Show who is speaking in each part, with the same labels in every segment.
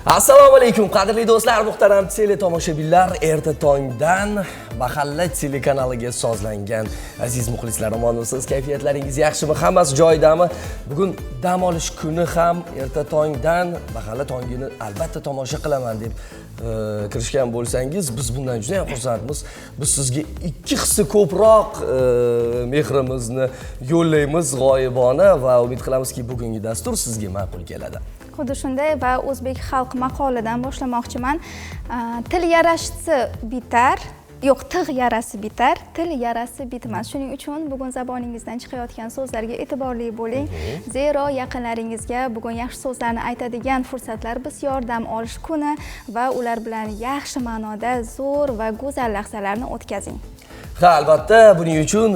Speaker 1: Assalomu alaykum qadrli do'stlar, muhtaram teletomoshabinlar. Erta tongdan Mahalla telekanaliga sozlangan aziz muxlislar, omonmisiz? Kayfiyatlaringiz yaxshimi? Hammasi joyidami? Bugun dam olish kuni ham erta tongdan Mahalla tongini albatta tomosha qilaman deb kirishgan bo'lsangiz, biz bundan juda ham xursandmiz. Biz sizga 2 hissi ko'proq mehrimizni yo'llaymiz g'oyibona va umid qilamizki, bugungi dastur sizga ma'qul keladi.
Speaker 2: Xuddi shunday va o'zbek xalq maqolidan boshlamoqchiman. Til yarashsa bitar, yo'q, tig' yarasi bitar, til yarasi bitmas. Shuning uchun bugun zaboningizdan chiqayotgan so'zlarga e'tiborli bo'ling. Zero yaqinlaringizga bugun yaxshi so'zlarni aytadigan fursatlar biz yordam olish kuni va ular bilan yaxshi ma'noda zo'r va go'zal lahzalarni o'tkazing.
Speaker 1: Ha, albatta buning uchun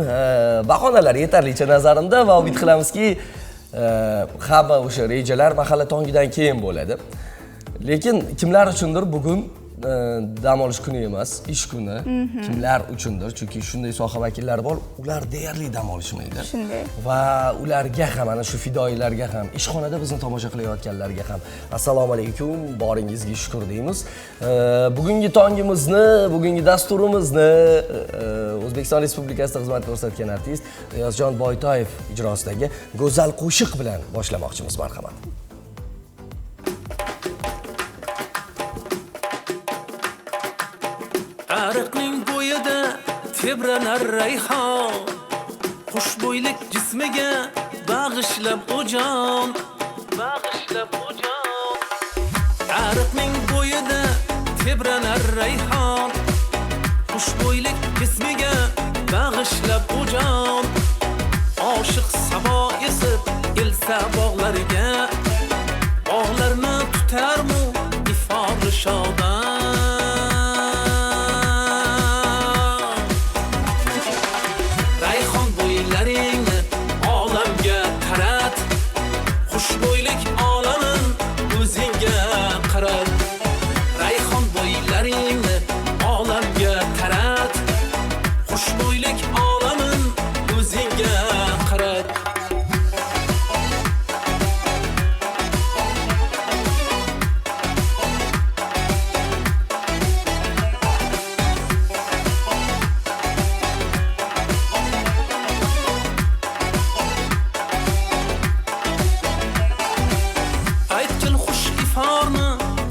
Speaker 1: bahonalar yetarlicha nazarimda va umid qilamizki, hamma o'sha rejalar mahalla tongidan keyin bo'ladi. Lekin kimlar uchundir bugun dam olish kuni emas, ish kuni. Kimlar uchundir? Chunki shunday soha vakillari bor, ular deyarli dam olishmaydi.
Speaker 2: Shunday.
Speaker 1: Va ularga ham, ana shu fidoyilarga ham, ishxonada bizni tomosha qilayotganlarga ham assalomu alaykum, boringizga shukr deymiz. Bugungi tongimizni, bugungi dasturimizni O'zbekiston Respublikasida xizmat ko'rsatgan artist Riyozjon Boytoyev ijrosidagi go'zal qo'shiq bilan boshlamoqchimiz. Marhamat.
Speaker 3: Ariqning bo'yida tebranar rayhon, xushbo'ylik jismiga bag'ishlab o'jon, bag'ishlab o'jon. Ariqning bo'yida tebranar rayhon, xushbo'ylik jismiga bag'ishlab o'jon. Oshiq sabo esib elsa bog'lariga, bog'larni tutarmu ifori shodon. Xushbo'ylik olamin o'zingga qarat, rayhon bo'ylaringni olamga tarat. Xushbo'ylik olamin o'zingga qarat.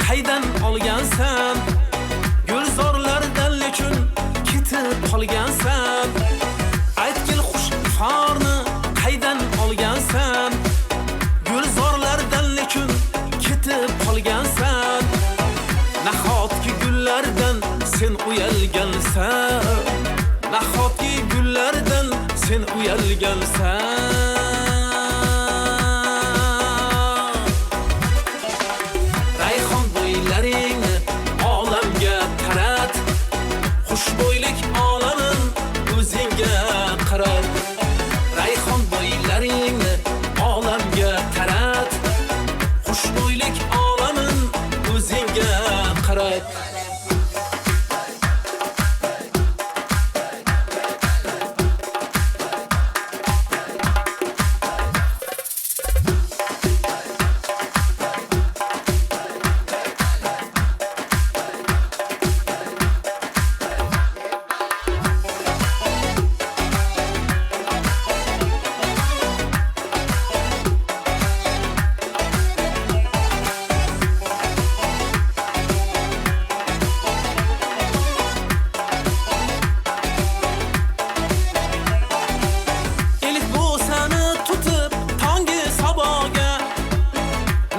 Speaker 3: Qaydan olgansan, gulzorlardan lechun ketib qolgansan. Aytgil xush iforni qaydan olgansan, gulzorlardan lechun ketib qolgansan. Nahotki gullardan sen uyalgansan, nahotki gullardan sen uyalgansan. Xushbo'ylik olamin o'zingga qarat, rayhon bo'ylaringni olamga tarat. Xushbo'ylik olamin o'zingga qarat.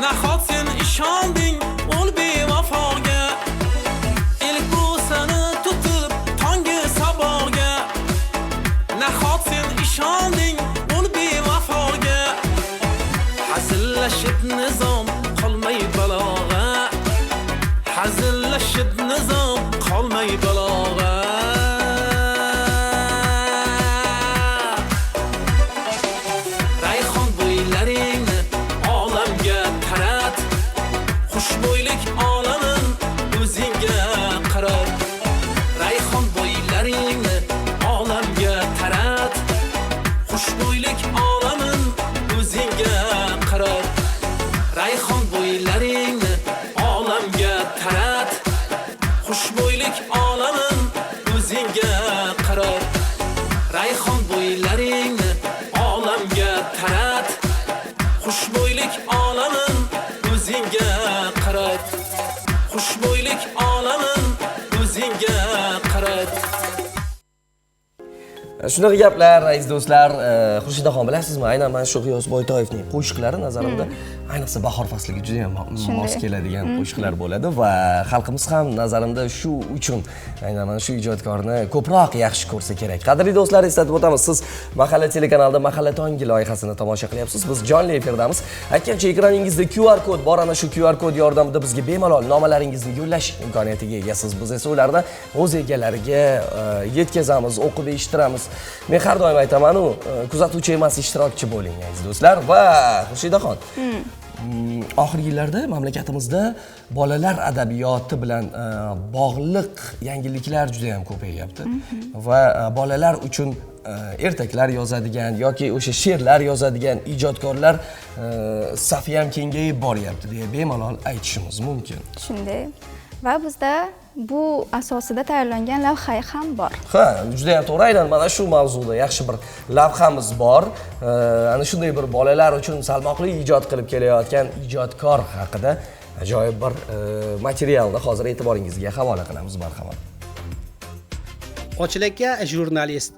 Speaker 3: Nahot sen ishonding o'l bevafoga, ilk bu seni tutib tongi saboga. Nahot sen ishonding o'l bevafoga, hazillashib nizom qolmay balog'a, hazillashib nizom qolmay balog'a. Xushbo'ylik olamin o'zingga qarat. Rayhon bo'ylaringni olamga tarat. Xushbo'ylik olamin o'zingga qarat. Rayhon bo'ylaringni olamga tarat. Xushbo'ylik olamin o'zingga qarat. Xushbo'ylik olamin o'zingga qarat.
Speaker 1: Shunaqa gaplar, aziz do'stlar. Xurshidaxon, bilasizmi, aynan mana shu G'iyos Boytoyevning qo'shiqlari nazarimda ayniqsa bahor fasliga juda ham mos keladigan qo'shiqlar bo'ladi va xalqimiz ham nazarimda shu uchun aynan mana shu ijodkorni ko'proq yaxshi ko'rsa kerak. Qadrli do'stlar, eslatib o'tamiz, siz Mahalla telekanalida Mahalla tongi loyihasini tomosha qilyapsiz. Biz jonli efirdamiz. Aytgancha ekraningizda QR kod bor, ana shu QR kod yordamida bizga bemalol nomalaringizni yo'llash imkoniyatiga egasiz. Biz esa ularni o'z egalariga yetkazamiz, o'qib eshittiramiz. Men har doim aytaman-ku, kuzatuvchi emas, ishtirokchi bo'ling aziz do'stlar. Va Xurshidaxon, oxirgi yillarda mamlakatimizda bolalar adabiyoti bilan bog'liq yangiliklar juda ham ko'payyapti va bolalar uchun ertaklar yozadigan yoki o'sha she'rlar yozadigan ijodkorlar safi ham kengayib boryapti deya bemalol aytishimiz mumkin.
Speaker 2: Shunday. Va bizda bu asosida tayyorlangan lavha ham bor.
Speaker 1: Ha, juda ham to'g'ri, aynan mana shu mavzuda yaxshi bir lavhamiz bor. Ana shunday bir bolalar uchun salmoqli ijod qilib kelayotgan ijodkor haqida ajoyib bir materialni hozir e'tiboringizga havola qilamiz, marhamat.
Speaker 4: Ochil aka jurnalist,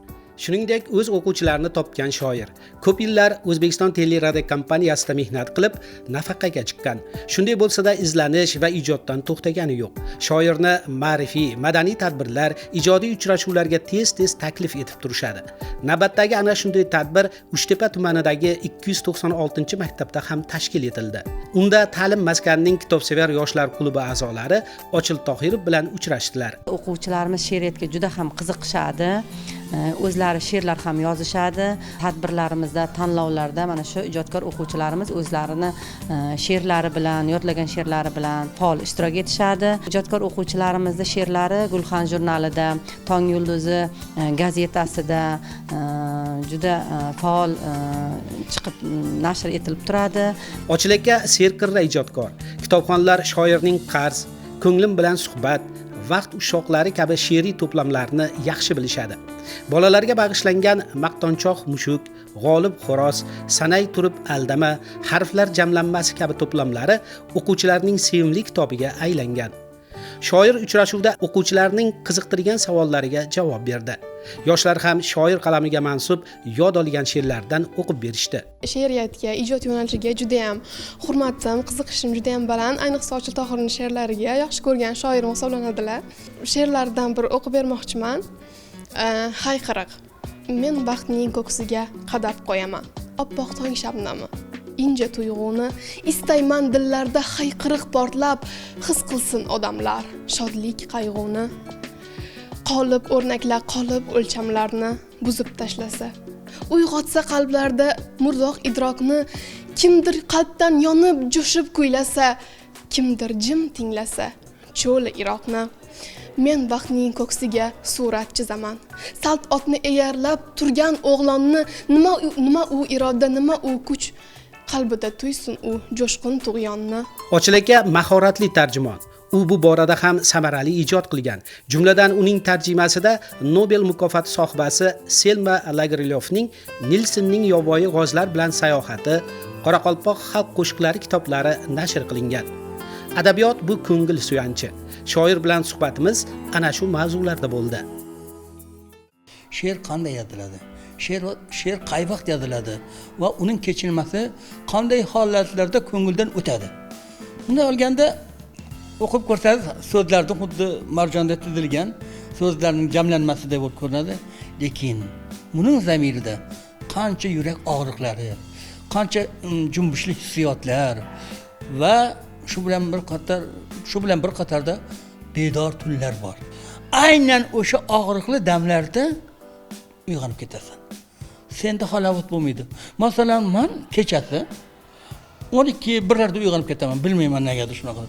Speaker 4: shuningdek o'z o'quvchilarini topgan shoir. Ko'p yillar O'zbekiston teleradio kompaniyasida mehnat qilib, nafaqaga chiqqan. Shunday bo'lsa-da izlanish va ijoddan to'xtagani yo'q. Shoirni ma'rifiy, madaniy tadbirlar, ijodiy uchrashuvlarga tez-tez taklif etib turishadi. Navbatdagi ana shunday tadbir Uchtepa tumanidagi 296-maktabda ham tashkil etildi. Unda ta'lim maskanining kitobsevar yoshlar klubi a'zolari Ochil Tohirov bilan uchrashdilar.
Speaker 5: O'quvchilarimiz she'riyatga juda ham qiziqishadi. O'zlari she'rlar ham yozishadi. Tadbirlarimizda, tanlovlarda mana shu ijodkor o'quvchilarimiz o'zlarini she'rlari bilan, yodlagan she'rlari bilan faol ishtirok etishadi. Ijodkor o'quvchilarimizning she'rlari Gulxan jurnalida, Tong yulduzi gazetasida juda faol chiqib nashr etilib turadi.
Speaker 4: Ochil aka serqirra ijodkor. Kitobxonlar shoirning Qarz, Ko'nglim bilan suhbat, Vaqt ushoqlari kabi she'riy to'plamlarni yaxshi bilishadi. Bolalarga bag'ishlangan Maqtonchoq mushuk, G'olib xo'roz, Sanay turib aldama, Harflar jamlanmasi kabi to'plamlari o'quvchilarning sevimli kitobiga aylangan. Shoir uchrashuvda o'quvchilarning qiziqtirgan savollariga javob berdi. Yoshlar ham shoir qalamiga mansub yod olgan she'rlardan o'qib berishdi.
Speaker 6: She'riyatga, ijod yo'nalishiga juda ham hurmatim, qiziqishim juda ham baland. Ayniqsa Ochil Tohirning she'rlariga yaxshi ko'rgan shoirim hisoblanadilar. She'rlaridan bir o'qib bermoqchiman. Hayqiriq. Men baxtning ko'ksiga qadab qo'yaman. Oppoq tong shabnami. Inja tuyg'uni istayman dillarda hayqiriq portlab his qilsin odamlar shodlik qayg'uni. Qolib o'rnaklar, qolib o'lchamlarni buzib tashlasa, uyg'otsa qalblarda murdoq idrokni, kimdir qalbdan yonib jo'shib kuylasa, kimdir jim tinglasa cho'li Iroqni. Men baxtning ko'ksiga surat chizaman. Salt otni egarlab turgan o'g'lonni, nima u iroda, nima u kuch, qalbida tuysin u jo'shqin tug'yonni.
Speaker 4: Ochil aka mahoratli tarjimon. U bu borada ham samarali ijod qilgan. Jumladan uning tarjimasida Nobel mukofoti sohibasi Selma Lagerlofning Nilsenning yovvoyi g'ozlar bilan sayohati, Qoraqalpoq xalq qo'shiqlari kitoblari nashr qilingan. Adabiyot bu ko'ngil suyanchi. Shoir bilan suhbatimiz ana shu mavzularda bo'ldi.
Speaker 7: She'r qanday yoziladi? She'r qay vaqt yoziladi va uning kechirmasi qanday holatlarda ko'ngildan o'tadi? Bunday olganda o'qib ko'rsangiz so'zlarda xuddi marjonda tuzilgan so'zlarning jamlanmasida bo'lib ko'rinadi, lekin uning zamirida qancha yurak og'riqlari, qancha junbushli hissiyotlar va shu bilan bir qatorda bedor tunlar bor. Aynan o'sha og'riqli damlarda uyg'onib ketasan. Senda halovat bo'lmaydi. Masalan, men kechasi 12-1larda uyg'onib ketaman, bilmayman negadir shunaqa.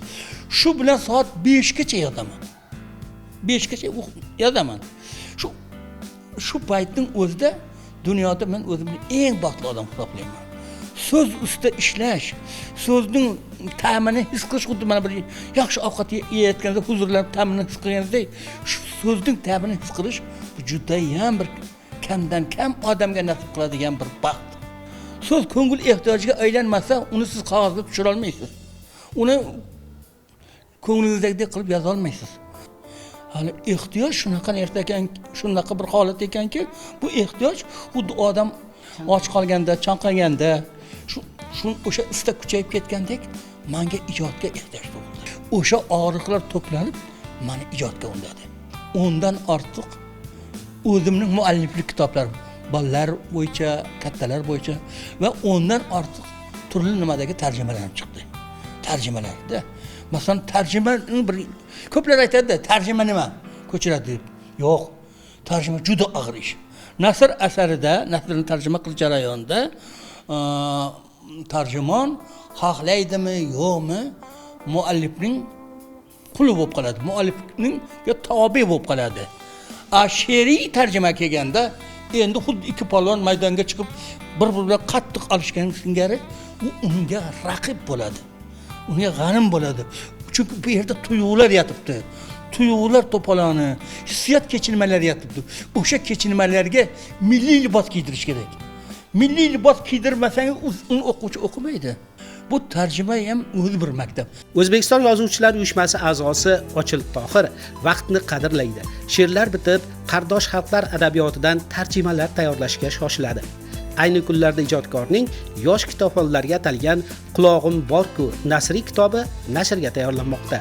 Speaker 7: Shu bilan soat 5 gacha yotaman. 5 gacha yotaman. Shu paytning o'zida dunyoda men o'zimni eng baxtli odam hisoblayman. So'z ustida ishlash, so'zning ta'mini his qilish, xuddi mana bir yaxshi ovqat yeyotganda huzurlanib ta'mini his qilgandek, shu so'zning ta'mini his qilish bu juda ham bir kamdan kam odamga nasib qiladigan bir baxt. So'z ko'ngil ehtiyojiga aylanmasa, uni siz qog'ozga tushira olmaysiz. Uni ko'nglingizdagidek qilib yoza olmaysiz. Hali ehtiyoj shunaqa narsa ekan, shunaqa bir holat ekanki, bu ehtiyoj xuddi odam och qolganda, chanqaganda, o'sha istak kuchayib ketgandek, menga ijodga ehtiyoj bo'ldi. O'sha og'riqlar to'planib, meni ijodga undadi. Undan ortiq o'zimning mualliflik kitoblarim, bolalar bo'yicha, kattalar bo'yicha va ondan ortiq turli nimadagi tarjimalarim chiqdi. Tarjimalarda, masalan, tarjimaning bir ko'plar aytadi, tarjima nima? Ko'chiradi deb. Yo'q. Tarjima juda og'ir ish. Nasr asarida, nasrni tarjima qilish jarayonida tarjimon xohlaydimi, yo'qmi, muallifning quli bo'lib qoladi. Muallifning tobe bo'lib qoladi. She'riy tarjima kelganda endi xuddi ikki polvon maydonga chiqib bir-biri bilan qattiq olishgan singari u unga raqib bo'ladi. Unga g'anim bo'ladi. Chunki bu yerda tuyg'ular yotibdi. Tuyg'ular to'poloni, hissiyot kechinmalari yotibdi. O'sha kechinmalarga milliy libos kiydirish kerak. Milliy libos kiydirmasangiz uni o'quvchi o'qimaydi. Bu tarjima ham o'z bir maktab.
Speaker 4: O'zbekiston Yozuvchilar uyushmasi a'zosi Ochil Tohir vaqtni qadrlaydi. She'rlar bitib, qardosh xalqlar adabiyotidan tarjimalar tayyorlashga shoshiladi. Ayni kunlarda ijodkorning yosh kitobxonlarga atalgan Qulog'im bor-ku nasriy kitobi nashrga tayyorlanmoqda.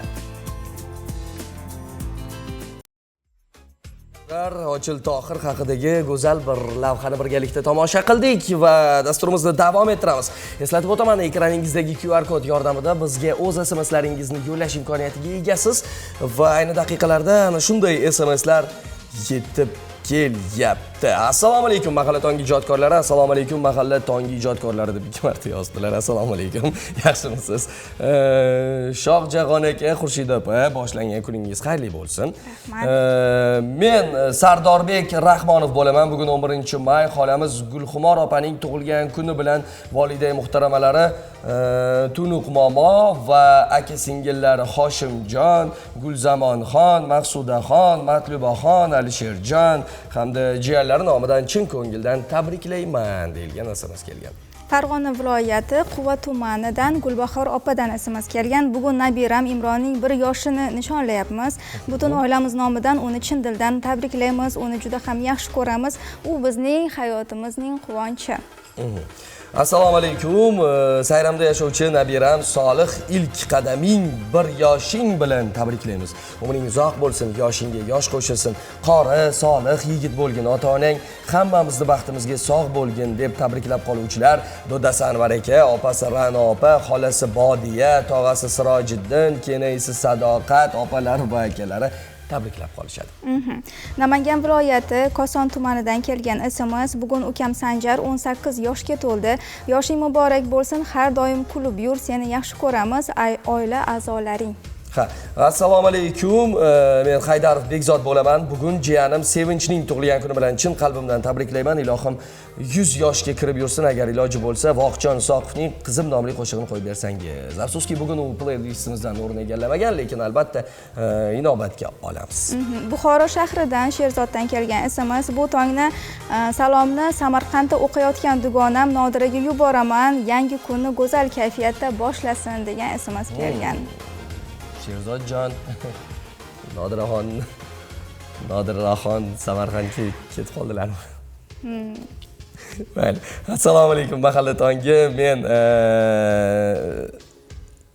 Speaker 1: Ochil Tohir haqidagi go'zal bir lavhani birgalikda tomosha qildik va dasturimizni davom ettiramiz. Eslatib o'taman, ekraningizdagi QR kod yordamida bizga o'z SMSlaringizni yo'llash imkoniyatiga egasiz va ayni daqiqalarda ana shunday SMSlar yetib kelyapti. Assalomu alaykum mahalla tongi ijodkorlari, assalomu alaykum mahalla tongi ijodkorlari deb ikki marta yozdilar. Assalomu alaykum. Yaxshimisiz? Shohjahon aka, Xurshid opa, boshlangan kuningiz xayrli bo'lsin. Men Sardorbek Rahmonov bo'laman. Bugun 11-may xolamiz Gulxumor opaning tug'ilgan kuni bilan voliday muhtaramalari Tunuq momo va aka singillari Hoshimjon, Gulzamonxon, Maqsudaxon, Matlubaxon, Alisherjon hamda jiyanlari nomidan chin ko'ngildan tabriklayman deyilgan SMS kelgan.
Speaker 2: Farg'ona viloyati Quva tumanidan Gulbahor opadan SMS kelgan. Bugun nabiram Imronning 1 yoshini nishonlayapmiz. Butun oilamiz nomidan uni chin dildan tabriklaymiz. Uni juda ham yaxshi ko'ramiz. U bizning hayotimizning quvonchi.
Speaker 1: Assalomu alaykum. Sayramda yashovchi nabiram Solih, ilk qadaming 1 yoshing bilan tabriklaymiz. Umring uzoq bo'lsin, yoshingga yosh qo'shilsin. Qori, solih yigit bo'lgin, ota-onang hammamizni baxtimizga sog' bo'lgin deb tabriklab qoluvchilar Dodasi Anvar aka, opasi Ra'no opa, xolasi Bodiya, tog'asi Sirojiddin, kenayisi Sadoqat, opalari va akalari tabriklab qolishadi.
Speaker 2: Namangan viloyati Koson tumanidan kelgan SMS. Bugun ukam Sanjar 18 yoshga to'ldi. Yoshing muborak bo'lsin, har doim kulib yur, seni yaxshi ko'ramiz, oila a'zolaring.
Speaker 1: Assalomu alaykum. Men Haydarov Bekzod bo'laman. Bugun jiyanim Sevinchning tug'ilgan kuni bilan chin qalbimdan tabriklayman. Ilohim 100 yoshga kirib yursin, agar iloji bo'lsa Vohjon Soqovning Qizim nomli qo'shig'ini qo'yib bersangiz. Afsuski bugun u playlistimizdan o'rin egallamagan, lekin albatta inobatga olamiz.
Speaker 2: Buxoro shahridan Sherzoddan kelgan SMS. Bu tongni salomni Samarqandda o'qiyotgan dugonam Nodiraga yuboraman. Yangi kunni go'zal kayfiyatda boshlasin degan SMS kelgan.
Speaker 1: Sherzodjon, Nodiraxon Samarqandga ketib qoldilarmi? Mayli. Assalomu alaykum mahalla tongi. Men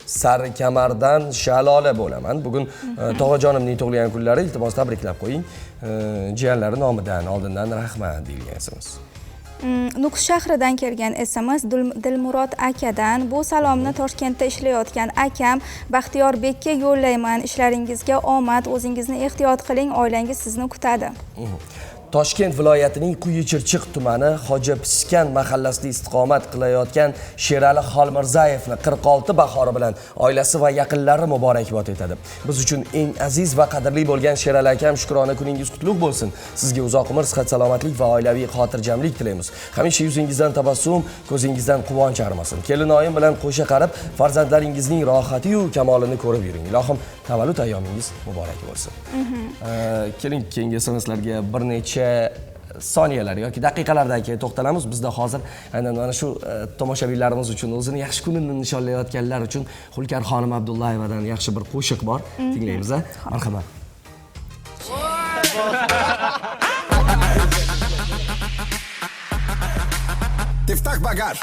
Speaker 1: Sarikamardan Shalola bo'laman. Bugun tog'ajonimning tug'ilgan kunlari, iltimos tabriklab qo'ying. Jiyanlari nomidan oldindan rahmat deyilgansimiz.
Speaker 2: Nukus shahridan kelgan SMS Dilmurod akadan. Bu salomni Toshkentda ishlayotgan akam Baxtiyorbekka yo'llayman. Ishlaringizga omad, o'zingizni ehtiyot qiling, oilangiz sizni kutadi.
Speaker 1: Toshkent viloyatining Quyichirchiq tumani Hoji Piskan mahallasida istiqomat qilayotgan Sherali Xolmirzayevni 46 bahori bilan oilasi va yaqinlari muborakbod etadi. Biz uchun eng aziz va qadrli bo'lgan Sherali akam, shukrona kuningiz qutlug' bo'lsin. Sizga uzoq umr, sihat, salomatlik va oilaviy xotirjamlik tilaymiz. Hamisha yuzingizdan tabassum, ko'zingizdan quvonch arimasin. Kelinoyim bilan qo'sha qarib, farzandlaringizning rohati yu kamolini ko'rib yuring. Ilohim tavallud ayyomingiz muborak bo'lsin. Keling, keyingi SMSlarga bir necha soniyalar yoki daqiqalardan keyin to'xtalamiz. Bizda hozir aynan mana shu tomoshabinlarimiz uchun, o'zini yaxshi kunini nishonlayotganlar uchun Xulkar xonim Abdullayevadan yaxshi bir qo'shiq bor. Tinglaymiz, a? Marhamat.
Speaker 8: تفتح bagaj.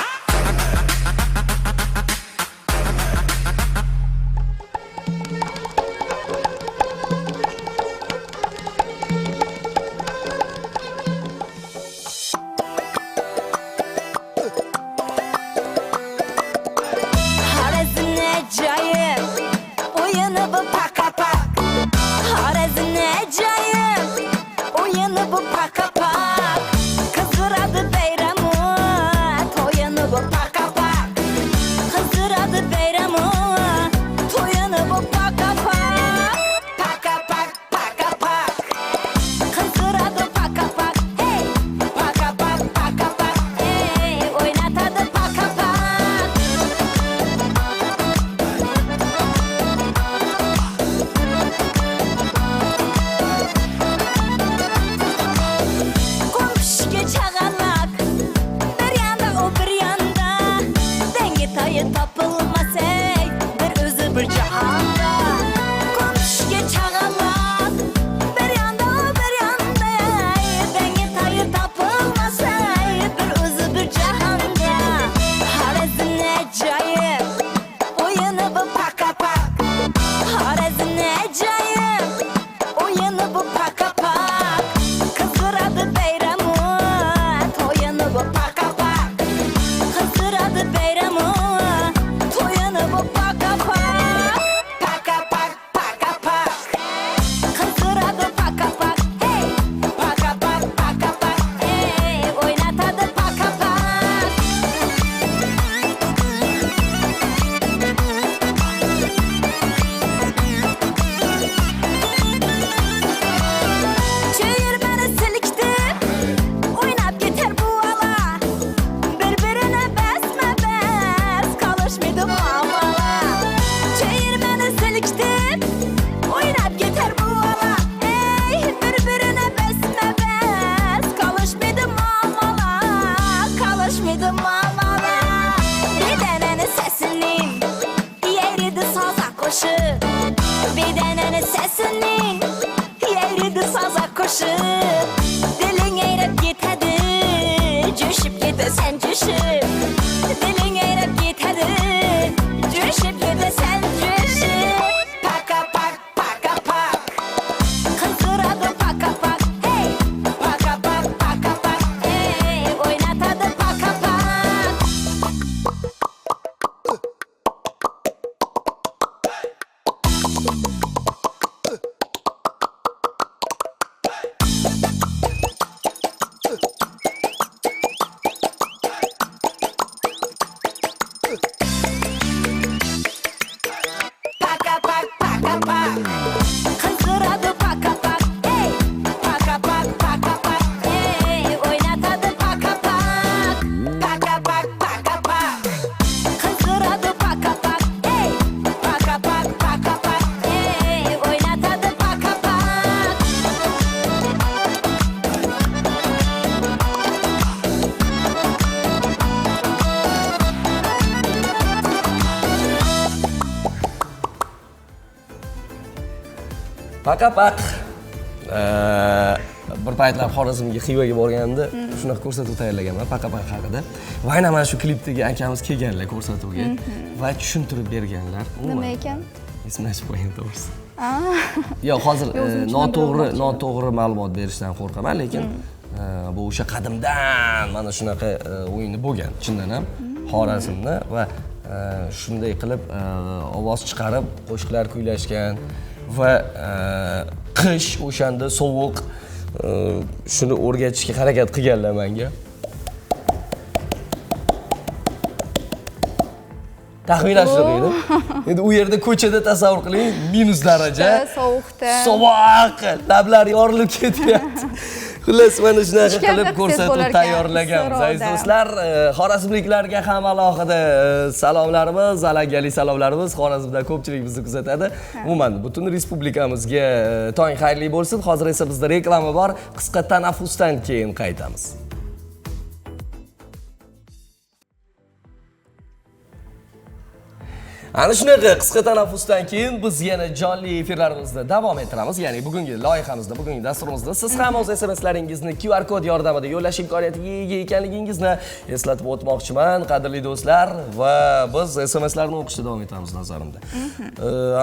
Speaker 1: Paqapaq. Bir paytlar Xorazmga Xivaga borganimda shunaqa ko'rsatuv tayyorlaganman Paqapaq haqida. Va aynan mana shu klipdagi akamiz kelganlar ko'rsatuvga va tushuntirib berganlar.
Speaker 2: Nima ekan?
Speaker 1: Esimdan chiqib qolgan to'g'risi. Yo'q, hozir noto'g'ri ma'lumot berishdan qo'rqaman, lekin bu o'sha qadimdan mana shunaqa o'yinni bo'lgan, chindan ham Xorazmda va shunday qilib ovoz chiqarib qo'shiqlar kuylashgan va qish o'shanda sovuq Shuni o'rgatishga harakat qilganlar menga. Taxminan shunaqa edi. Endi u yerda ko'chada tasavvur qiling, minus daraja,
Speaker 2: sovuqda.
Speaker 1: Sovuq, lablar yorilib ketyapti. Xullas, mana shunaqa qilib ko'rsatib tayyorlaganmiz. Aziz do'stlar, xorazmliklarga ham alohida salomlarimiz, alangali salomlarimiz. Xorazmda ko'pchilik bizni kuzatadi. Umuman butun respublikamizga tong xayrli bo'lsin. Hozir esa bizda reklama bor. Qisqa tanaffusdan keyin qaytamiz. Ana shunaqa qisqa tanaffusdan keyin biz yana jonli efirlarimizda davom ettiramiz. Ya'ni bugungi loyihamizda, bugungi dasturimizda siz ham o'z SMS-laringizni QR kod yordamida yo'llash imkoniyatiga ega ekanligingizni eslatib o'tmoqchiman, qadrli do'stlar, va biz SMS-larni o'qishda davom etamiz nazarimda.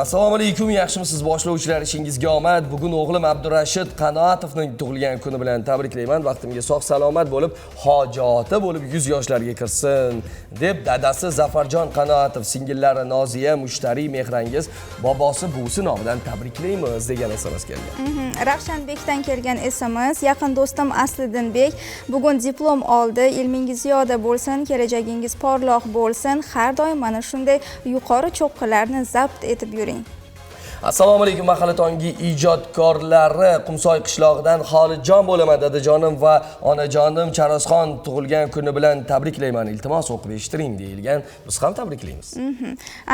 Speaker 1: Assalomu alaykum, yaxshimisiz boshlovchilar, ishingizga omad. Bugun o'g'lim Abdurashid Qanoatovning tug'ilgan kuni bilan tabriklayman. Vaqtimga sog' salomat bo'lib, hojati bo'lib 100 yoshlarga kirsin deb dadasi Zafarjon Qanoatov, singillari Noziya, Mushtariy, Mehrangiz, bobosi buvisi nomidan tabriklaymiz degan SMS kelgan.
Speaker 2: Ravshanbekdan kelgan SMS. Yaqin do'stim Asliddinbek bugun diplom oldi. Ilmingiz ziyoda bo'lsin, kelajagingiz porloq bo'lsin. Har doim mana shunday yuqori cho'qqilarni zabt etib yuring.
Speaker 1: Assalomu alaykum, mahalla tongi ijodkorlari. Qumsoy qishlog'idan Xolidjon bo'laman. Dadajonim va onajonim Charosxon tug'ilgan kuni bilan tabriklayman. Iltimos o'qib eshittiring deyilgan. Biz ham tabriklaymiz.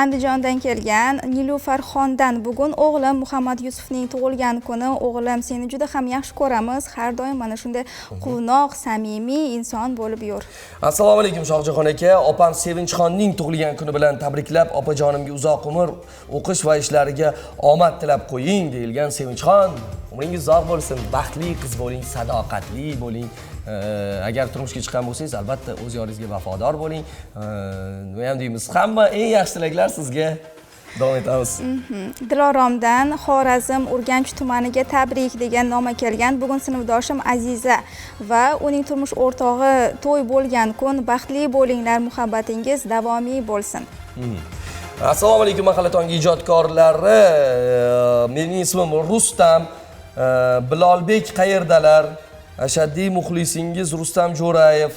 Speaker 2: Andijondan kelgan Nilufarxondan bugun o'g'lim Muhammad Yusufning tug'ilgan kuni. O'g'lim, seni juda ham yaxshi ko'ramiz. Har doim mana shunday quvnoq, samimiy inson bo'lib yur.
Speaker 1: Assalomu alaykum Shohjahon aka. Opam Sevinchxonning tug'ilgan kuni bilan tabriklab, opajonimga uzoq umr, o'qish va ishlariga omad tilab qo'ying deyilgan. Sevinchxon, umringiz uzoq bo'lsin, baxtli qiz bo'ling, sadoqatli bo'ling. Agar turmushga chiqqan bo'lsangiz, albatta o'z yoringizga vafodor bo'ling. Nima ham deymiz? Hamma eng yaxshi tilaklar sizga. Davom etamiz.
Speaker 2: Diloromdan Xorazm Urganch tumaniga tabrik degan noma kelgan. Bugun sinfdoshim Aziza va uning turmush o'rtog'i to'y bo'lgan kun. Baxtli bo'linglar, muhabbatingiz davomiy bo'lsin.
Speaker 1: Assalomu alaykum mahalla tongi ijodkorlari. Mening ismim Rustam. Bilolbek qayerdalar? Ashaddiy muxlisingiz Rustam Jo'rayev.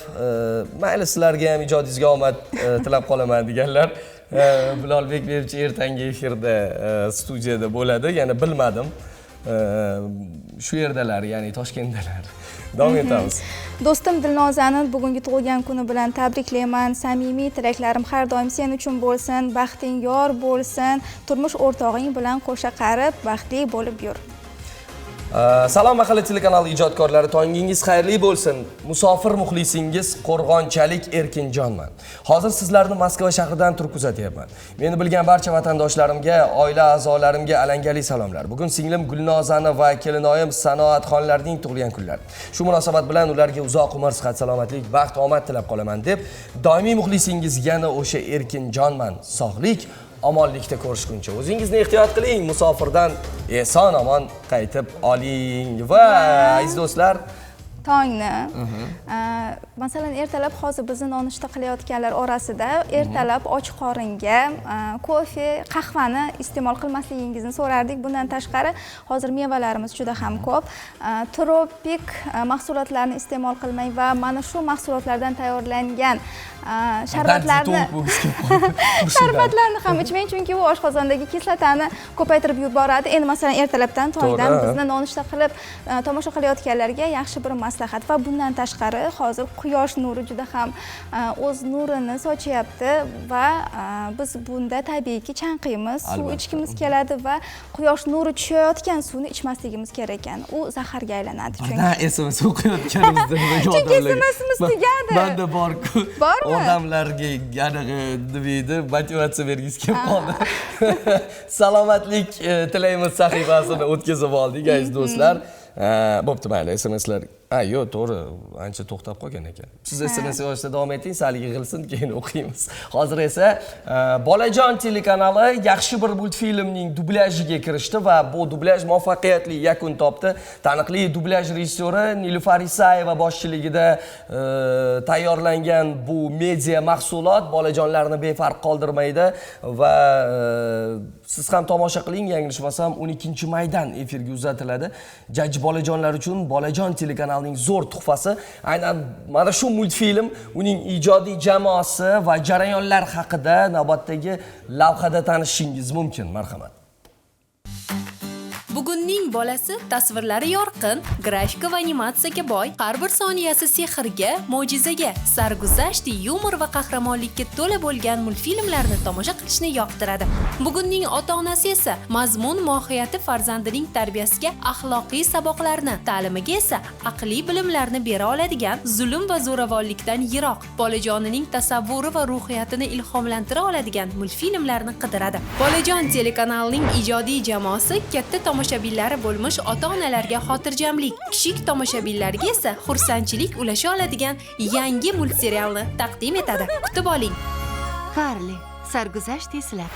Speaker 1: Mayli, sizlarga ham ijodingizga omad tilab qolaman deganlar. Bilolbek menimcha ertangi efirda studiyada bo'ladi. Yana bilmadim. Shu yerdalar, ya'ni Toshkentdalar. Davom etamiz.
Speaker 2: Do'stim Dilnozani bugungi tug'ilgan kuni bilan tabriklayman. Samimiy tilaklarim har doim sen uchun bo'lsin, baxting yor bo'lsin, turmush o'rtog'ing bilan qo'sha qarib baxtli bo'lib yur.
Speaker 1: Salom mahalla telekanali ijodkorlari, tongingiz xayrli bo'lsin. Musofir muxlisingiz Qo'rg'onchalik Erkinjonman. Hozir sizlarni Moskva shahridan turib kuzatyapman. Meni bilgan barcha vatandoshlarimga, oila a'zolarimga alangali salomlar. Bugun singlim Gulnozani va kelinoyim Sanoatxonlarning tug'ilgan kunlari. Shu munosabat bilan ularga uzoq umr, sihat, salomatlik, baxt, omad tilab qolaman deb doimiy muxlisingiz yana o'sha Erkinjonman. Sog'lik, omonlikda ko'rishguncha o'zingizni ehtiyot qiling, musofirdan eson omon qaytib oling. Va aziz do'stlar,
Speaker 2: tongni masalan ertalab hozir bizni nonushta qilayotganlar orasida ertalab och qoringa kofe, qahvani iste'mol qilmasligingizni so'rardik. Bundan tashqari hozir mevalarimiz juda ham ko'p. Tropik mahsulotlarni iste'mol qilmang va mana shu mahsulotlardan tayyorlangan sharbatlarni ham ichmang, chunki u oshqozondagi kislotani ko'paytirib yuboradi. Endi masalan ertalabdan tongdan bizni nonushta qilib tomosha qilayotganlarga yaxshi bir maslahat. Va bundan tashqari hozir quyosh nuri juda ham o'z nurini sochyapti va biz bunda tabiiyki chanqiymiz, suv ichkimiz keladi va quyosh nuri tushayotgan suvni ichmasligimiz kerak ekan. U zaharga aylanadi.
Speaker 1: Chunki SMS o'qiyotganimizda
Speaker 2: chunki SMSimiz tugadi.
Speaker 1: Banda bor-ku.
Speaker 2: Bormi?
Speaker 1: Odamlarga aniq deydi, motivatsiya bergisi kelib qoldi. Salomatlik tilaymiz sahifasini o'tkazib oldik aziz do'stlar. Bo'pti, mayli, SMSlar. Yo'q, to'g'ri, ancha to'xtab qolgan ekan. Siz SMS yozishda davom eting, sal yig'ilsin, keyin o'qiymiz. Hozir esa Bolajon telekanali yaxshi bir multfilmning dublyajga kirishdi va bu dublyaj muvaffaqiyatli yakun topdi. Taniqli dublyaj rejissyori Nilufar Isayeva boshchiligida tayyorlangan bu media mahsulot bolajonlarni befarq qoldirmaydi va Siz ham tomosha qiling, yanglishmasam 12-maydan efirga uzatiladi. Jajji bolajonlar uchun Bolajon telekanalining zo'r tuhfasi. Aynan mana shu multfilm, uning ijodiy jamoasi va jarayonlar haqida navbatdagi lavhada tanishishingiz mumkin. Marhamat.
Speaker 9: Bugunning bolasi tasvirlari yorqin, grafika va animatsiyaga boy, har bir soniyasi sehrga, mo'jizaga, sarguzasht, yumor va qahramonlikka to'la bo'lgan multfilmlarni tomosha qilishni yoqtiradi. Bugunning ota-onasi esa mazmun mohiyati farzandining tarbiyasiga axloqiy saboqlarni, ta'limiga esa aqliy bilimlarni bera oladigan, zulm va zo'ravonlikdan yiroq, bolajonining tasavvuri va ruhiyatini ilhomlantira oladigan multfilmlarni qidiradi. Bolajon telekanalining ijodiy jamoasi katta tomoshabinlari bo'lmish ota-onalarga xotirjamlik, kichik tomoshabinlarga esa xursandchilik ulasha oladigan yangi multserialni taqdim etadi. Kutib oling.
Speaker 10: Karli, sarguzasht izlab.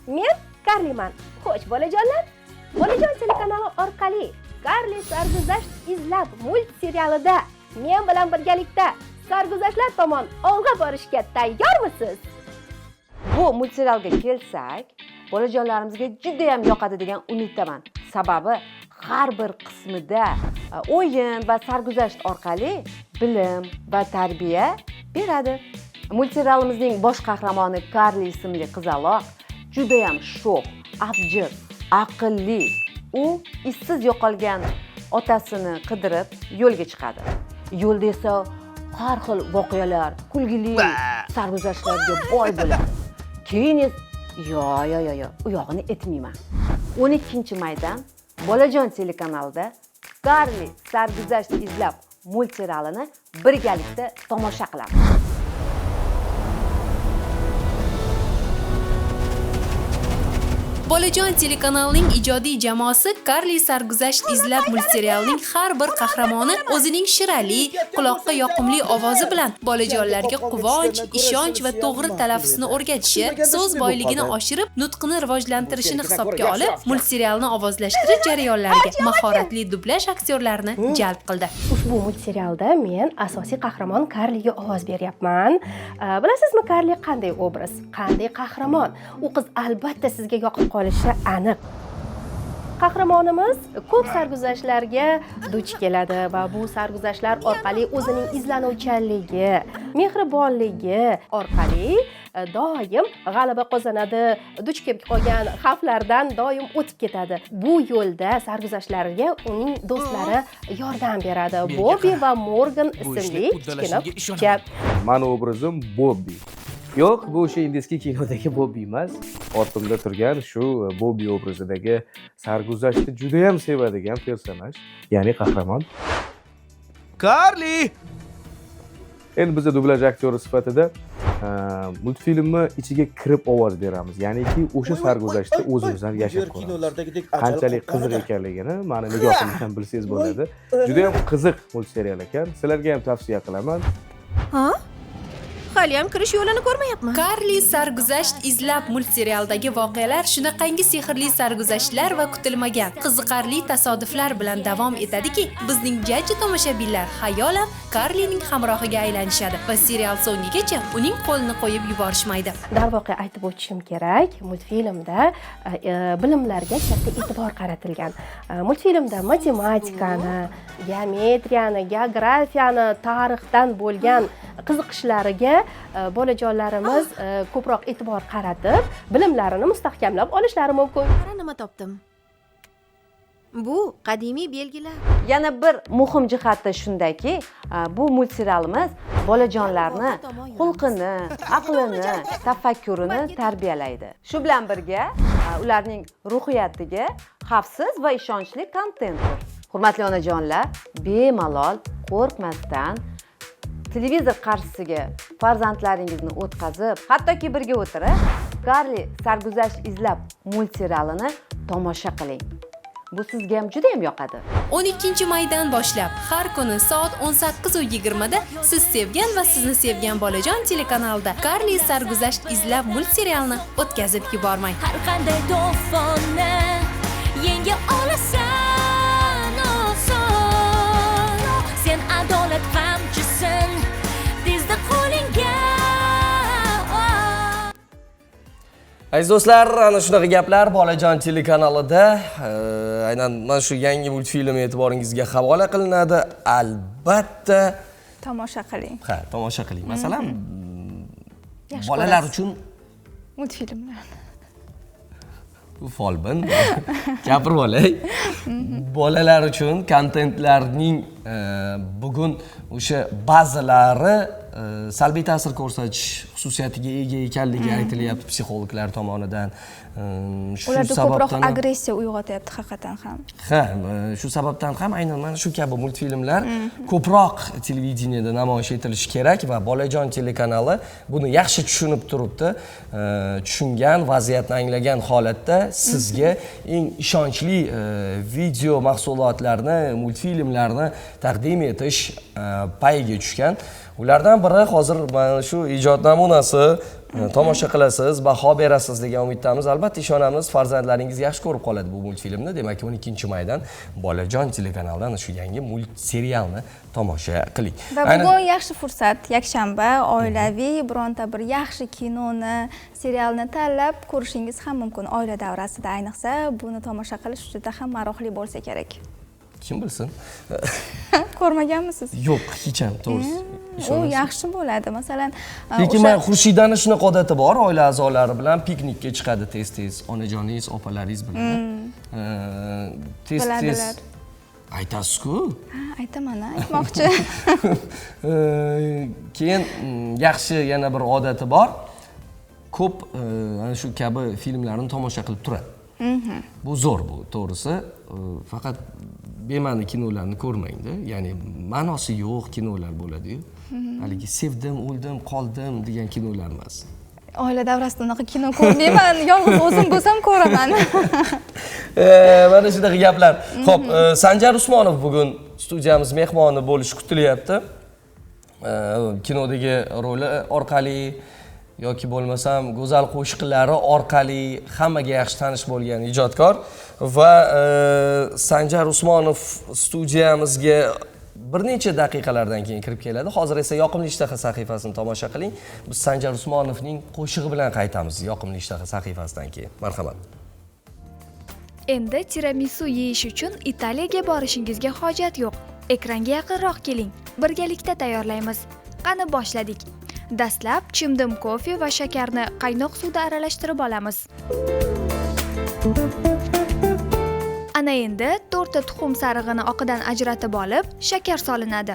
Speaker 11: Men Karliman. Xo'sh, bolajonlar, Bolajon telekanali orqali Karli sarguzasht izlab multserialida men bilan birgalikda sarguzashtlar tomon olg'a borishga tayyormisiz?
Speaker 5: Bu multserialga kelsak, bolajonlarimizga juda ham yoqadi degan umiddaman. Sababi har bir qismida o'yin va sarguzasht orqali bilim va tarbiya beradi. Multserialimizning bosh qahramoni Karli ismli qizaloq juda ham sho'x, abjir, aqlli. U izsiz yo'qolgan otasini qidirib yo'lga chiqadi. Yo'lda esa har xil voqealar, kulgili sarguzashtlarga boy bo'ladi. Keyin yo, u yog'ini aytmayman. 12-maydan Bolajon telekanalida Karli sarguzasht izlab multserialini birgalikda tomosha qilamiz.
Speaker 9: Bolajon telekanalining ijodiy jamoasi Karli sarguzasht izlab multserialining har bir qahramoni o'zining shirali, quloqqa yoqimli ovozi bilan bolajonlarga quvonch, ishonch va to'g'ri talaffuzini o'rgatishi, so'z boyligini oshirib, nutqini rivojlantirishini hisobga olib, multserialni ovozlashtirish jarayonlariga mahoratli dublyaj aktyorlarini jalb qildi.
Speaker 11: Ushbu multserialda men asosiy qahramon Karliga ovoz beryapman. Bilasizmi, Karli qanday obraz, qanday qahramon? U qiz albatta sizga yoqib qolishi aniq. Qahramonimiz ko'p sarguzashtlarga duch keladi va bu sarguzashtlar orqali o'zining izlanuvchanligi, mehribonligi orqali doim g'alaba qozonadi, duch kelib qolgan xavflardan doim o'tib ketadi. Bu yo'lda sarguzashtlarga uning do'stlari yordam beradi. Bobbi va Morgan ismli kichkina qizcha.
Speaker 12: Mani obrazim Bobbi. Yo'q, bu o'sha indeskiy kinodagi Bobbi emas. Ortimda turgan shu Bobbi obrazidagi sarguzashtni juda ham sevadigan personaj, ya'ni qahramon. Karli! Endi biz dublyaj aktyori sifatida multfilmni ichiga kirib ovoz beramiz. Ya'niki o'sha sarguzashtni o'zimizdan yashab ko'ramiz. Qanchalik qiziq ekanligini mani nigohimdan bilsangiz bo'ladi. Juda ham qiziq multserial ekan. Sizlarga ham tavsiya qilaman.
Speaker 10: Ha? Hali ham kirish yo'lini ko'rmayapman.
Speaker 9: Karli sarguzasht izlab multserialdagi voqealar shunaqangi sehrli sarguzashtlar va kutilmagan, qiziqarli tasodiflar bilan davom etadiki, bizning jajji tomoshabinlar xayolan Karlining hamrohiga aylanishadi va serial so'ngigacha uning qo'lini qo'yib yuborishmaydi.
Speaker 11: Darvoqe aytib o'tishim kerak, multfilmda bilimlarga katta e'tibor qaratilgan. Multfilmda matematikani, geometriyani, geografiyani, tarixdan bo'lgan qiziqishlariga bolajonlarimiz ko'proq e'tibor qaratib, bilimlarini mustahkamlab olishlari mumkin.
Speaker 10: Mana nima topdim. Bu qadimiy belgilar.
Speaker 5: Yana bir muhim jihati shundaki, bu multserialimiz bolajonlarni xulqini, aqlini, tafakkurini tarbiyalaydi. Shu bilan birga ularning ruhiyatiga xavfsiz va ishonchli kontentdir. Hurmatli onajonlar, bemalol qo'rqmasdan televizor qarshisiga farzandlaringizni o'tkazib, hattoki birga o'tirib, Karli sarguzasht izlab multserialini tomosha qiling. Bu sizga ham juda ham yoqadi.
Speaker 9: 12-maydan boshlab har kuni soat 18:20 da siz sevgan va sizni sevgan Bolajon telekanalida Karli sarguzasht izlab multserialni o'tkazib yubormang.
Speaker 13: Har qanday to'fonni yenga olasan oson. Sen adolat qamchisin tezda qo'lingga.
Speaker 1: Aziz do'stlar, ana shunaqa gaplar Bolajon telekanalida aynan mana shu yangi multfilm e'tiboringizga havola qilinadi. Albatta
Speaker 2: tomosha qiling.
Speaker 1: Ha, tomosha qiling. Masalan,
Speaker 2: Yaxshi
Speaker 1: bolalar
Speaker 2: ko'rasiz.
Speaker 1: uchun
Speaker 2: Multfilmlar.
Speaker 1: folbin gapirib olay. Bolalar uchun kontentlarning bugun o'sha ba'zilari salbiy ta'sir ko'rsatish xususiyatiga ega ekanligi aytilyapti psixologlar tomonidan.
Speaker 2: Ularda ko'proq agressiya uyg'otyapti haqiqatan ham.
Speaker 1: Ha, shu sababdan ham aynan mana shu kabi multfilmlar ko'proq televideniyada namoyish etilishi kerak va Bolajon telekanali buni yaxshi tushunib turibdi. Tushungan, vaziyatni anglagan holatda sizga eng ishonchli video mahsulotlarni, multfilmlarni taqdim etish payiga tushgan. Ulardan biri hozir mana shu ijod namunasi, tomosha qilasiz, baho berasiz degan umiddamiz. Albatta ishonamiz, farzandlaringiz yaxshi ko'rib qoladi bu multfilmni. Demak, 12-maydan Bolajon telekanalidan shu yangi multserialni tomosha qiling.
Speaker 2: Va bugun yaxshi fursat, yakshanba, oilaviy bironta bir yaxshi kinoni, serialni tanlab ko'rishingiz ham mumkin oila davrasida. Ayniqsa, buni tomosha qilish juda ham maroqli bo'lsa kerak.
Speaker 1: Kim bilsin?
Speaker 2: Ko'rmaganmisiz?
Speaker 1: Yo'q, hech ham to'g'risi.
Speaker 2: U yaxshi bo'ladi. Masalan,
Speaker 1: lekin men Xurshidani shunaqa odati bor, oila a'zolari bilan piknikka chiqadi tez-tez, onajoningiz, opalaringiz bilan. Tez-tez aytasiz-ku?
Speaker 2: Ha, aytaman, aytmoqchi.
Speaker 1: Keyin yaxshi yana bir odati bor. Ko'p ana shu kabi filmlarni tomosha qilib turadi. Bu zo'r bu, to'g'risi. Faqat bema'ni kinolarni ko'rmangda. Ya'ni ma'nosi yo'q kinolar bo'ladi-yu. Haligi sevdim, o'ldim, qoldim degan kinolar emas.
Speaker 2: Oila davrasida unaqa kino ko'rmayman, yolg'iz o'zim bo'lsam ko'raman.
Speaker 1: Mana shunaqa gaplar. Xo'p, Sanjar Usmonov bugun studiyamiz mehmoni bo'lishi kutilyapti. Kinodagi roli orqali yoki bo'lmasam go'zal qo'shiqlari orqali hammaga yaxshi tanish bo'lgan ijodkor va Sanjar Usmonov studiyamizga bir necha daqiqalardan keyin kirib keladi. Hozir esa Yoqimli ishtaha sahifasini tomosha qiling. Biz Sanjar Usmonovning qo'shig'i bilan qaytamiz Yoqimli ishtaha sahifasidan keyin. Marhamat.
Speaker 14: Endi tiramisu yeyish uchun Italiyaga borishingizga hojat yo'q. Ekranga yaqinroq keling. Birgalikda tayyorlaymiz. Qani boshladik. Dastlab chimdim kofe va shakarni qaynoq suvda aralashtirib olamiz. Ana endi to'rtta tuxum sarig'ini oqidan ajratib olib, shakar solinadi.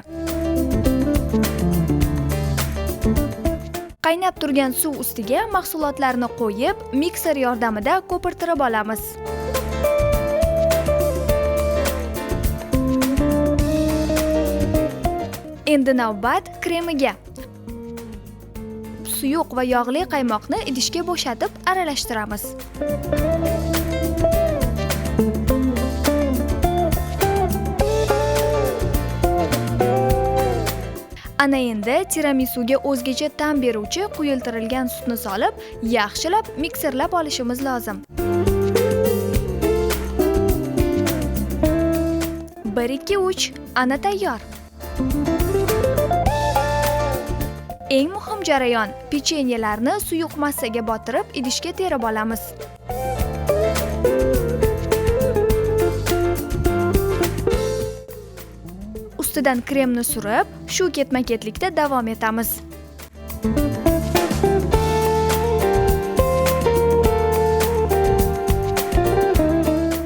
Speaker 14: Qaynab turgan suv ustiga mahsulotlarni qo'yib, mikser yordamida ko'pirtirib olamiz. Endi navbat kremiga. Suyuq va yog'li qaymoqni idishga bo'shatib aralashtiramiz. Ana endi tiramisuga o'zgacha ta'm beruvchi quyiltirilgan sutni solib, yaxshilab mikserlab olishimiz lozim. 1 2 3 ana tayyor. Eng muhim jarayon, pechenyelarni suyuq massaga botirib idishga terib olamiz. Ustidan kremni surib, shu ketma-ketlikda davom etamiz.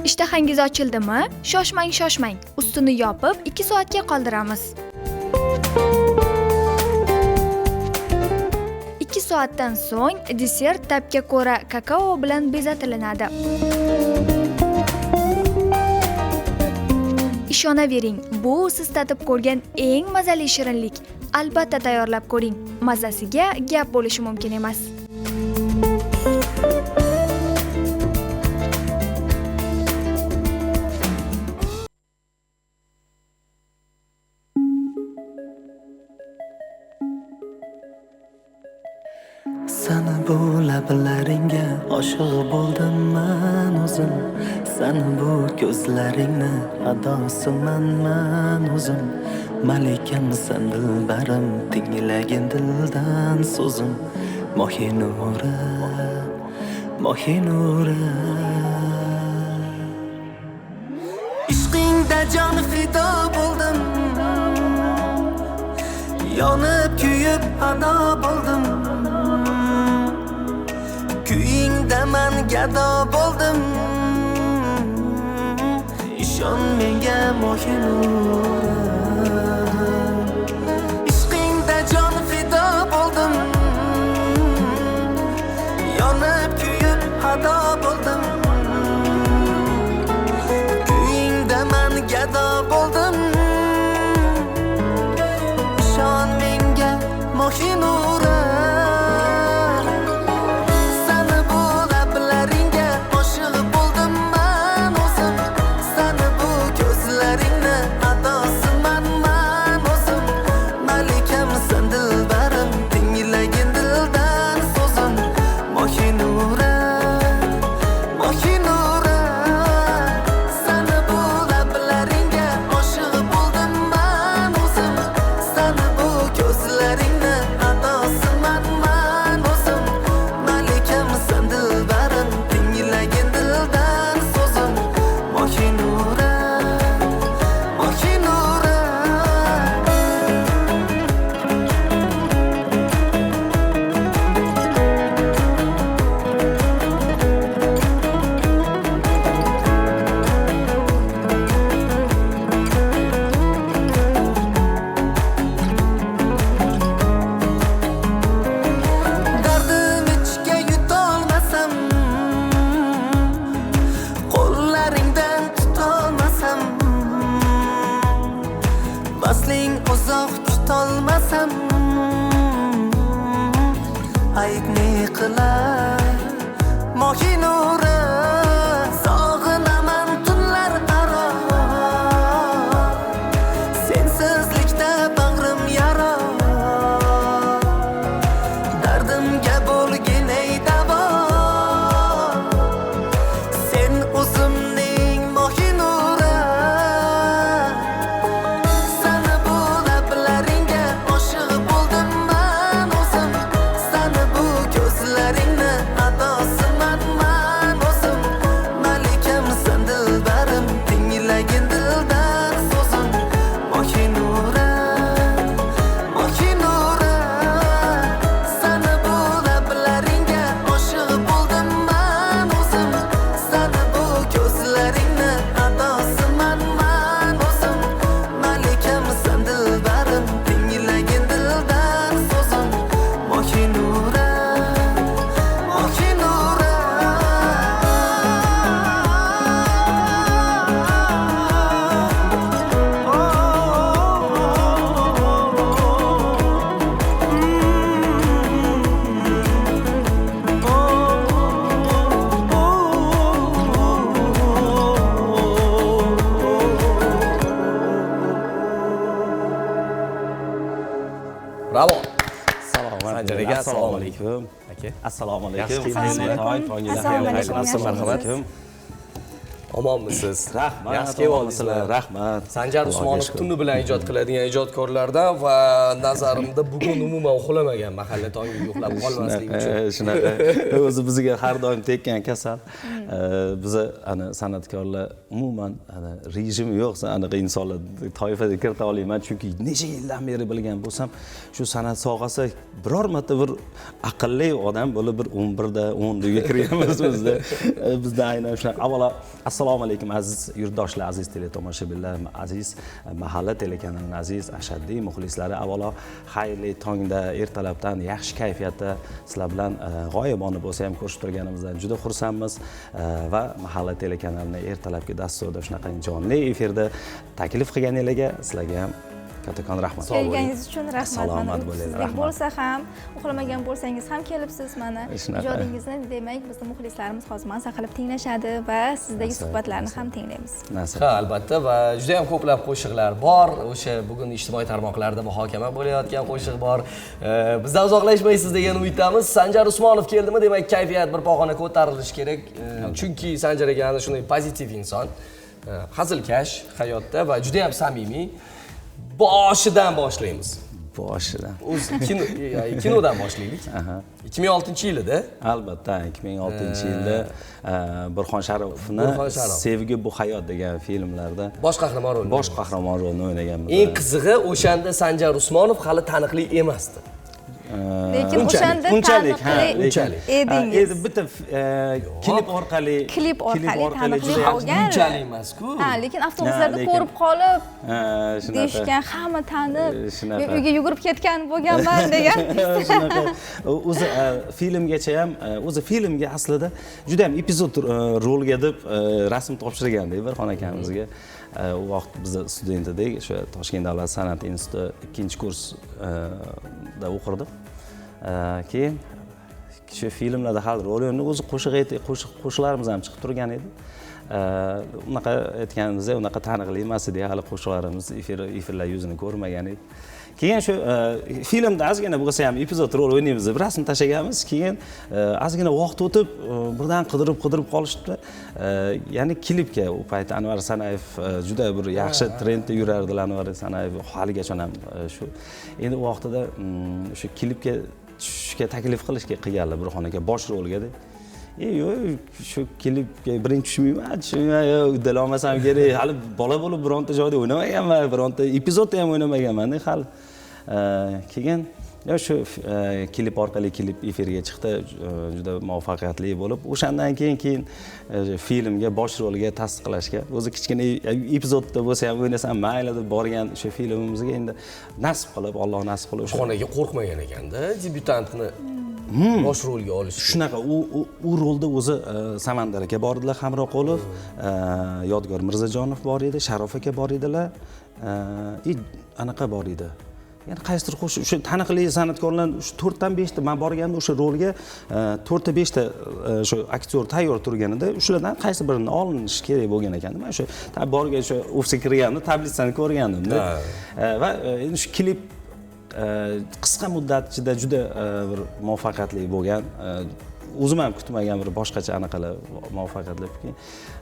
Speaker 14: Ishtahangiz ochildimi? Shoshmang. Ustini yopib 2 soatga qoldiramiz. 2 soatdan so'ng desert tabga ko'ra kakao bilan bezatilinadi. Ishonavering, bu siz tatib ko'rgan eng mazali shirinlik. Albatta tayyorlab ko'ring. Mazasiga gap bo'lishi mumkin emas.
Speaker 15: Sana bu lablaringga oshiq bo'ldim men o'zim. Sana bu ko'zlaringni adosiman men o'zim. Malikamsan dilbarim, tinglagin dildan so'zim. Mohi nuri mohinura ishqingda jon fido bo'ldim yonib kuyib ado bo'ldim kuyingda man gado bo'ldim ishon menga mohinura ishqingda jon fido bo'ldim yonib kuyib ado bo'ldim kuyingda man gado bo'ldim ishon menga mohinura sani bu lablaringga oshiq bo'ldim man o'zim sani bu ko'zlaringni adosiman man o'zim malikamisan dilbarim tinglagin dildan so'zim mohinura mohinura sani bu lablaringga oshiq bo'ldim man o'zim sani bu ko'zlaringni adosiman man o'zim malikamisan dilbarim tinglagin dildan so'zim mohinura mohinura dardim ichga yutolmasam qo'llaringdan tutolmasam vasling uzoq kutolmasam ayt ne qilar mohinura sog'inaman tunlar aro sensizlikda bag'rim yaro dardimga bo'lgin ey davo sen o'zimning mohinura sani bu lablaringga oshiq bo'ldim man o'zim sani bu ko'zlaringni adosiman man o'zim malikamisan dilbarim tinglagin dildan so'zim mohinura mohinura sani bu lablaringga oshiq bo'ldim man o'zim sani bu ko'zlaringni adosiman man o'zim malikamisan dilbarim tinglagin dildan so'zim mohinura mohinura
Speaker 1: Bravo.
Speaker 16: Sanjar aka, assalomu alaykum. Assalomu alaykum.
Speaker 1: Assalomu alaykum. Omonmisiz?
Speaker 16: Rahmat.
Speaker 1: Yaxshi kelibsizlar.
Speaker 16: Rahmat.
Speaker 1: Sanjar Usmonov tuni bilan ijod qiladigan ijodkorlardan va nazarimda bugun umuman uxlamagan mahalla tongi yo'qlab qolmaslik uchun.
Speaker 16: Shunaqa. O'zi bizga har doim tekkan kasal. Biza ana san'atkorlar umuman ana rejim yo'q, anaqa insonlar toifaga kirta olmayman chunki necha yildan beri bilgan bo'lsam, shu san'at sohasi biror marta bir aqlli odam bo'lib bir 11 da 10 ga kirganmiz bizda. Bizda aynan shunaqa. Avvalo assalomu alaykum aziz yurtdoshlar, aziz teletomoshabinlar, aziz mahalla telekanalining aziz ashaddiy muxlislari. Avvalo xayrli tongda, ertalabdan yaxshi kayfiyatda sizlar bilan g'oyibona bo'lsa ham ko'rishib turganimizdan juda xursandmiz va mahalla telekanalining ertalabki dasturida shunaqa jonli efirda taklif qilganinglarga sizlarga ham kattakon rahmat.
Speaker 2: Kelganingiz uchun rahmat.
Speaker 16: Salomat bo'linglar.
Speaker 2: Rahmat. Bo'lsa ham, uxlamagan bo'lsangiz ham kelibsiz mana. Ijodingizni demak bizning muxlislarimiz hozir maza qilib tinglashadi va sizdagi suhbatlarni ham tinglaymiz.
Speaker 1: Ha, albatta va juda ham ko'plab qo'shiqlar bor. O'sha bugun ijtimoiy tarmoqlarda muhokama bo'layotgan qo'shiq bor. Bizdan uzoqlashmaysiz degan umiddamiz. Sanjar Usmonov keldimi, demak kayfiyat bir pog'ona ko'tarilishi kerak. Chunki Sanjar aka ana shunday pozitiv inson. Hazilkash hayotda va juda ham samimiy. Boshidan boshlaymiz.
Speaker 16: boshidan.
Speaker 1: O'zi kinodan boshlaylik. 2006-yilda.
Speaker 16: Albatta, 2006-yilda Burxon Sharopovni Sevgi bu hayot degan filmlarda
Speaker 1: bosh qahramon rolini.
Speaker 16: Bosh qahramon rolini o'ynaganmiz.
Speaker 1: Eng qizig'i o'shanda Sanjar Usmonov hali taniqli emasdi.
Speaker 2: Lekin o'shanda
Speaker 1: unchalik
Speaker 2: edingiz.
Speaker 16: Bitta klip orqali
Speaker 2: taniqli bo'lgan.
Speaker 1: Unchalik emas-ku.
Speaker 2: Lekin avtobuslarda ko'rib qolib, deyishgan, hamma tanib, uyga yugurib ketgan bo'lganman degan.
Speaker 16: Shunaqa. O'zi filmgacha ham, o'zi filmga aslida juda ham epizod rolga deb rasm topshirgandik Burxon akamizga. U vaqt biz student edik, o'sha Toshkent davlat san'at instituti 2-kursda o'qirdim. Keyin shu filmlarda hali rol o'ynab o'zi qo'shiqlarimiz ham chiqib turgan edi. Unaqa aytganimizda unaqa taniqli emas edi, hali qo'shiqlarimiz efirlar yuzini ko'rmagan edi. Keyin shu filmda ozgina bo'lsa ham epizod rol o'ynaymiz deb rasm tashlaganmiz. Keyin ozgina vaqt o'tib birdan qidirib qolishdi. Ya'ni klipga u payt Anvar Sanayev juda bir yaxshi trendda yurardilar. Anvar Sanayev haligacha ham shu. Endi u vaqtida o'sha klipga tushishga taklif qilishga qilganlar Burxon aka bosh rolga deb. Yo'q, shu klipga birinchi tushmayman, uddala olmasam kerak. Hali bola bo'lib bironta joyda o'ynamaganman, bironta epizodda ham o'ynamaganman hali. Keyin shu klip orqali klip efirga chiqdi, juda muvaffaqiyatli bo'lib, o'shandan keyin filmga bosh rolga tasdiqlashga, o'zi kichkina epizodda bo'lsa ham o'ynasam mayli deb borgan o'sha filmimizga endi nasib qilib, Alloh nasib qilib
Speaker 1: xonaga qo'rqmagan ekanda, debyutantni bosh rolga olish.
Speaker 16: Shunaqa u rolda o'zi Samandar aka bor edilar, Hamroqulov, Yodgor Mirzajonov bor edi, Sharof aka bor edilar, anaqa bor edi. Ya'ni qaysidir o'sha taniqli san'atkorlar 4 dan 5 ta men borganimda o'sha rolga 4 ta 5 ta o'sha aktyor tayyor turganida o'shalardan qaysi birini olinish kerak bo'lgan ekan. Men o'sha borgan o'sha ofisga kirganimda tablitsani ko'rgandim-da. Va endi shu klip qisqa muddat ichida juda bir muvaffaqiyatli bo'lgan. O'zim ham kutmagan bir boshqacha anaqalar muvaffaqiyatli.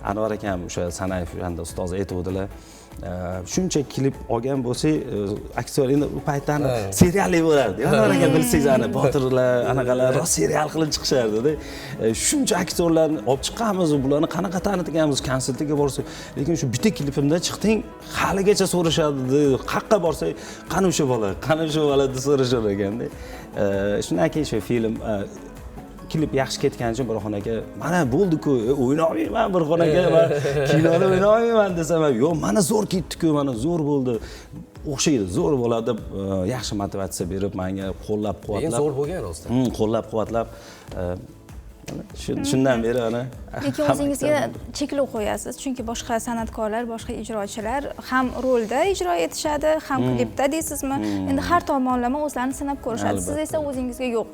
Speaker 16: Anvar akam o'sha Sanayev yanda ustoz aytuvdilar. Shuncha klip olgan bo'lsak, aktyor endi u paytdan serialli bo'lardi. Anvar aka bilsangiz ana botirlar, anaqalar serial qilib chiqishardi-da. Shuncha aktyorlarni olib chiqqanmiz, bularni qanaqa tanitganmiz, konsertiga borsak, lekin shu bitta klipimda chiqding, haligacha so'rashadi. Qayerga borsak, qani o'sha bola deb so'rashar ekanda. Shundan keyin shu film klip yaxshi ketgan uchun Burxon aka mana bo'ldi-ku, o'yna olmayman Burxon aka, men kinoda o'yna olmayman desam, yo'q, mana zo'r ketdi-ku, mana zo'r bo'ldi. O'xshaydi, zo'r bo'ladi deb yaxshi motivatsiya berib, menga qo'llab-quvvatlab.
Speaker 1: Zo'r bo'lgan rostdan.
Speaker 16: Qo'llab-quvvatlab shundan beri ana.
Speaker 2: Lekin o'zingizga cheklov qo'yasiz, chunki boshqa san'atkorlar, boshqa ijrochilar ham rolda ijro etishadi, ham klipda deysizmi? Endi har tomonlama o'zlarini sinab ko'rishadi. Siz esa o'zingizga yo'q,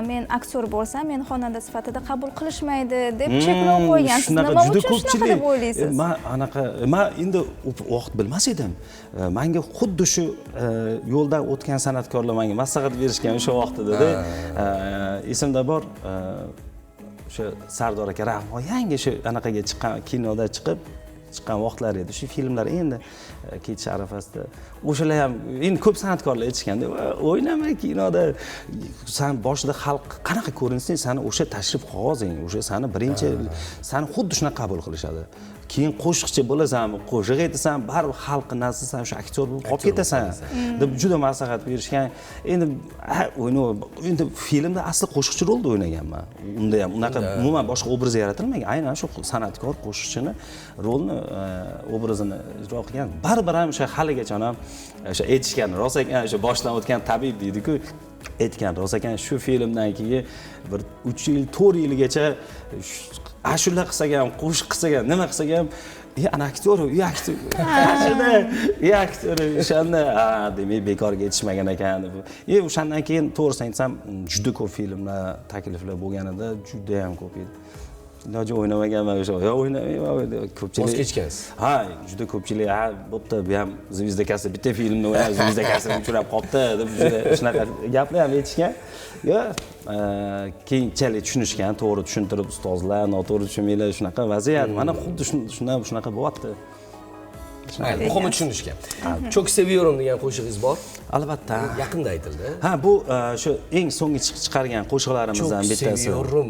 Speaker 2: men aktyor bo'lsam, meni xonanda sifatida qabul qilishmaydi deb cheklov qo'ygansiz. Nima uchun shunaqa deb o'ylaysiz?
Speaker 16: Men endi vaqt bilmas edim. Menga xuddi shu yo'ldan o'tgan san'atkorlar menga maslahat berishgan o'sha vaqtida-da. Esimda bor, o'sha Sardor aka Rahmon yangi shu anaqaga chiqqan, kinoda chiqqan vaqtlar edi. Shu filmlar endi ketish arafasida. O'shalar ham endi ko'p san'atkorlar aytishganda, o'ynama kinoda. Sen boshida xalq qanaqa ko'rinsang, seni o'sha tashrif qog'ozing, o'sha seni birinchi seni xuddi shuna qabul qilishadi. Keyin qo'shiqchi bo'lasanmi, qo'shiq aytasan, baribir xalq nazarida sen o'sha aktyor bo'lib qolib ketasan deb juda maslahat berishgan. Endi endi filmda asli qo'shiqchi rolda o'ynaganman. Unda ham unaqa umuman boshqa obraz yaratilmagan. Aynan shu san'atkor qo'shiqchini rolni obrazini ijro qilgan. Baribir ham o'sha haligacha ham o'sha aytishgan, rost ekan, o'sha boshdan o'tgan tabib deydi-ku. Aytgan rost ekan, shu filmdan keyin bir 3 yil, 4 yilgacha ashula qilsak ham, qo'shiq qilsak ham, nima qilsak ham, ana aktyor, aktyor o'shanda, demak bekorga yetishmagan ekan deb. O'shandan keyin to'g'risini aytsam, juda ko'p filmlar, takliflar bo'lganida juda ham ko'p edi. Iloji o'ynamaganman o'sha. O'ynamayman, ko'pchilik. Voz kechgansiz. Ha, juda ko'pchilik, bo'pti, bu ham Zvizdakasi bitta filmni o'ynab, Zvizdakasini uchrab qoldi deb shunaqa gaplar ham aytishgan. Keyinchalik tushunishgan, to'g'ri tushuntirib ustozlar, noto'g'ri tushunmanglar, shunaqa vaziyat. Mana xuddi shunaqa bo'lyapti.
Speaker 1: muhimi tushunishgan. Çok seviyorum degan qo'shig'ingiz bor.
Speaker 16: Albatta.
Speaker 1: Yaqinda aytildi.
Speaker 16: Ha, bu shu eng so'nggi chiqargan qo'shiqlarimizdan
Speaker 1: Çok
Speaker 16: bittasi.
Speaker 1: seviyorum.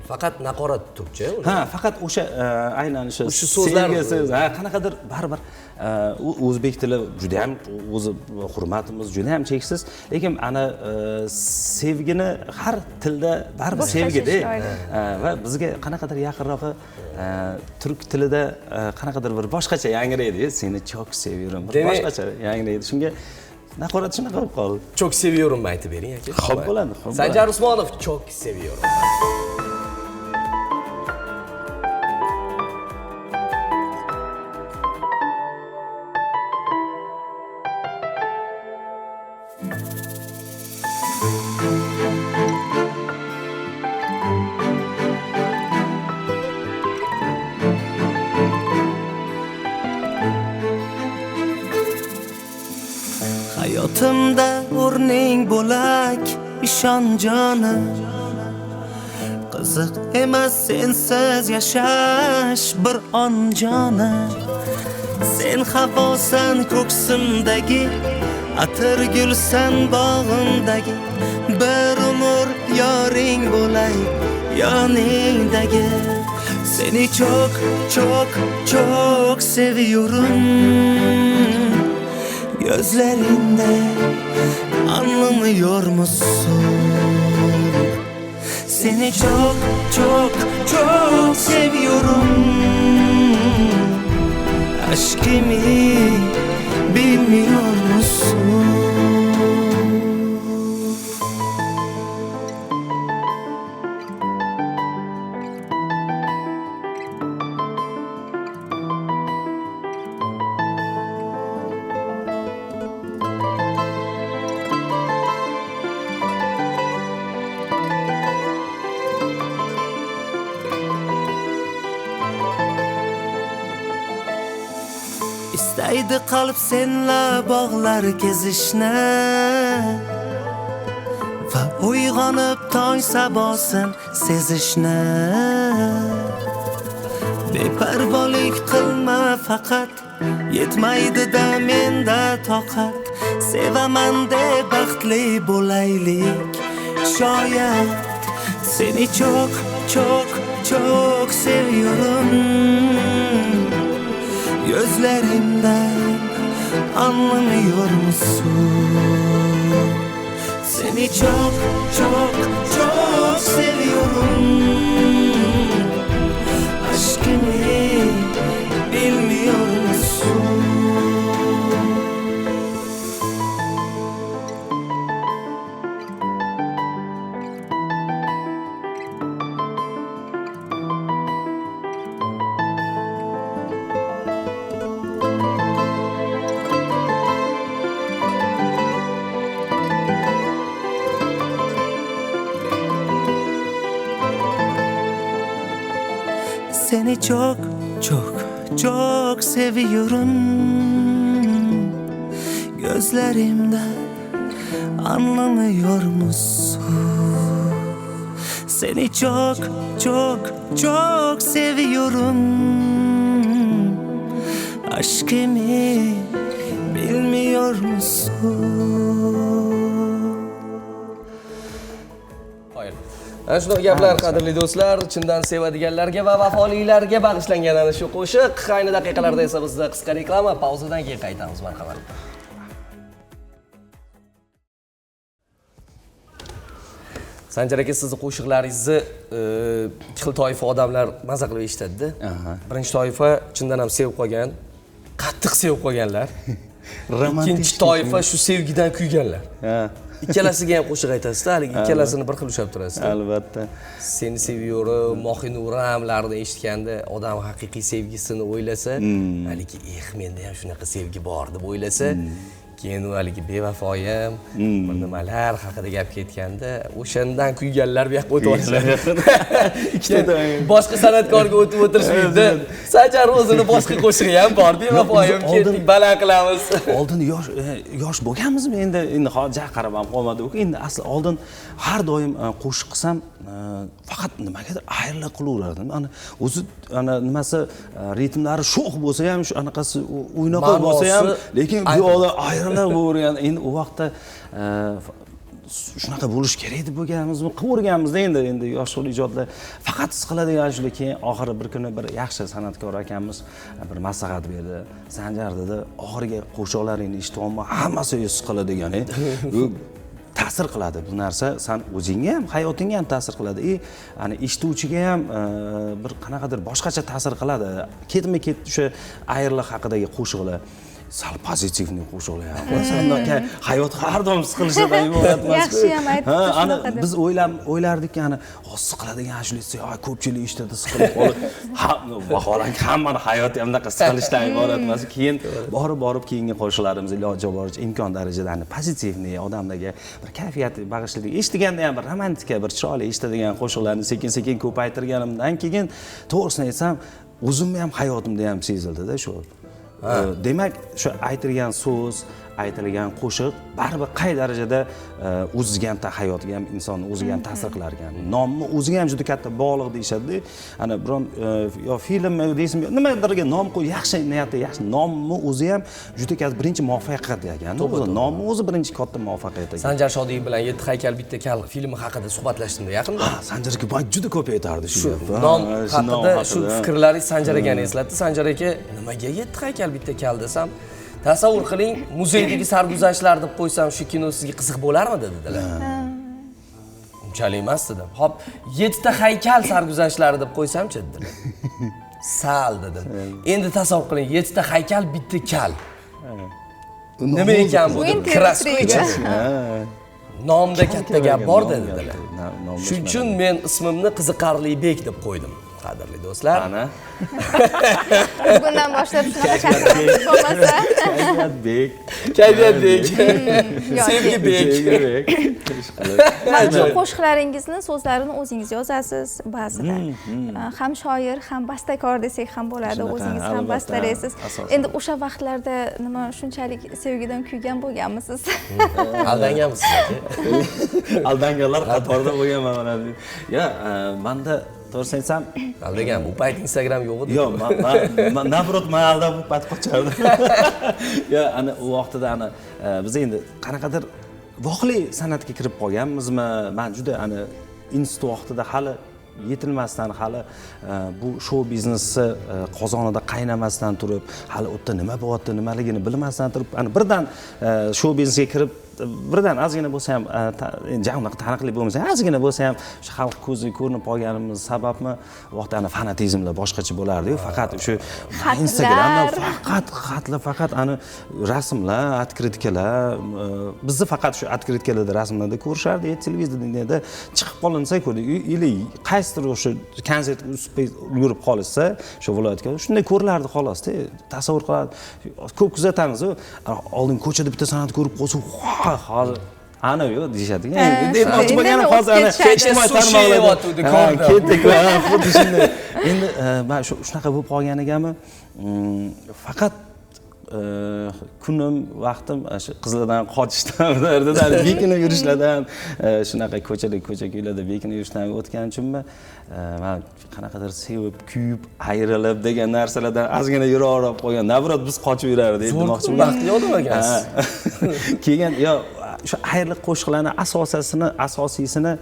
Speaker 1: Faqat naqorat turkcha.
Speaker 16: Ha, faqat o'sha aynan shu
Speaker 1: so'zlar
Speaker 16: ha, qanaqadir baribir o'zbek tili juda ham o'zi hurmatimiz juda ham cheksiz, lekin ana sevgini har tilda baribir sevgida va bizga qanaqadir yaqinroqi turk tilida qanaqadir bir boshqacha yangraydi. Seni çok seviyorum. Boshqacha yangraydi. Shunga naqorat shunaqa bo'lib qoldi.
Speaker 1: Çok seviyorum aytib bering aka.
Speaker 16: Xo'p bo'ladi.
Speaker 1: Sanjar Usmonov çok seviyorum.
Speaker 15: Hayotimda o'rning bo'lak, ishon jonim. Qiziq emas sensiz yashash bir on jonim. Sen havosan ko'ksimdagi, atir gulsan bog'imdagi, bir umr yoring bo'lay yoningdagi. Seni çok çok çok seviyorum. Gözlerinde anlamıyor musun? Seni çok çok çok seviyorum. Aşkımı bilmiyor musun? İstəydi qalb senlə bağlar kezishni va uyg'onib tong sabosin sezishni. Beparvolik qilma faqat, yetmaydi-da menda toqat. Sevaman deb baxtli bo'laylik shoyat. Seni çok çok çok seviyorum. Gözlerimden anlamıyor musun? Seni çok çok çok seviyorum. Aşkımı bilmiyor musun? Seni çok çok çok seviyorum. Gözlerimden anlamıyor musun? Seni çok çok çok seviyorum. Aşkımı bilmiyor musun?
Speaker 1: Ana shunaqa gaplar qadrli do'stlar, chindan sevadiganlarga va vafolilarga bag'ishlangan ana shu qo'shiq. Ayni daqiqalarda esa bizda qisqa reklama, pauzadan keyin qaytamiz. Marhamat. Sanjar aka, sizni qo'shiqlaringizni ikki xil toifa odamlar maza qilib eshitadi-da. Birinchi toifa chindan ham sevib qolgan, qattiq sevib qolganlar. Ikkinchi toifa shu sevgidan kuyganlar. Ikkalasiga ham qo'shiq aytasiz-da, haligi ikkalasini bir xil ushlab turasiz.
Speaker 16: Albatta.
Speaker 1: Seni seviyorum, Mohinuramlarni eshitganda odam haqiqiy sevgisini o'ylasa, haligi menda ham shunaqa sevgi bor deb o'ylasa, keyin u haligi bevafoyim bir nimalar haqida gap ketganda o'shandan kuyganlar bu yoqqa o'tib olishadi. Boshqa san'atkorga o'tib o'tirishmaydi. Sanjar o'zini boshqa qo'shig'i ham bor. Bevafoyim ketdik, baland qilamiz.
Speaker 16: Oldin yosh bo'lganmizmi? Endi hozir qarab ham qolmadi-ku. Endi asli oldin har doim qo'shiq qilsam faqat nimagadir ayrilib qilaverardim. Ana o'zi ana nimasi ritmlari sho'x bo'lsa ham, shu anaqasi o'ynoqi bo'lsa ham, lekin bu yoqda ayrilib bo'lavergan. Endi u vaqtda shunaqa bo'lish kerak deb bo'lganmizmi? Qilaverganmiz-da endi yoshlar ijodlar faqat his qiladigan shular. Keyin oxiri bir kuni bir yaxshi san'atkor akamiz bir maslahat berdi. Sanjar dedi, oxirgi qo'shiqlaringni eshitib hammasi his qiladigan. Bu ta'sir qiladi bu narsa, sen o'zingga ham, hayotingga ham ta'sir qiladi. Ani eshituvchiga ham bir qanaqadir boshqacha ta'sir qiladi. Ketma-ket o'sha ayriliq haqidagi qo'shiqlar sal pozitivniy qo'shiqlar ham. Masalan, hayot har doim siqilishdan iborat emas.
Speaker 2: Yaxshi ham aytibdi shunaqa deb.
Speaker 16: Biz o'ylardik-ki, ana siqiladigan ashulachi, ko'pchilik eshitadi, siqilib qolib, vaholanki hammani hayoti ham bunaqa siqilishdan iborat emas. Keyin borib keyingi qo'shiqlarimiz iloji boricha imkon darajada pozitivniy, odamlarga bir kayfiyat bag'ishlaydigan, eshitganda ham bir romantika, bir chiroyli eshitadigan qo'shiqlarni sekin-sekin ko'paytirganimdan keyin to'g'risini aytsam, o'zimni ham hayotimda ham sezildi-da shu. Demak, shu aytilgan so'z, aytilgan qo'shiq baribir qay darajada o'ziga ham hayotiga ham inson o'ziga ham ta'sir qilar ekan. Nomni o'ziga ham juda katta bog'liq deyshadi. Ana biron yo filmmi deysizmi, nimadirga nom qo'y, yaxshi niyatda yaxshi nomni o'zi ham juda katta birinchi muvaffaqiyat ekan. To'g'ri, nomni o'zi birinchi katta muvaffaqiyat ekan.
Speaker 1: Sanjar Shodiyev bilan 7 haykal bitta kal filmi haqida suhbatlashdim yaqinda.
Speaker 16: Sanjarga juda ko'p aytardi shu.
Speaker 1: Nom haqida shu fikrlaringiz Sanjar akani eslatdi. Sanjar aka, nimaga 7 haykal bitta kal desam, tasavvur qiling, muzeydagi sarguzashtlar deb qo'ysam, shu kino sizga qiziq bo'larmidi dedilar. Unchalik emas dedim. Hop, 7 ta haykal sarguzashtlari deb qo'ysam-chi dedilar. Sal dedim. Endi tasavvur qiling, 7 ta haykal bitta kal. Nima ekan bu? Kraskocha. Nomda katta gap bor dedilar. Shuning uchun men ismimni Qiziqarlibek deb qo'ydim. Qadrli do'stlar. Ana.
Speaker 2: Bugundan boshlab shunaqa chaqirib bo'lmasa.
Speaker 1: Kayfiyatbek. Sevgibek.
Speaker 2: Mana shu qo'shiqlaringizni so'zlarini o'zingiz yozasiz ba'zida. Ham shoir, ham bastakor desak ham bo'ladi. O'zingiz ham bastalaysiz. Endi o'sha vaqtlarda nima shunchalik sevgidan kuygan bo'lganmisiz?
Speaker 1: Aldanganmisiz aka?
Speaker 16: Aldanganlar qatorida bo'lganman mana. Ya, menda to'g'risini aytsam,
Speaker 1: aldagan. Bu payt Instagram yo'q edi.
Speaker 16: Yo'q, men navrot aldab bu payt qochardim. Ya, ana u vaqtida ana biz endi qanaqadir voqeli san'atga kirib qolganmizmi? Men juda ana institut vaqtida hali yetilmasdan, hali bu shou biznesni qozonida qaynamasdan turib, hali u yerda nima bo'lyapti, nimaligini bilmasdan turib, ana birdan shou biznesga kirib birdan ozgina bo'lsa ham unaqa taniqli bo'lmasa, ozgina bo'lsa ham shu xalq ko'ziga ko'rinib qolganimiz sababmi, vaqtda ana fanatizmlar boshqacha bo'lardi-yu, faqat shu Instagramda faqat ana rasmlar, otkritkalar, bizni faqat shu otkritkalarda rasmlarda ko'rishardi, televizorda chiqib qolinsa ko'rdik, ili qaysidir o'sha konsert yurib qolsa, shu viloyatga shunday ko'rilardi xolos-da, tasavvur qiladi. Ko'p kuzatamiz, oldin ko'chada bitta san'at ko'rib qolsa, hozir ana yo'q deyishadi. Demoqchi bo'lganim hozir ana ijtimoiy tarmoqlarda ketdik va xuddi shunday. Endi men shunaqa bo'lib qolgan ekanmi? Faqat kunim, vaqtim shu qizlardan qochishdan, bekinib yurishlardan, shunaqa ko'cha-ko'ylarda bekinib yurishdan o'tgan uchunmi, men qanaqadir sevib, kuyib, ayrilib degan narsalardan ozgina yiroqroq qolgan. Navrot biz qochib yurardik demoqchiman.
Speaker 1: Baxtli odam ekansiz.
Speaker 16: Keyin yo shu ayriq qo'shiqlarning asosiysini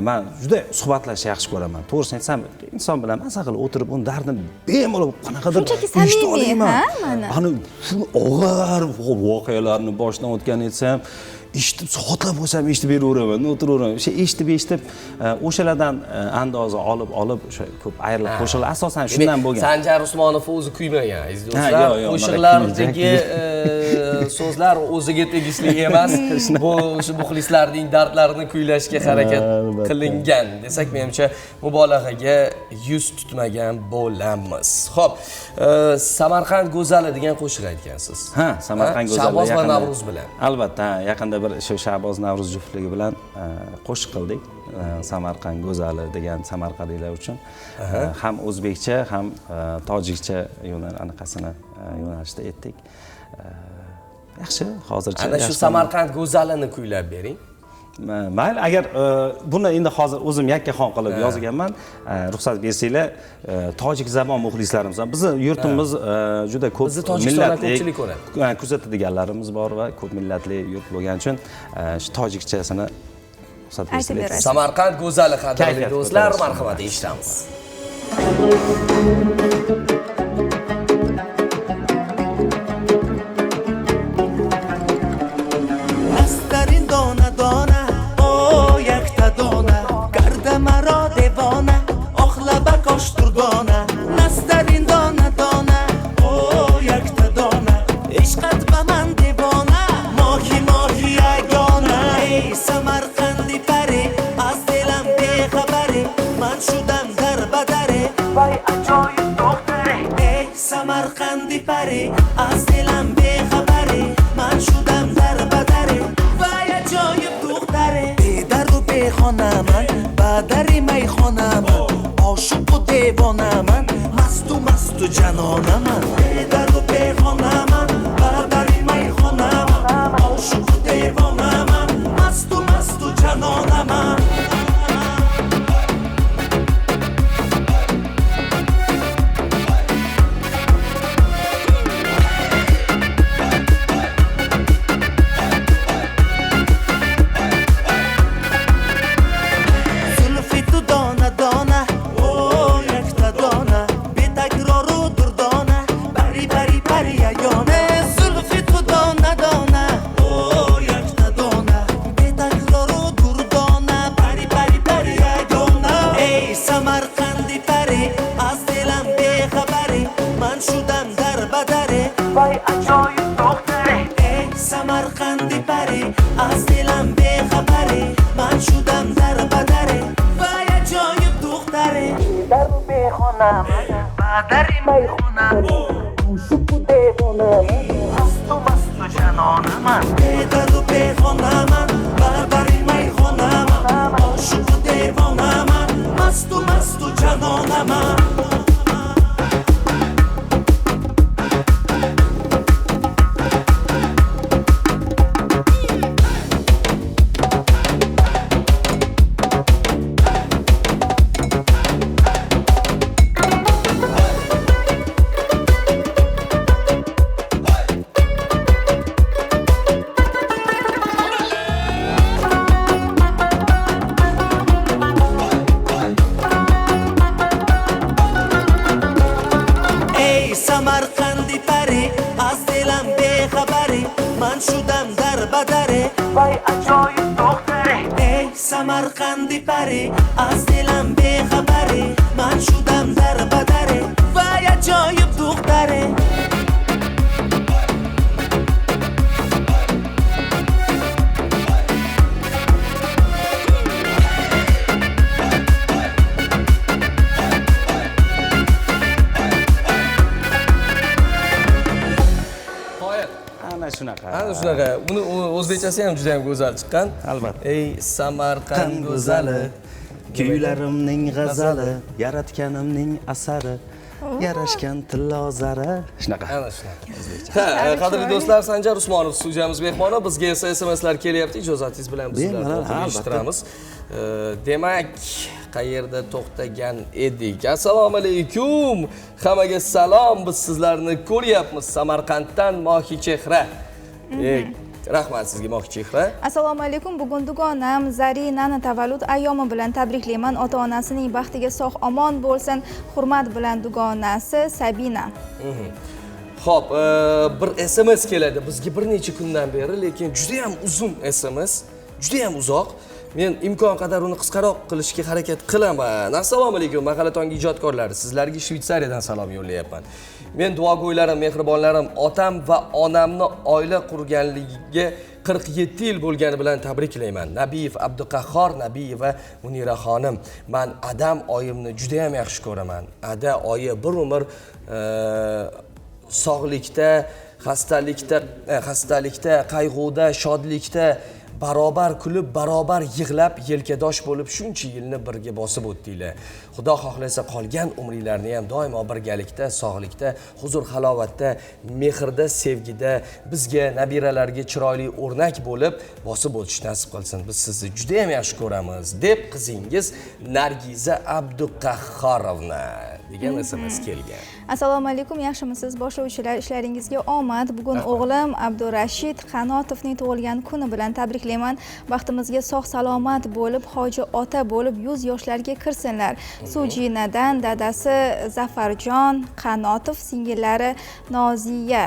Speaker 16: men juda suhbatlashishni yaxshi ko'raman. To'g'risini aytsam, inson bilan maza qilib o'tirib, uni dardini bemalol qanaqadir
Speaker 2: shunchaki samimiy, ha, mana.
Speaker 16: Ana shu og'ir voqealarni boshdan o'tgan etsam, eshitib soatlab bo'lsam eshitib beraveraman, o'tiraveraman. O'sha eshitib o'shalardan andoza olib o'sha ko'p ayriq qo'shiqlar asosan shundan bo'lgan.
Speaker 1: Sanjar Usmonov o'zi kuymagan, aziz do'stlar. Qo'shiqlardagi so'zlar o'ziga tegishli emas. Bu o'sha muxlislarning dardlarini kuylashga harakat qilingan. Desak, menimcha mubolag'aga yuz tutmagan bo'lamiz. Xo'p, Samarqand go'zali degan qo'shiq aytgansiz.
Speaker 16: Ha, Samarqand go'zali.
Speaker 1: Shahboz va Navruz bilan.
Speaker 16: Albatta, yaqinda bir shu Shahboz Navruz juftligi bilan qo'shiq qildik. Samarqand go'zali degan samarqandliklar uchun ham o'zbekcha ham tojikcha yo'nalishda etdik. Yaxshi, hozircha
Speaker 1: ana shu Samarqand go'zalini kuylab bering.
Speaker 16: Mayli, agar buni endi hozir o'zim yakkaxon qilib yozganman, ruxsat bersanglar, tojik zabon muxlislarimiz bor. Bizning yurtimiz juda ko'p millatli kuzatadiganlarimiz bor va ko'p millatli yurt bo'lgani uchun shu tojikchasini ruxsat bersanglar.
Speaker 1: Samarqand go'zali qadrli do'stlar, marhamat, eshitamiz.
Speaker 15: Samarqandi pari, az dilam bexabari, man shudam dar badari, vay ajoyib to'xtari. Bedaru bexonaman, badari mayxonaman, oshiqu devonaman, mastu janonaman. Bedaru bexonaman, badari mayxonaman, oshiqu devonaman, mastu janonaman. Samarqandi pari, az dilam bexabari, man shudam dar badari, vay ajoyib to'xtari. Daru bexonaman, badari mayxonaman, oshiqu devonaman, mastu janonaman. Daru bexonaman, badari mayxonaman, oshiqu devonaman, mastu janonaman. Samarqandi pari, az dilam bexabari, man shudam dar badari, vay ajoyib to'xtari. Ey Samarqandi pari, az dilam bexabari, man shudam dar badari, vay ajoyib to'xtari.
Speaker 1: Ana shunaqa. Buni o'zbekchasi ham juda ham go'zal chiqqan.
Speaker 16: Albatta.
Speaker 1: Ey Samarqand go'zali,
Speaker 16: kuylarimning g'azali, yaratganimning asari, yarashgan tillozari. Shunaqa.
Speaker 1: Ana shunaqa. Ha, qadrli do'stlar, Sanjar Usmonov studiyamiz mehmoni. Bizga esa SMSlar kelyapti. Ijozatingiz bilan biz bilan eshittiramiz. Demak, qayerda to'xtagan edik? Assalomu alaykum. Hammaga salom. Biz sizlarni ko'ryapmiz Samarqanddan Mohichehra. Rahmat sizga Mohichehra.
Speaker 2: Assalomu alaykum. Bugun dugonam Zarinani tavallud ayyomi bilan tabriklayman. Ota-onasining baxtiga sog'-omon bo'lsin. Hurmat bilan dugonasi Sabina.
Speaker 1: Xo'p, bir SMS keladi bizga bir necha kundan beri, lekin juda ham uzun SMS, juda ham uzoq. Men imkon qadar uni qisqaroq qilishga harakat qilaman. Assalomu alaykum, mahalla tongi ijodkorlari. Sizlarga Shvetsariyadan salom yo'llayapman. Men duogo'ylarim, mehribonlarim, otam va onamni oila qurganligiga 47 yil bo'lgani bilan tabriklayman. Nabiyev Abduqahhor Nabiyeva Munira xonim. Men adam oyimni juda ham yaxshi ko'raman. Ada oyi bir umr sog'likda, xastalikda, qayg'uda, shodlikda barobar kulib, barobar yig'lab, yelkadosh bo'lib shuncha yilni birga bosib o'tdinglar. Xudo xohlasa qolgan umringlarni ham doimo birgalikda, sog'likda, huzur halovatda, mehrda, sevgida bizga, nabiralarga chiroyli o'rnak bo'lib bosib o'tish nasib qilsin. Biz sizni juda ham yaxshi ko'ramiz deb qizingiz Nargiza Abduqahhorovna degan SMS kelgan.
Speaker 2: Assalomu alaykum, yaxshimisiz? Boshlovchilar, ishlaringizga omad. Bugun o'g'lim Abdurashid Qanotovning tug'ilgan kuni bilan tabriklayman. Baxtimizga sog' salomat bo'lib, hoji ota bo'lib 100 yoshlarga kirsinlar. Sujinadan dadasi Zafarjon Qanotov, singillari Noziya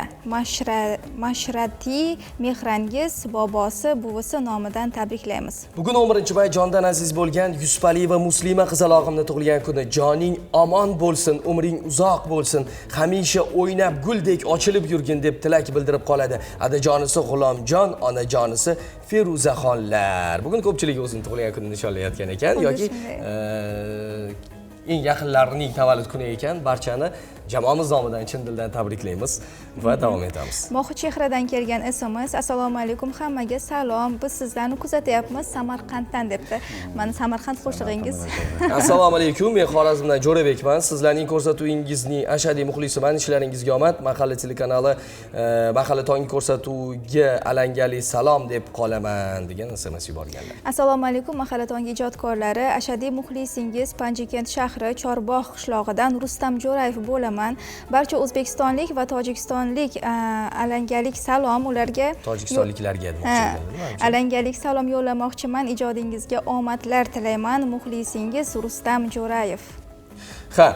Speaker 2: Mashrati, Mehrangiz, bobosi, buvisi nomidan tabriklaymiz.
Speaker 1: Bugun 11-may jondan aziz bo'lgan Yusupaliyeva Muslima qizalog'imning tug'ilgan kuni. Joning omon bo'lsin, umring uzoq bo'lsin, hamisha o'ynab guldek ochilib yurgin deb tilak bildirib qoladi. Adajonisi G'ulomjon, onajonisi Feruzaxonlar. Bugun ko'pchilik o'zining tug'ilgan kunini nishonlayotgan ekan yoki eng yaqinlarining tavallud kuni ekan. Barchani jamoamiz nomidan chin dildan tabriklaymiz va davom etamiz.
Speaker 2: Mohichehradan kelgan SMS. Assalomu alaykum, hammaga salom. Biz sizlarni kuzatyapmiz Samarqanddan debdi. Mana Samarqand qo'shig'ingiz.
Speaker 1: Assalomu alaykum, men Xorazmdan Jo'rabekman. Sizlarning ko'rsatuvingizning ashaddiy muxlisiman. Ishlaringizga omad. Mahalla telekanali mahalla tongi ko'rsatuviga alangali salom deb qolaman degan SMS yuborganlar.
Speaker 2: Assalomu alaykum, mahalla tongi ijodkorlari. Ashaddiy muxlisingiz Panjikent shahri Chorbog' qishlog'idan Rustam Jo'rayev bo'laman. Barcha o'zbekistonlik va tojikistonlik alangalik salom ularga.
Speaker 1: Tojikistonliklarga demoqchi.
Speaker 2: Alangalik salom yo'llamoqchiman. Ijodingizga omadlar tilayman. Muxlisingiz Rustam Jo'rayev.
Speaker 1: Ha,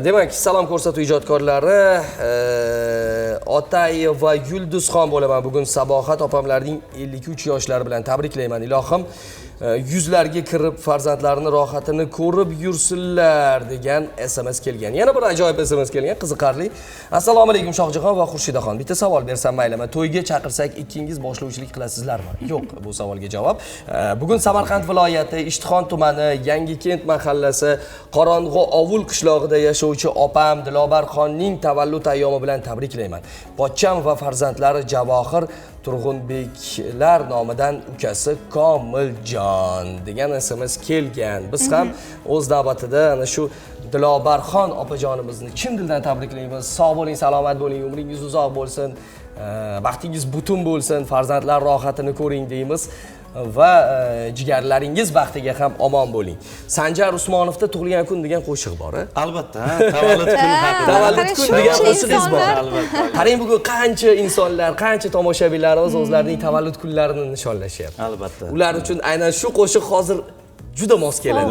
Speaker 1: demak, salom ko'rsatuv ijodkorlari Otay va Yulduzxon bo'laman. Bugun Sabohat opamlarning 53 yoshlari bilan tabriklayman. Ilohim yuzlarga kirib farzandlarini rohatini ko'rib yursinlar degan SMS kelgan. Yana bir ajoyib SMS kelgan, qiziqarli. Assalomu alaykum Shohjahon va Xurshidaxon. Bitta savol bersam maylimi? To'yga chaqirsak ikkingiz boshlovchilik qilasizlarmi? Yo'q, bu savolga javob. Bugun Samarqand viloyati Ishtixon tumani Yangikent mahallasi Qorong'u ovul qishlog'ida yashovchi opam Dilobarxonning tavallud ayyomi bilan tabriklayman. Pochcham va farzandlari Javohir Turg'unbeklar nomidan ukasi Komiljon degan SMS kelgan. Biz ham o'z navbatida ana shu Dilobarxon opajonimizni chin dildan tabriklaymiz. Sog' bo'ling, salomat bo'ling, umringiz uzoq bo'lsin, baxtingiz butun bo'lsin, farzandlar rohatini ko'ring deymiz va jigarlaringiz baxtiga ham omon bo'ling. Sanjar Usmonovda tug'ilgan kun degan qo'shiq bor.
Speaker 16: Albatta, tavallud kuni haqida.
Speaker 1: Tavallud kun degan qo'shig'ingiz bor. Albatta. Qarang, bugun qancha insonlar, qancha tomoshabinlarimiz o'zlarining tavallud kunlarini nishonlashyapti.
Speaker 16: Albatta.
Speaker 1: Ular uchun aynan shu qo'shiq hozir juda mos keladi.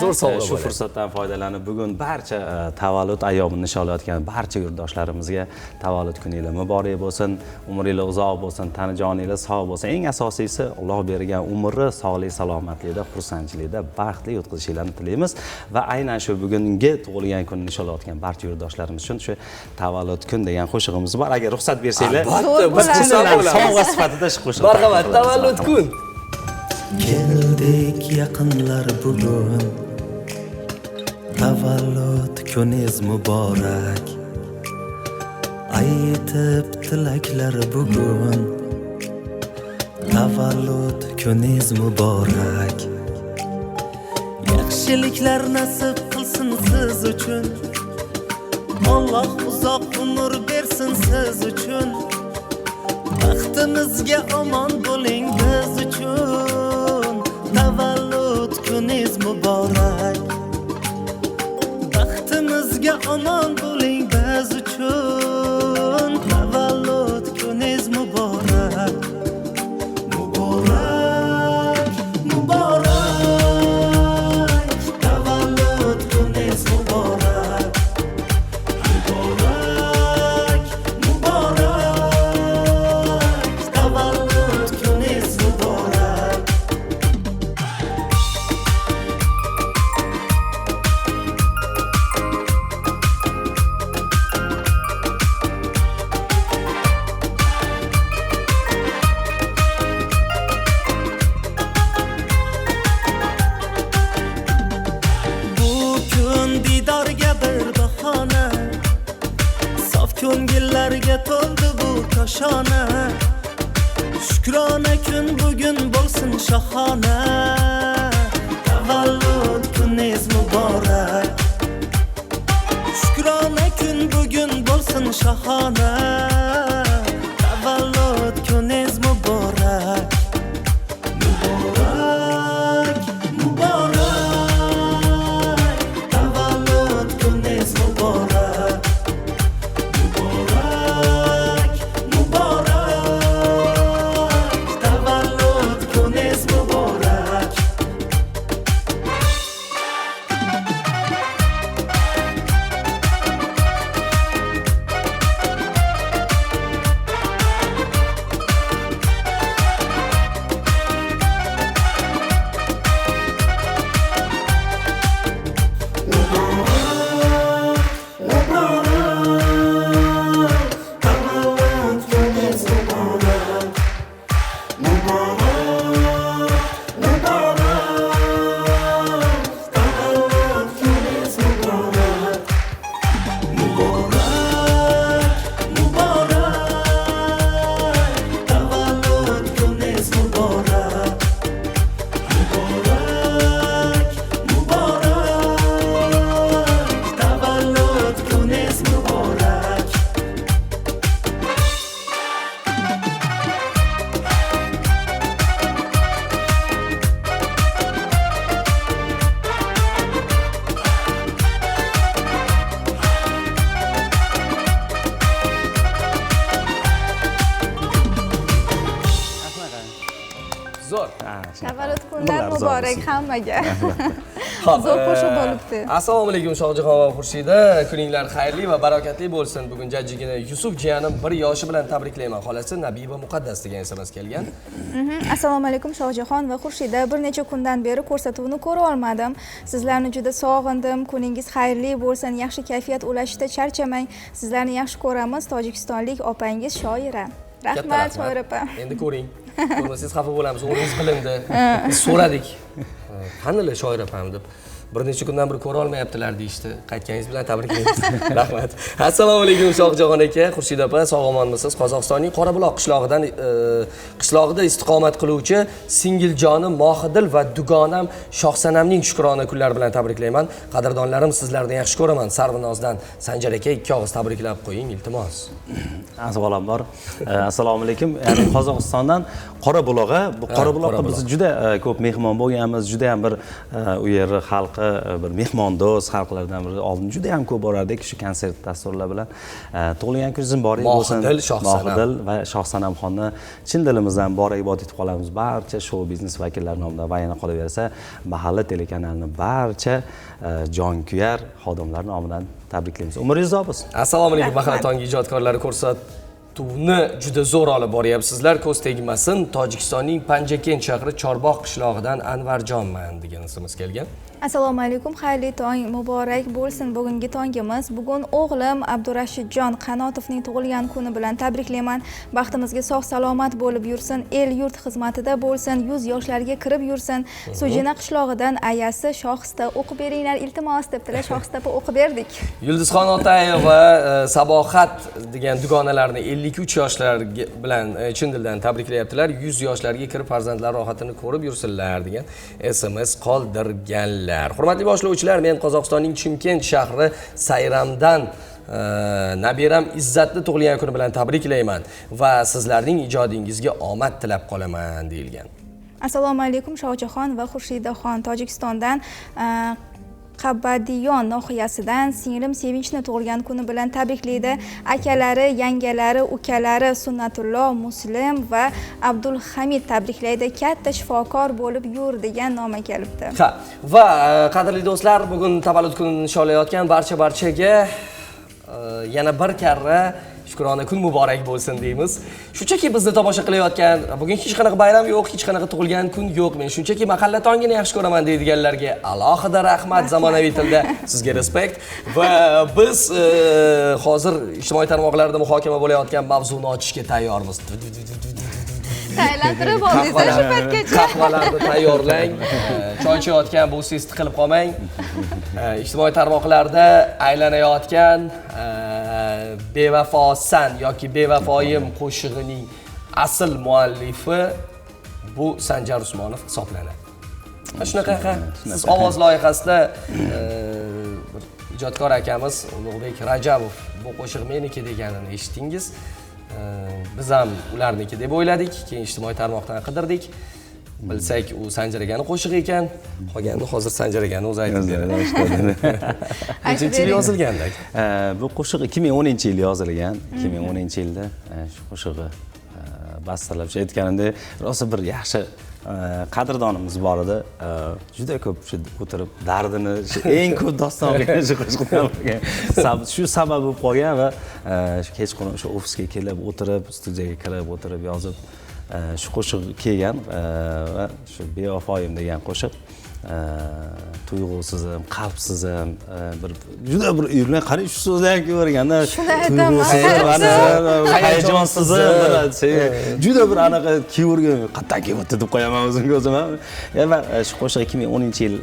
Speaker 1: Zo'r sovg'a
Speaker 16: shu fursatdan foydalanib bugun barcha tavallud ayyomini nishonlayotgan barcha yurtdoshlarimizga tavallud kuningiz muborak bo'lsin, umringiz uzoq bo'lsin, tanajoningiz sog' bo'lsin. Eng asosiysi Alloh bergan umri sog'lik, salomatlikda, xursandchilikda baxtli o'tkazishingizni tilaymiz va aynan shu bugungi tug'ilgan kunni nishonlayotgan barcha yurtdoshlarimiz uchun shu tavallud kun degan qo'shig'imiz bor. Agar ruxsat bersanglar, biz sovg'a sifatida shu qo'shiqni.
Speaker 1: Marhamat, tavallud kun.
Speaker 15: Keldik yaqinlar bugun, tavallud kuningiz muborak. Aytib tilaklar bugun, tavallud kuningiz muborak. Yaxshiliklar nasib qilsin siz uchun, Alloh uzoq umr bersin siz uchun. Baxtimizga omon bo'ling biz uchun, tavallud kuningiz muborak. Baxtimizga omon bo'ling biz uchun, tavallud kuningiz muborak. Muborak, muborak, tavallud kuningiz muborak. Muborak, muborak, tavallud kuningiz muborak. ko'ngillarga to'ldi bu koshona. Shukrona kun bugun bo'lsin shohona. Tavallud kuningiz muborak. Shukrona kun bugun bo'lsin shohona. Tavallud kuningiz muborak. Muborak, muborak. Tavallud kuningiz muborak. Muborak, muborak. Tavallud kuningiz muborak.
Speaker 1: Zo'r.
Speaker 2: Tavallud kunlar
Speaker 1: Bunlar
Speaker 2: muborak
Speaker 1: zo'r.
Speaker 2: hammaga.
Speaker 1: Xo'p,
Speaker 2: Zo'r qo'shiq bo'libdi.
Speaker 1: Assalomu alaykum Shohjahon va Xurshida. Kuninglar xayrli va barakatli bo'lsin. Bugun jajjigina Yusuf jiyanim 1 yoshi bilan tabriklayman. Xolasi Nabiba Muqaddas degan SMS kelgan.
Speaker 2: Assalomu alaykum Shohjahon va Xurshida. Bir necha kundan beri ko'rsatuvni ko'ra olmadim. Sizlarni juda sog'indim. Kuningiz xayrli bo'lsin. Yaxshi kayfiyat ulashishda charchamang. Sizlarni yaxshi ko'ramiz. Tojikistonlik opangiz Shoira. Rahmat Shoira opa.
Speaker 1: Endi ko'ring. Ko'rmasangiz xafa bo'lamiz. O'g'lingiz bilindi. Biz so'radik. Qanday Shoira opam deb. Bir necha kundan beri ko'ra olmayaptilar deyishdi. Qaytganingiz bilan tabriklaymiz. Rahmat. Assalomu alaykum Shohjahon aka, Xurshid opa, sog'-omonmisiz? Qozog'istonning Qorabuloq qishlog'ida istiqomat qiluvchi singiljonim Mohidil va dugonam Shohsanamning shukrona kunlari bilan tabriklayman. Qadrdonlarim, sizlarni yaxshi ko'raman. Sarvinozdan Sanjar aka 2 og'iz tabriklab qo'ying, iltimos.
Speaker 16: Avvalambor assalomu alaykum. Ya'ni Qozog'istondan Qorabuloqqa, bu Qorabuloqqa biz juda ko'p mehmon bo'lganmiz, juda ham bir u yer xalqi bir mehmondo'st xalqlardan biri. Oldin juda ham ko'p borardik shu konsert dasturlar bilan. Tug'ilgan kuningiz muborak bo'lsin. Mohidil va Shohsanamxonni chin dilimizdan muborakbod etib qolamiz barcha shou biznes vakillari nomidan va yana qolaversa Mahalla telekanalining barcha jonkuyar xodimlar nomidan tabriklaymiz. Umringiz uzoq bo'lsin.
Speaker 1: Assalomu alaykum Mahalla tongi ijodkorlari ko'rsatuvni juda zo'r olib boryapsizlar. Ko'z tegmasin. Tojikistonning Panjakent shahri Chorbog' qishlog'idan Anvarjonman degan ismimiz kelgan.
Speaker 2: Assalomu alaykum, xayrli tong muborak bo'lsin. Bugungi tongimiz. Bugun o'g'lim Abdurashidjon Qanotovning tug'ilgan kuni bilan tabriklayman. Baxtimizga sog' salomat bo'lib yursin, el yurt xizmatida bo'lsin, 100 yoshlarga kirib yursin. Sujina qishlog'idan ayasi Shohista o'qib beringlar iltimos debdilar. Shohista o'qib berdik.
Speaker 1: Yulduzxon Otayeva Sabohat degan dugonalarni 53 yoshlar bilan chin dildan tabriklayaptilar. 100 yoshlarga kirib farzandlar rohatini ko'rib yursinlar degan SMS qoldirganlar. Hurmatli boshlovchilar, men Qozog'istonning Chimkent shahri Sayramdan nabiram Izzatni tug'ilgan kuni bilan tabriklayman va sizlarning ijodingizga omad tilab qolaman deyilgan.
Speaker 2: Assalomu alaykum Shohjahon va Xurshidaxon. Tojikistondan Qabadiyon nohiyasidan singlim Sevinchni tug'ilgan kuni bilan tabriklaydi. Akalari, yangalari, ukalari Sunnatullo, Muslim va Abdulhamid tabriklaydi. Katta shifokor bo'lib yur degan noma kelibdi.
Speaker 1: Ha, va qadrli do'stlar, bugun tavallud kunini nishonlayotgan barchaga yana bir karra shukrona kun muborak bo'lsin deymiz. Shunchaki bizni tomosha qilayotgan, bugun hech qanaqa bayram yo'q, hech qanaqa tug'ilgan kun yo'q. Men shunchaki mahalla tongini yaxshi ko'raman deydiganlarga alohida rahmat, zamonaviy tilda sizga respekt. Va biz hozir ijtimoiy tarmoqlarda muhokama bo'layotgan mavzuni ochishga tayyormiz.
Speaker 2: Tayyorlantirib oldingizlar shu paytgacha.
Speaker 1: Qahvalarni tayyorlang. Choy ichayotgan bo'lsangiz tiqilib qolmang. Ijtimoiy tarmoqlarda aylanayotgan bevafosan yoki bevafoyim qo'shig'ining asl muallifi bu Sanjar Usmonov hisoblanadi. Shunaqa siz ovoz loyihasida bir ijodkor akamiz Ulug'bek Rajabov bu qo'shiq meniki deganini eshitdingiz. Biz ham ularniki deb o'yladik, keyin ijtimoiy tarmoqdan qidirdik. Bilsak, u Sanjar akani qo'shig'i ekan, qolganini hozir Sanjar akani o'zi aytib beradi. Qancha yozilganda?
Speaker 16: Bu qo'shiq 2010-yil yozilgan. 2010-yilda shu qo'shig'i bastalab aytganimda rosa bir yaxshi qadrdonimiz bor edi. Juda ko'p o'tirib dardini eng ko'p doston qilgan shu qo'shiqdan shu sabab bo'lib qolgan va kechqurun o'sha ofisga kelib o'tirib, studiyaga kirib o'tirib yozib shu qo'shiq kelgan va shu bevafoyim degan qo'shiq tuyg'usiz ham, qalbsiz ham bir juda bir yurmay qarang shu so'zlarni ko'rganda tuyg'usiz, hayajonsiz juda bir anaqa kiyurgan qattan kiyibdi deb qo'yaman o'zimga o'zim ham. Va shu qo'shiq 2010-yil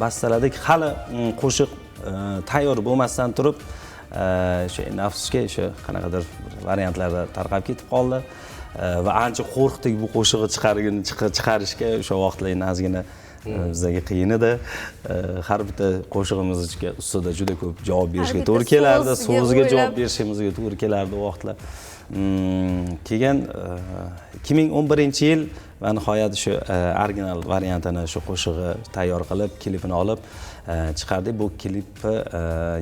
Speaker 16: bastaladik. Hali qo'shiq tayyor bo'lmasdan turib shu nafsga shu qanaqadir variantlarda tarqab ketib qoldi. Va ancha qo'rqdik bu qo'shig'i chiqarishga. O'sha vaqtlar ozgina bizga qiyin edi. Har bitta qo'shig'imizga ustida juda ko'p javob berishga to'g'ri kelardi, so'ziga javob berishimizga to'g'ri kelardi u vaqtlar. Keyin 2011-yil va nihoyat shu original variantini shu qo'shig'i tayyor qilib, klipini olib chiqardik. Bu klipni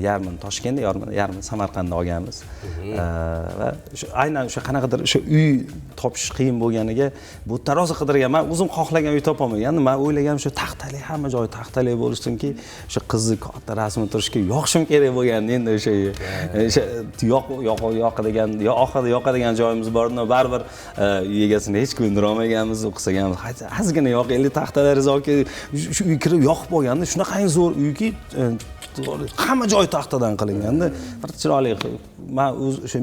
Speaker 16: yarmini Toshkentda, yarmini Samarqandda olganmiz. Va shu aynan o'sha qanaqadir o'sha uy topish qiyin bo'lganiga bu tarozi qidirgan. Men o'zim xohlagan uy topolmagandim. Men o'ylaganim shu taxtali, hamma joy taxtali bo'lishsinki, o'sha qizni katta rasmi turishga yoqishim kerak bo'lgandi. Endi o'sha yoqadigan, oxirida yoqadigan joyimiz bor edi. Baribir uy egasini hech ko'ndira olmaganmiz, o'qisaganmiz. Ozgina yoqaylik taxtalaringiz yoki shu uy kirib yoqib bo'lganda, shunaqangi zo'r uyki hamma joy taxtadan qilinganda bir chiroyli. Men o'sha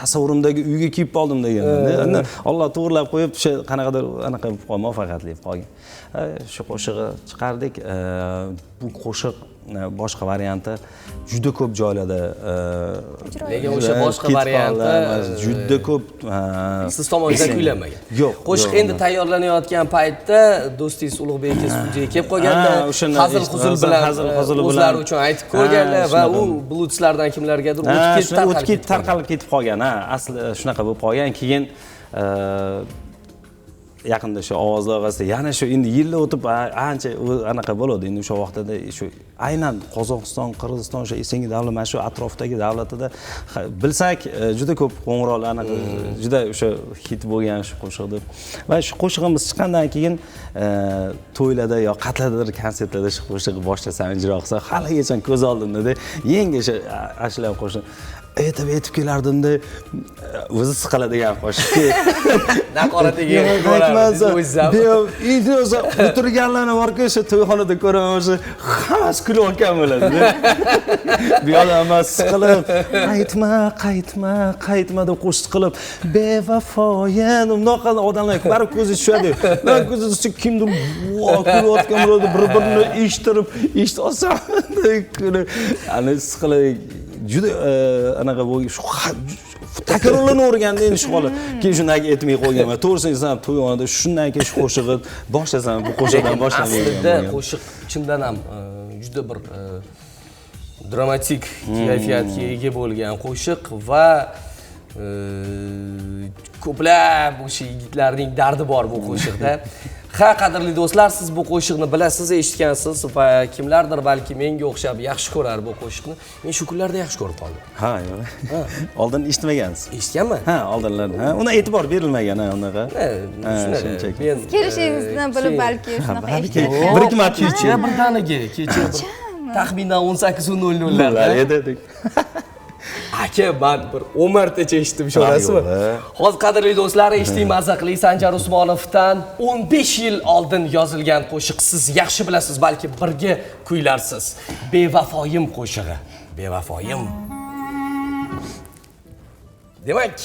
Speaker 16: tasavvurimdagi uyga kirib qoldim deganda Alloh to'g'rilab qo'yib o'sha qanaqadir anaqa muvaffaqiyatli bo'lib qolgan. Shu qo'shig'i chiqardik. Bu qo'shiq boshqa varianti juda ko'p joylarda
Speaker 1: lekin o'sha boshqa varianti
Speaker 16: juda ko'p
Speaker 1: siz tomonidan kuylanmagan.
Speaker 16: Yo'q.
Speaker 1: Qo'shiq endi tayyorlanayotgan paytda do'stingiz Ulug'bek studiyaga kelib qolganda hazil-huzul bilan o'zlari uchun aytib qo'yganlar va u bluetoothlardan kimlargadir o'tib ketib
Speaker 16: tarqalib ketib qolgan. Asli shunaqa bo'lib qolgan. Keyin yaqinda shu ovoz loyihasida yana shu endi yillar o'tib ancha anaqa bo'ladi. Endi o'sha vaqtda shu aynan Qozog'iston, Qirg'iziston, o'sha esengi davlat, mana shu atrofdagi davlatida bilsak juda ko'p qo'ng'iroqlar anaqa juda o'sha hit bo'lgan shu qo'shiq deb. Va shu qo'shig'imiz chiqqandan keyin to'ylarda yo qatlardir konsertlarda shu qo'shiqni boshlasam, ijro qilsam, haligacha ko'z oldimda yangi o'sha ashlar qo'shiq aytib kelardimda o'zi siqiladigan qo'shiqki
Speaker 1: naqoratiga
Speaker 16: o'tirganlarni borku o'sha to'yxonada ko'raman, o'sha hammasi kulayotgan bo'ladi. Bu yoqda hamma siqilib qaytma deb qo'shiq qilib bevafoyim bunaqa odamlar bari ko'zi tushadi. Men ko'zi tushib kimdir kulayotgan bo'ladi, bir-birini eshitib olsam ana siqilib juda anaqa bo'lgan shu takrorlanaverganda endi shu holat. Keyin shundan keyin aytmay qo'yganman. To'g'risini aytsam, to'yxonada shundan keyin shu qo'shiqni boshlasam, bu qo'shiqdan boshlamayman.
Speaker 1: Aslida qo'shiq chindan ham juda bir dramatik kayfiyatga ega bo'lgan qo'shiq va ko'plab o'sha yigitlarning dardi bor bu qo'shiqda. Ha, qadrli do'stlar, siz bu qo'shiqni bilasiz, eshitgansiz va kimlardir balki menga o'xshab yaxshi ko'rar bu qo'shiqni. Men shu kunlarda yaxshi ko'rib qoldim.
Speaker 16: Ha, yo'q. Oldin eshitmagansiz.
Speaker 1: Eshitganman?
Speaker 16: Ha, oldinlar. Ha, una e'tibor berilmagan unaqa.
Speaker 1: Shunchaki.
Speaker 2: Kelishingizni bilib balki shunaqa eshitdim.
Speaker 16: Bir ikki marta
Speaker 1: kecha birdaniga, kecha taxminan 18:00larda
Speaker 16: edi.
Speaker 1: Aka, men bir 10 martacha eshitdim, ishonasizmi? Hozir qadrli do'stlar, eshitdik mazaqli Sanjar Usmonovdan 15 yil oldin yozilgan qo'shiq. Siz yaxshi bilasiz, balki birga kuylarsiz. Bevafoyim qo'shig'i. Bevafoyim. Demak,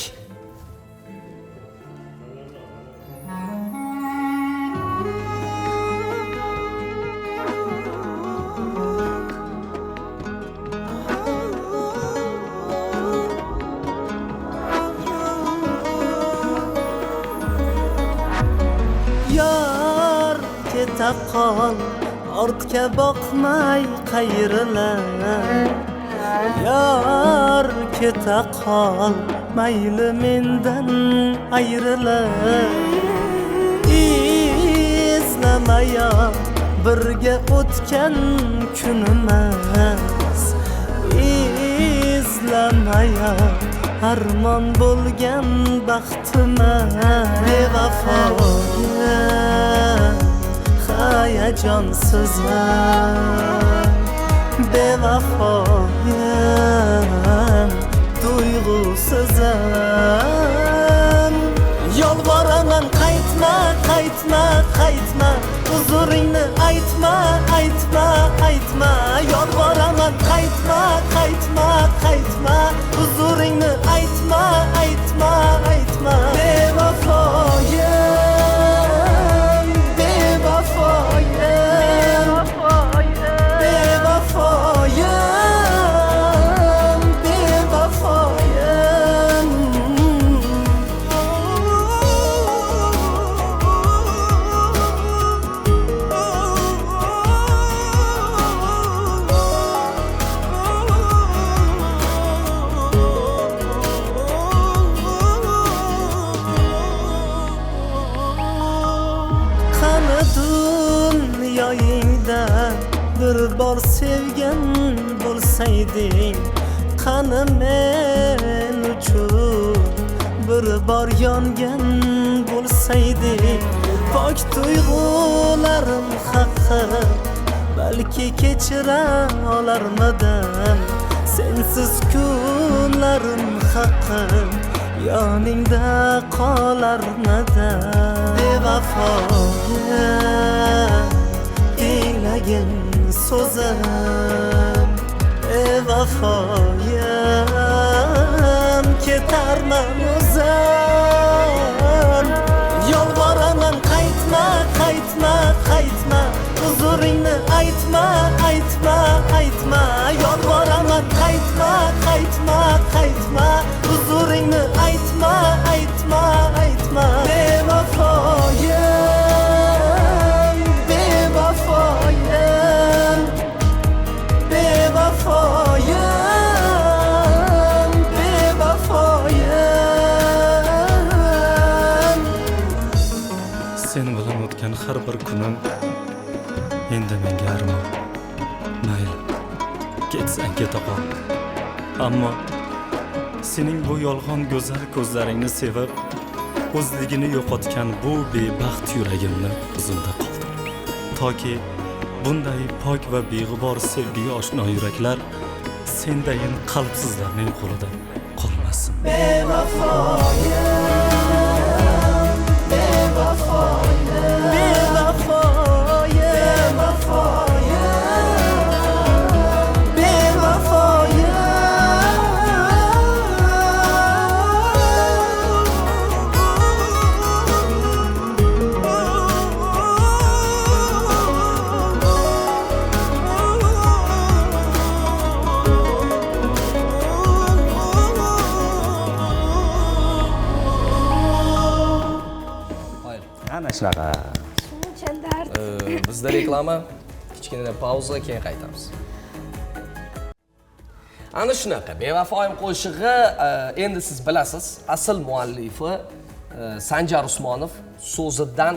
Speaker 15: keta qol ortga boqmay qayrilar Yar keta qol mayli mendan ayrilar izlamaya birga o'tgan kunimiz izlamaya armon bo'lgan baxtimiz bevafoga hayajonsiz bevafoyim tuyg'usizim yolvoraman qaytma qaytma qaytma huzuringni aytma aytma aytma yolvoraman qaytma qaytma qaytma huzuringni aytma aytma aytma bevafoyim bevafoyim bevafoyim bevafoyim qani dunyoyingda bir bor sevgan bo'lsayding qani men uchun bir bor yongan bo'lsayding pok tuyg'ularim haqqi balki kechira olarmidim sensiz kunlarim haqqi yoningda qolarmidim bevafoga dinlagin so'zim bevafoyim ketarman o'zim yolvoraman qaytma qaytma qaytma huzuringni aytma aytma aytma yolvoraman qaytma qaytma qaytma huzuringni aytma aytma aytma bevafoyim bevafoyim bevafoyim bevafoyim
Speaker 16: sen bilan o'tgan har bir kunim endi menga armon mayli ketsang keta qol ammo sening bu yolg'on go'zal ko'zlaringni sevib o'zligini yo'qotgan bu bebaxt yuragimni o'zimda qoldir toki bunday pok va beg'ubor sevgiga oshno yuraklar sendayin qalbsizlarning qo'lida qolmasin
Speaker 15: bevafoyim bevafoyim bevafoyim bevafoyim
Speaker 16: ana shunaqa
Speaker 11: Shuncha dard.
Speaker 1: Bizda reklama, kichkina pauza, keyin qaytamiz. Ana shunaqa bevafoyim qo'shig'i endi siz bilasiz, asl muallifi Sanjar Usmonov so'zidan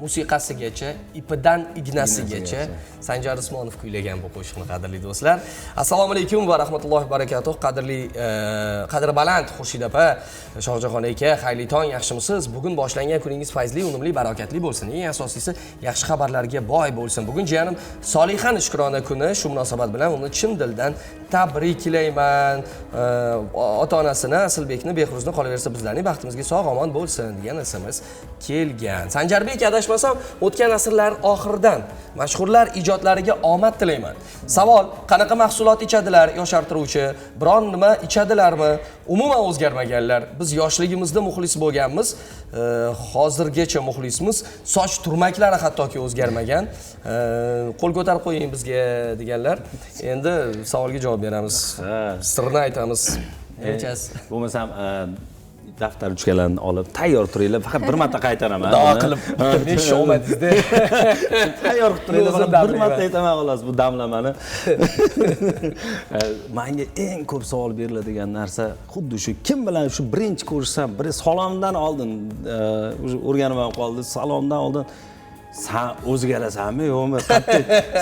Speaker 1: musiqasigacha, ipidan ignasigacha Sanjar Usmonov kuylagan bu qo'shiqni qadrli do'stlar. Assalomu alaykum va rahmatullohi va barakatuh. Qadrli qadri baland Xurshid opa, Shohjahon aka, xayrli tong, yaxshimisiz? Bugun boshlangan kuningiz fayzli, unumli, barakatli bo'lsin. Eng asosiysi yaxshi xabarlarga boy bo'lsin. Bugun jiyanim Solihan Shukrona kuni, shu munosabat bilan uni chin dildan tabriklayman. Ota-onasini Asilbekni, Behruzni qolaversa bizlarning baxtimizga sog'-omon bo'lsin degan SMS kelgan. Sanjarbek adashmasam o'tgan asrlar oxiridan mashhurlar ijodlariga omad tilayman. Savol: qanaqa mahsulot ichadilar yoshartiruvchi? Biron nima ichadilarmi? Umuman o'zgarmaganlar. Biz yoshligimizda muxlis bo'lganmiz, hozirgacha muxlismiz. Soch turmaklari hattoki o'zgarmagan. Qo'l ko'tarib qo'ying bizga deganlar. Endi savolga javob beramiz. Sirni aytamiz. Nechasi?
Speaker 16: Bo'lmasam daftar ruchkalarni olib tayyor turinglar, faqat bir marta qaytaraman.
Speaker 1: Duo qilib bittirish omadingizda.
Speaker 16: Tayyor qilib turinglar, faqat bir marta aytaman xolos bu damlamani. Menga eng ko'p savol beriladigan narsa xuddi shu, kim bilan shu birinchi ko'rishsam, bir salomdan oldin o'rganib qoldi, salomdan oldin sen o'zgarasanmi yo'qmi?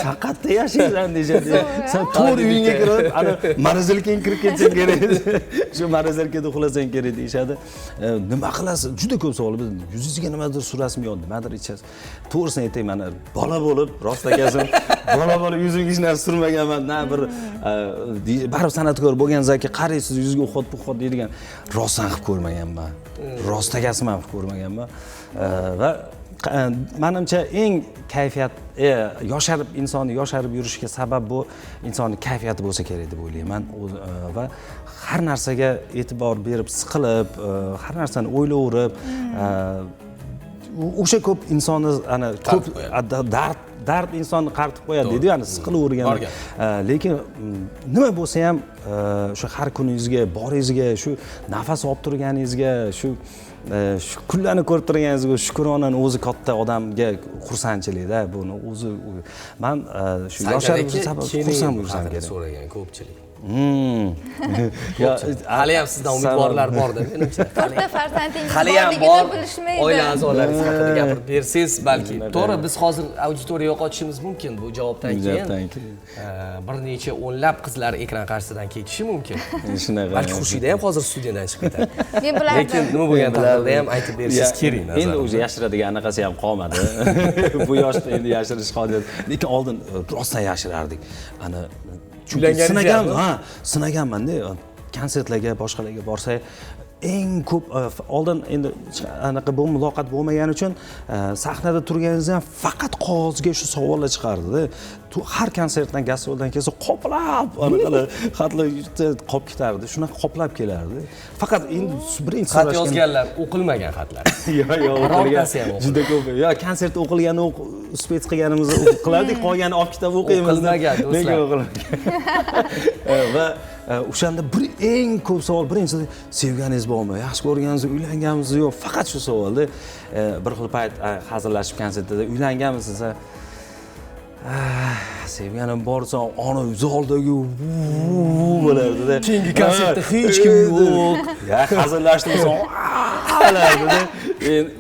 Speaker 16: Sen qayerda yashaysan deyishadi. Sen to'g'ri uyingga kirib, ana marazilkang kirib ketsang kerak. Shu marazilkada uxlasang kerak deyishadi. Nima qilasiz? Juda ko'p savol. Yuzingizga nimadir surasizmi yo, nimadir ichasiz? To'g'risini aytay, mana bola bo'lib, rost akasim, bola bo'lib yuzimga hech narsa surmaganman. Na bir baribir san'atkor bo'lgan zaki qaraysiz, yuzga uxot deydigan rostdan qilib ko'rmaganman. Rost akasini ham qilib ko'rmaganman. Va menimcha eng kayfiyat insonni yosharib yurishiga sabab bu insonning kayfiyati bo'lsa kerak deb o'ylayman. Va har narsaga e'tibor berib, siqilib, har narsani o'ylayverib, o'sha ko'p insonni ana ko'p dard insonni qaritib qo'yadi deydi, ya'ni siqilavergan. Lekin nima bo'lsa ham shu har kuningizga, boringizga, shu nafas olib turganingizga, shu kunlarni ko'rib turganingizga shukrona o'zi katta odamga xursandchilikda. Buni o'zi men shu yosharib sabab xursand bo'lsam kerak.
Speaker 1: So'ragan ko'pchilik. Hali ham sizdan umidvorlar borda menimcha.
Speaker 2: To'rtta farzandingiz
Speaker 1: hali ham
Speaker 2: borligini bilishmaydi.
Speaker 1: Oila a'zolaringiz haqida gapirib bersangiz, balki to'g'ri, biz hozir auditoriya yo'qotishimiz mumkin bu javobdan keyin. Bir necha o'nlab qizlar ekran qarshisidan ketishi mumkin.
Speaker 16: Shunaqa.
Speaker 1: Balki Xushida ham hozir studiyadan chiqib ketadi.
Speaker 2: Men bilardim.
Speaker 1: Lekin nima bo'lgan taqdirda ham aytib berishingiz kerak.
Speaker 16: Endi o'zi yashiradigan anaqasi ham qolmadi. Bu yoshda endi yashirish qodir. Lekin oldin rostdan yashirardik. Ana sinaganman-da, konsertlarga, boshqalarga borsak, eng ko'p oldin endi anaqa bu muloqot bo'lmagani uchun sahnada turganingizda ham faqat qog'ozga shu savollar chiqardi-da. Har konsertdan, gastroldan kelsa qoplab anaqalar xatlar qolib ketardi. Shunaqa qoplab kelardi. Faqat endi birinchi
Speaker 1: xat yozganlar o'qilmagan xatlar.
Speaker 16: Yo'q, o'qilgan. Juda ko'p. Yo, konsertda o'qilganini uspets qilganimizni qilardik, qolganini olib kitob o'qiymiz.
Speaker 1: O'qilmagan do'stlar.
Speaker 16: Va o'shanda bir eng ko'p savol birinchi sevganingiz bormi? Yaxshi ko'rganingiz, uylanganmisiz yo'q? Faqat shu savolda. Bir xil payt hazillashib konsertda uylanganmisiz? Sevganim borsa, ona zoldagi bo'lardi-da.
Speaker 1: Keyingi konsertda hech kim yo'q.
Speaker 16: Hazillashdim bo'lardi-da.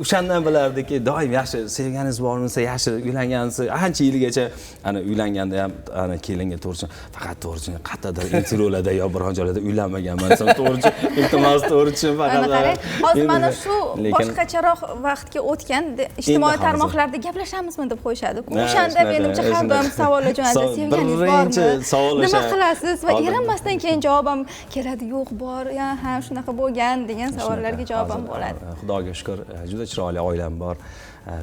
Speaker 16: O'shandan bilardiki, doim yaxshi sevganingiz bormisa, yaxshi uylangansiz, ancha yilgacha ana uylanganda ham ana kelinga to'g'ri, faqat to'g'ri, qayerdadir intervyularda yo biron joylarda uylanmaganman, to'g'ri, iltimos to'g'ri faqat.
Speaker 2: Hozir mana shu boshqacharoq vaqtga o'tgan ijtimoiy tarmoqlarda gaplashamizmi deb qo'yishadi. O'shanda menimcha har doim savollar jo'natadi. Sevganingiz bormi? Nima qilasiz? Va erinmasdan keyin javob ham keladi. Yo'q, bor, ha, shunaqa bo'lgan degan savollarga javob ham bo'ladi.
Speaker 16: Xudoga shukr, juda chiroyli oilam bor.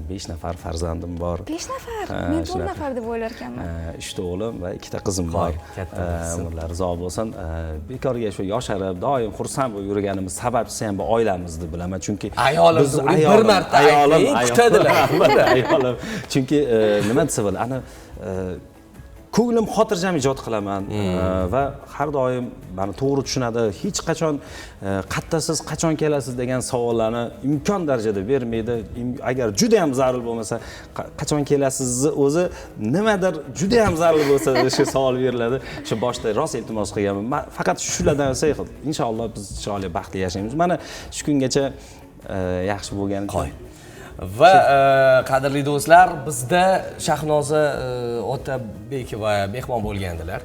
Speaker 16: 5 nafar farzandim bor.
Speaker 2: 5 nafar? Men 4 nafar deb o'ylar ekanman.
Speaker 16: 3 o'g'lim va 2 qizim bor. Umrlari uzoq bo'lsin. Bekorga shu yosharib, doim xursand bo'lib yurganimiz sababchisi ham bu oilamiz deb bilaman. Chunki
Speaker 1: ayolimiz bir marta ayting, kutadilar.
Speaker 16: Ayolim. Chunki nima desa bo'ladi? Ana ko'nglim xotirjam ijod qilaman va har doim meni to'g'ri tushunadi. Hech qachon qattasiz, qachon kelasiz degan savollarni imkon darajada bermaydi. Agar juda ham zarur bo'lmasa, qachon kelasizni o'zi nimadir juda ham zarur bo'lsa shu savol beriladi. Shu boshda rost iltimos qilganman. Faqat shulardan olsak, inshaalloh biz chiroyli baxtli yashaymiz. Mana shu kungacha yaxshi bo'lgan qo'y.
Speaker 1: Va qadrli do'stlar, bizda Shahnoza Otabekova mehmon bo'lgandilar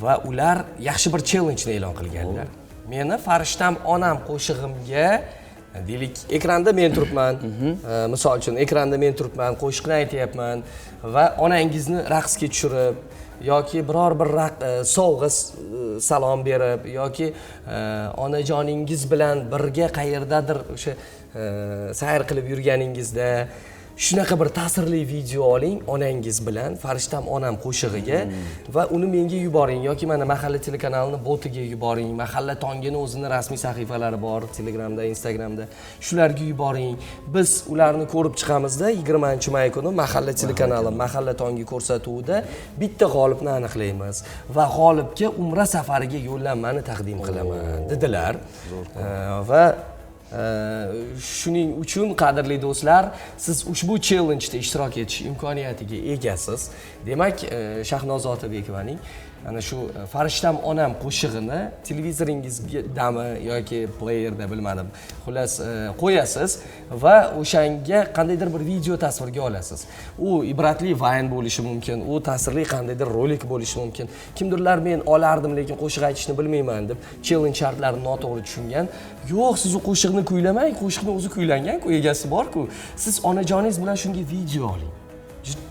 Speaker 1: va ular yaxshi bir challenge e'lon qilganlar. Meni Farishtam onam qo'shig'imga, deylik, ekranda men turibman. Misol uchun ekranda men turibman, qo'shiqni aytyapman va onangizni raqsga tushirib yoki biror bir sovg'a salom berib yoki onajoningiz bilan birga qayerdadir o'sha sayr qilib yurganingizda shunaqa bir ta'sirli video oling onangiz bilan Farishtam onam qo'shig'iga va uni menga yuboring yoki mana Mahalla telekanalining botiga yuboring. Mahalla tongini o'zining rasmiy sahifalari bor, Telegramda, Instagramda. Shularga yuboring. Biz ularni ko'rib chiqamizda 20-may kuni Mahalla telekanali Mahalla tongi ko'rsatuvida bitta g'olibni aniqlaymiz va g'olibga Umra safariga yo'llanmani taqdim qilaman dedilar. Va Shuning uchun qadrli do'stlar, siz ushbu challenjda ishtirok etish imkoniyatiga egasiz. Demak, Shahnoza Otabekovaning ana shu Farishtam onam qo'shig'ini televizoringizgami yoki playerda bilmadim, xullas qo'yasiz va o'shanga qandaydir bir video tasvirga olasiz. U ibratli vayn bo'lishi mumkin, u ta'sirli qandaydir rolik bo'lishi mumkin. Kimdirlar men olardim, lekin qo'shiq aytishni bilmayman deb challenge shartlarini noto'g'ri tushungan. Yo'q, siz u qo'shiqni kuylamang, qo'shiqni o'zi kuylangan-ku, egasi bor-ku. Siz onajoningiz bilan shunga video oling.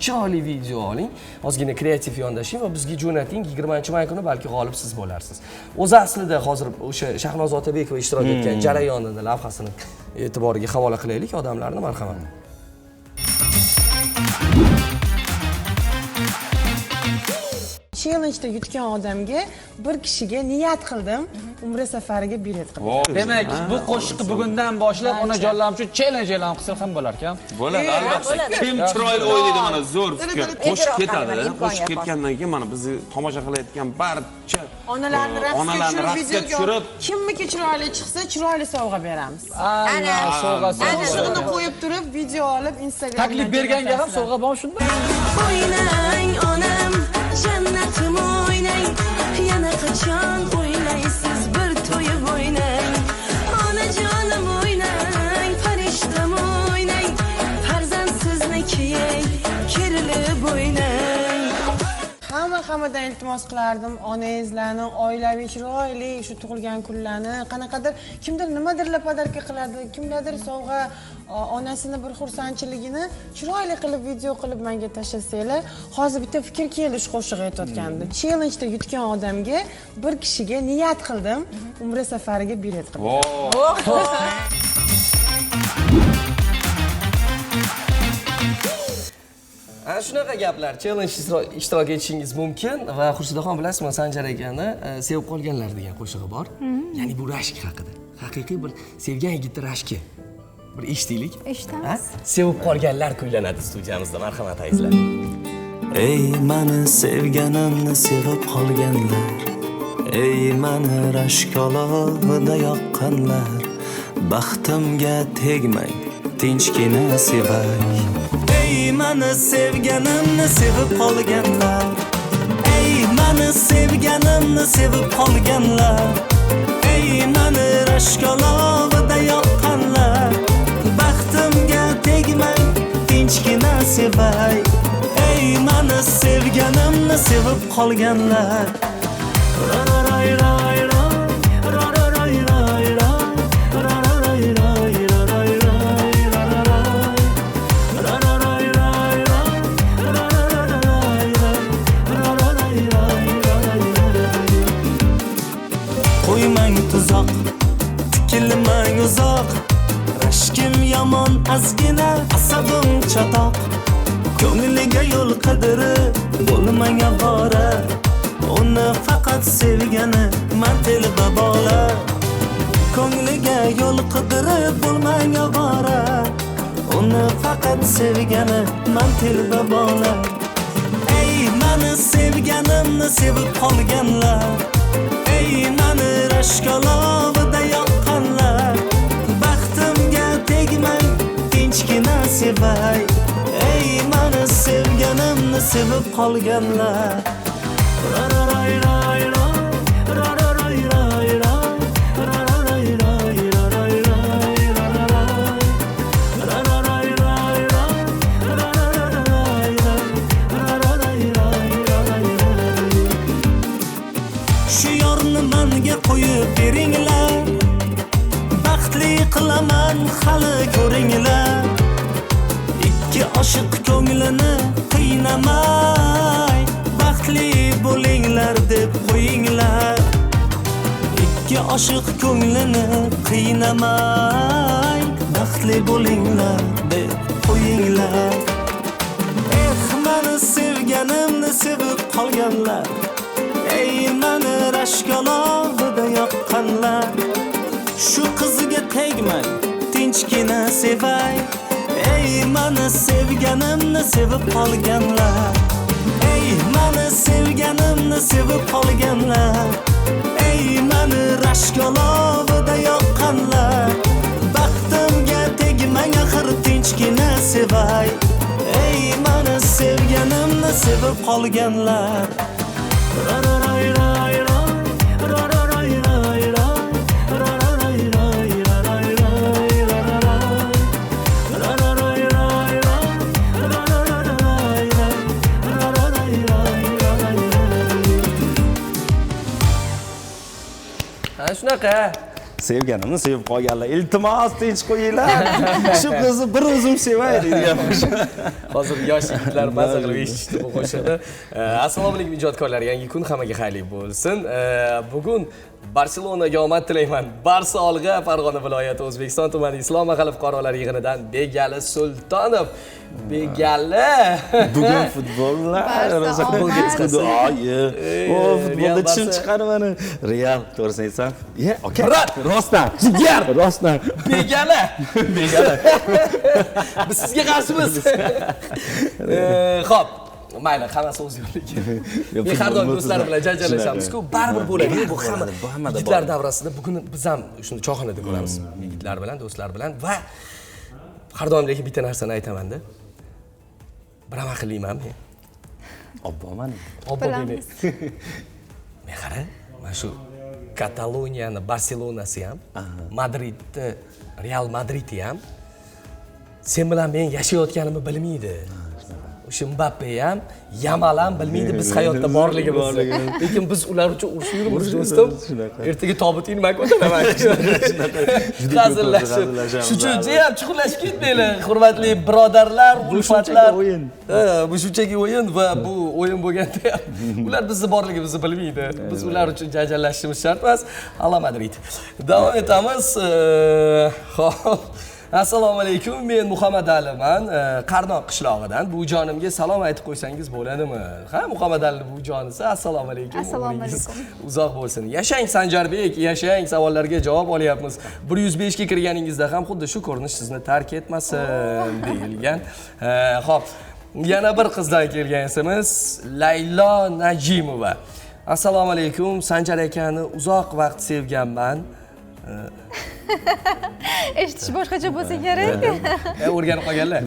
Speaker 1: Chiroyli video oling, ozgina kreativ yondashing va bizga jo'nating. 20-may kuni balki g'olib siz bo'larsiz. O'zi aslida hozir o'sha Shahnoza Otabekova ishtirok etgan jarayonini, lavhasini e'tiboriga havola qilaylik odamlarni, marhamat.
Speaker 17: Challenge'da yutgan odamga bir kishiga niyat qildim, umra safariga bilet qildim.
Speaker 18: Demak, bu qo'shiqni bugundan boshlab onajonlarim uchun challenge e'lon qilsa ham bo'lar ekan.
Speaker 19: Bo'ladi, albatta. Kim chiroyli o'ynaydi, mana zo'r fikr. Qo'shiq ketadi. Qo'shiq ketgandan keyin mana bizni tomosha qilayotgan barcha
Speaker 17: onalarni raqsga tushirib, kimniki chiroyli chiqsa, chiroyli sovg'a beramiz.
Speaker 18: Ana, sovg'a.
Speaker 17: Qo'shiqni qo'yib turib, video olib Instagramga
Speaker 18: taklif berganga ham sovg'a bor shunda.
Speaker 13: O'ynang onam, jannatim o'ynang, yana qachon o'ynaysiz bir to'yib o'ynang. Onajonim o'ynang, farishtam o'ynang, farzand sizni kiying, kerilib o'ynang.
Speaker 17: Hammadan iltimos qilardim, onangizlarni oilaviy chiroyli shu tug'ilgan kunlarni qanaqadir kimdir nimadirlar podarka qiladi, kimlardir sovg'a onasini bir xursandchiligini chiroyli qilib video qilib menga tashlasanglar, hozir bitta fikr keldi shu qo'shiq aytayotganda. Challenge'da yutgan odamga bir kishiga niyat qildim, umra safariga bilet qildim.
Speaker 1: Ana shunaqa gaplar, challenge ishtirok etishingiz mumkin va Xurshidxon bilasizmi, Sanjar akani sevib qolganlar degan qo'shig'i bor. Ya'ni bu rashk haqida. Haqiqiy bir sevgan yigitning rashki. Bir eshitaylik.
Speaker 2: Eshitamiz.
Speaker 1: Sevib qolganlar kuylanadi studiyamizda, marhamat azizlar.
Speaker 15: Ey meni sevganimni sevib qolganlar, ey meni rashk olovida yoqqanlar, baxtimga tegmang, tinchgina sevay. Ey meni sevganimni sevib qolganlar, ey meni sevganimni sevib qolganlar, ey meni rashk olovida yoqqanlar, baxtimga tegmang, tinchgina sevay. Ey meni sevganimni sevib qolganlar. Qo'ymang tuzoq, tikilmang uzoq, rashkim yomon azgina, asabim chatoq. Ko'ngliga yo'l qidirib bo'lmang avora, uni faqat sevgani man telba bola. Ko'ngliga yo'l qidirib bo'lmang avora, uni faqat sevgani man telba bola. Ey meni sevganimni sevib qolganlar, ey meni rashk olovida yoqqanlar, baxtimga tegmang, tinchgina sevay. Ey meni sevganimni sevib qolganlar. Shu yorni menga qo'yib beringlar, baxtli qilaman hali ko'ringlar. Ikki oshiq ko'nglini qiynamay, baxtli bo'linglar deb qo'yinglar. Ikki oshiq ko'nglini qiynamay, baxtli bo'linglar deb qo'yinglar. Meni sevganimni sevib qolganlar, ey meni rashk olovida yoqqanlar, shu qizga tegmang, tinchgina sevay. Ey meni sevganimni sevib qolganlar, ey meni sevganimni sevib qolganlar, ey meni rashk olovida yoqqanlar, tinchgina sevay. Ey meni sevganimni sevib qolganlar. Ra-ra-ray, ray, ray, ra-ra-ray, ray, ray, ra-ra-ray, ray, ra-ray, ray, ra-ra-ray. Ra-ra-ray, ray, ray, ra-ra-ray, ray, ra-ra-ray, ray, ra-ray.
Speaker 1: Ha, shunaqa.
Speaker 16: Sevganimni sevib qolganlar. Iltimos tinch qo'yinglar. Shu qizni bir o'zim sevay degan.
Speaker 1: Hozir yosh yigitlar maza qilib eshitishdi bu qo'shiqni. Assalomu alaykum ijodkorlar, yangi kun hammaga xayrli bo'lsin. Bugun Barselonaga omad tilayman. Barsa olg'a Farg'ona viloyati O'zbekiston tumani Islom mahalla fuqarolar yig'inidan Begali Sultonov. Begali.
Speaker 16: Bugun futbollar rosa futbolga chiqadi. O futbolda chim chiqadi mana. Real, to'g'risini aytsam. Aka, rostdan, jigar, rostdan.
Speaker 1: Begali.
Speaker 16: Begali.
Speaker 1: Biz sizga qarshimiz. Xo'p, mayli, hammasi o'z yo'liga. Men har doim do'stlarim bilan janjallashamiz-ku, baribir bo'ladi. Bu hamma yigitlar davrasida bugun biz ham shuni choyxonada ko'ramiz. Yigitlar bilan, do'stlar bilan va har doim lekin bitta narsani aytaman-da. Bir ham aqlliman men.
Speaker 16: Obboman.
Speaker 1: Obbo deyman. Men qara, mana shu Kataloniyani Barselonasi ham, Madridni Real Madridi ham sen bilan men yashayotganimni bilmaydi. O'sha Mbappe ham, Yamal ham bilmaydi biz hayotda borligimizni. Lekin biz ular uchun urushib yuribmiz, do'stim. Ertaga tobutingni men ko'taraman. Hazillashib. Shuncha ham chuqurlashib ketmaylik, hurmatli birodarlar, ulfatlar. Bu shunchaki o'yin va bu o'yin bo'lganda ham ular bizni borligimizni bilmaydi. Biz ular uchun janjallashishimiz shart emas. Ala Madrid. Davom etamiz. Xo'p. Assalomu alaykum, men Muhammad Aliman, Qarnoq qishlog'idan. Bu jonimga salom aytib qo'ysangiz bo'ladimi? Ha, Muhammad Ali bu jonisi. Assalomu alaykum.
Speaker 2: Assalomu alaykum.
Speaker 1: Uzoq bo'lsin. Yashang Sanjarbek, yashang. Savollarga javob olyapmiz. 105 ga kirganingizda ham xuddi shu ko'rinish sizni tark etmasin deyilgan. Xo'p, yana bir qizdan kelgan SMS Laylo Najimova. Assalomu alaykum, Sanjar akani uzoq vaqt sevganman.
Speaker 2: Eshitish boshqacha bo'lsa kerak.
Speaker 1: O'rganib qolganlar.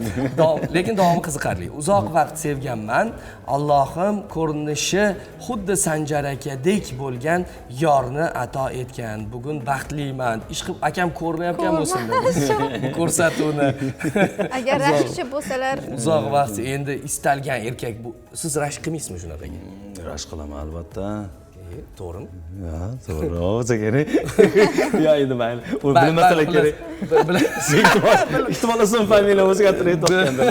Speaker 1: Lekin davomi qiziqarli. Uzoq vaqt sevganman. Allohim ko'rinishi xuddi Sanjar akadek bo'lgan yorni ato etgan. Bugun baxtliman. Ish qilib akam ko'rmayotgan bo'lsin dedi. Ko'rsatuvni.
Speaker 2: Agar rashkchi bo'lsalar,
Speaker 1: uzoq vaqt endi istalgan erkak bu. Siz rashk qilmaysizmi shunaqaga?
Speaker 16: Rashk qilaman albatta.
Speaker 1: To'g'rimi?
Speaker 16: Ha, to'g'ri. O'zi kerak. Ya endi mayli. U bilmasalar kerak. Ehtimol ism familiya o'zgartirib topganda.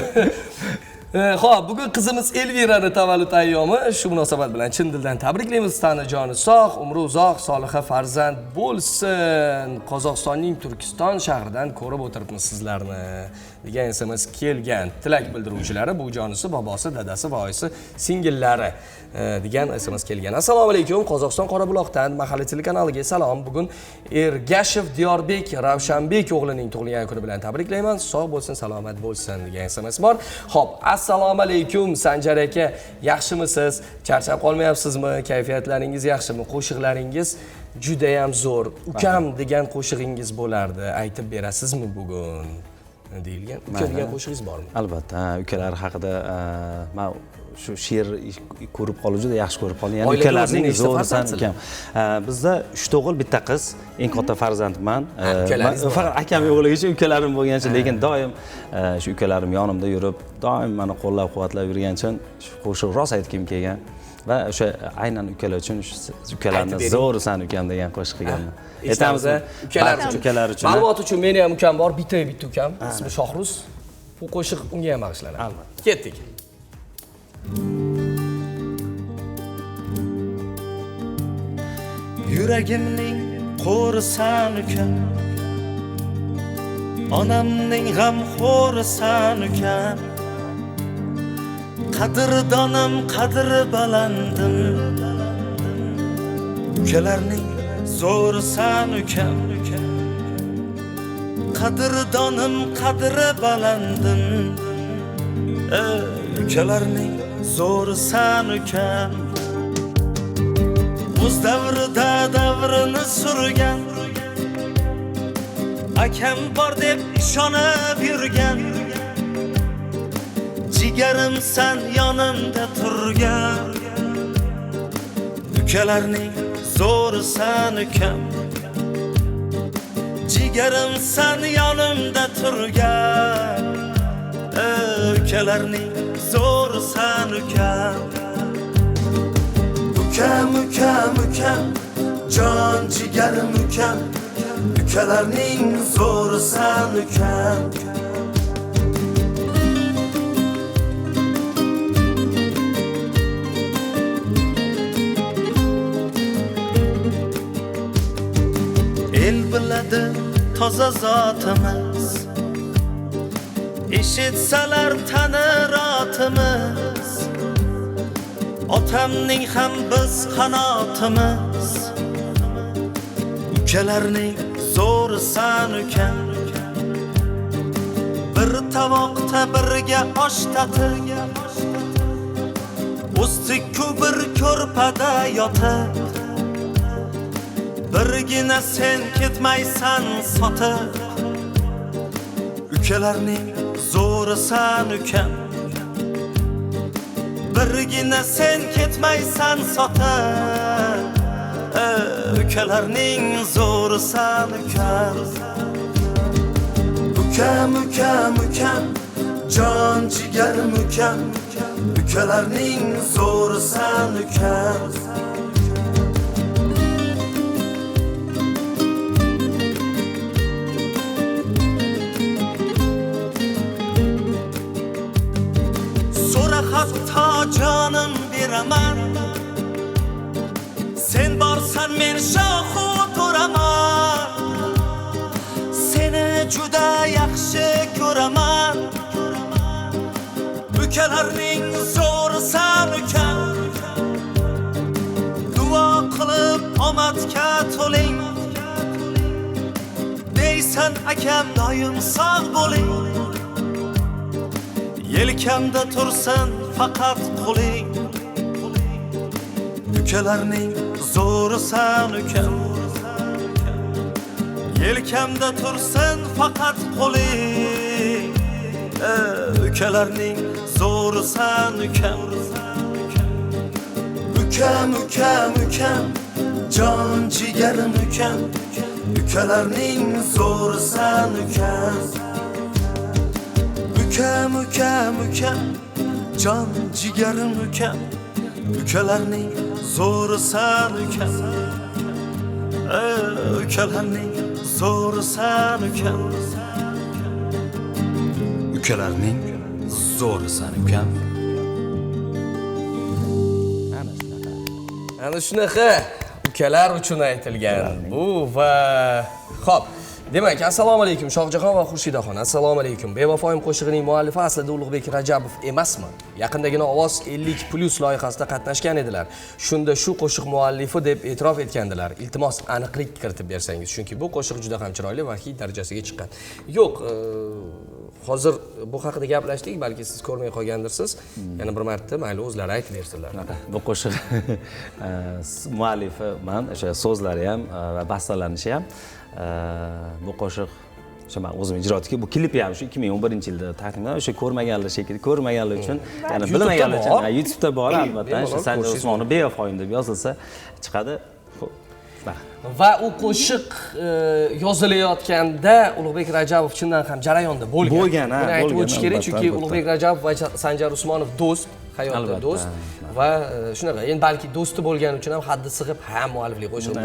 Speaker 1: Xo'p, bugun qizimiz Elvirani tavallud ayyomi. Shu munosabat bilan chin dildan tabriklaymiz. Tani joni sog', umri uzoq, soliha farzand bo'lsin. Qozog'istonning Turkiston shahridan ko'rib o'tiribmiz sizlarni. degan SMS kelgan. Tilak bildiruvchilari bu jonisi, bobosi, dadasi va oyisi singillari degan SMS kelgan. Assalomu alaykum. Qozog'iston Qorabuloqdan Mahalla telekanaliga salom. Bugun Ergashev Diyorbek Ravshanbek o'g'lining tug'ilgan kuni bilan tabriklayman. Sog' bo'lsin, salomat bo'lsin degan SMS bor. Xo'p, assalomu alaykum Sanjar aka. Yaxshimisiz? Charchab qolmayapsizmi? Kayfiyatlaringiz yaxshimi? Qo'shiqlaringiz juda ham zo'r. Ukam degan qo'shig'ingiz bo'lardi. Aytib berasizmi bugun? deyilgan. Uka degan qo'shig'ingiz bormi?
Speaker 16: Albatta, ukalar haqida men shu she'r ko'rib qolib juda yaxshi ko'rib qoldim. Ya'ni ukalarning zo'risan ukam. Bizda 3 o'g'il, bitta qiz. Eng katta farzandman. Faqat akam yo'qligicha ukalarim bo'lgancha, lekin doim shu ukalarim yonimda yurib, doim meni qo'llab-quvvatlab yurgan uchun shu qo'shiq rost aytgim kelgan. Va o'sha aynan ukalar uchun ukalarni zo'risan ukam degan qo'shiq qilganman.
Speaker 1: Aytamiz,
Speaker 16: ukalar uchun.
Speaker 1: Ma'lumot uchun meni ham ukam bor, bitta ukam, ismi Shohruz. Bu qo'shiq unga ham bag'ishlanadi. Albatta. Ketdik.
Speaker 15: Yuragimning qo'risan ukam, onamning g'amxo'risan ukam, qadrdonim qadri balandim, ukalarning zo'risan ukam, qadrdonim qadri balandim, ukalarning zo'risan ukam. O'z davrida davrini surgan, akam bor deb ishonib yurgan, jigarimsan yonimda turgan ukalarning zo'risan ukam jigarimsan yonimda turgan ukalarning zo'risan ukam ukam ukam ukam jon jigarim ukam ukalarning zo'risan ukam el biladi toza zotimiz eshitsalar tanir otimiz otamning ham biz qanotimiz ukalarning zo'risan ukam bir tovoqda birga osh tatib usti-ku bir ko'rpada yotib birgina sen ketmaysan sotib ukalarning zo'risan ukam birgina sen ketmaysan sotib ukalarning zo'risan ukam ukam ukam ukam jon jigarim ukam ukalarning zo'risan ukam hatto jonim beraman sen borsan men shohu to'raman seni juda yaxshi ko'raman ukalarning zo'risan ukam duo qilib omadga to'ling deysan akam doim sog' bo'ling yelkamda tursin faqat qo'ling ukalarning zo'risan ukam yelkamda tursin faqat qo'ling ukalarning zo'risan ukam ukam ukam ukam jon jigarim ukam ukalarning zo'risan ukam ukam ukam ukam jon jigarim ukam ukalarning zo'risan ukam ukalarning zo'risan ukam ukalarning zo'risan ukam
Speaker 1: ana shunaqa ukalar uchun aytilgan bu va xo'p. Demak, assalomu alaykum Shohjahon va Xurshidaxon. Assalomu alaykum. Bevafoyim qo'shig'ining muallifi aslida Ulug'bek Rajabov emasmi? Yaqindagina Ovoz 50+ loyihasida qatnashgan edilar. Shunda shu qo'shiq muallifi deb e'tirof etgandilar. Iltimos aniqlik kiritib bersangiz, chunki bu qo'shiq juda ham chiroyli va hit darajasiga chiqqan. Yo'q, hozir bu haqida gaplashdik, balki siz ko'rmay qolgandirsiz. Yana bir marta mayli o'zlari aytib bersinlar.
Speaker 16: Bu qo'shiq muallifi men, o'sha so'zlari ham va bastalanishi ham bu qo'shiq o'sha men o'zim ijro etdik. Bu klipi ham shu 2011-yilda taqdimlangan. O'sha ko'rmaganlar shekilli, ko'rmaganlar uchun, ya'ni bilmaganlar uchun YouTube'da bor albatta. O'sha Sanjar Usmonov bevafoyim deb yozilsa chiqadi.
Speaker 1: Va u qo'shiq yozilayotganda Ulug'bek Rajabov chindan ham jarayonda bo'lgan.
Speaker 16: Bo'lgan, ha,
Speaker 1: buni aytib o'tish kerak, chunki Ulug'bek Rajabov va Sanjar Usmonov do'st, hayotda do'st. Va shunaqa, endi balki do'sti bo'lgani uchun ham haddi sig'ib, ha, mualliflik qo'shig'i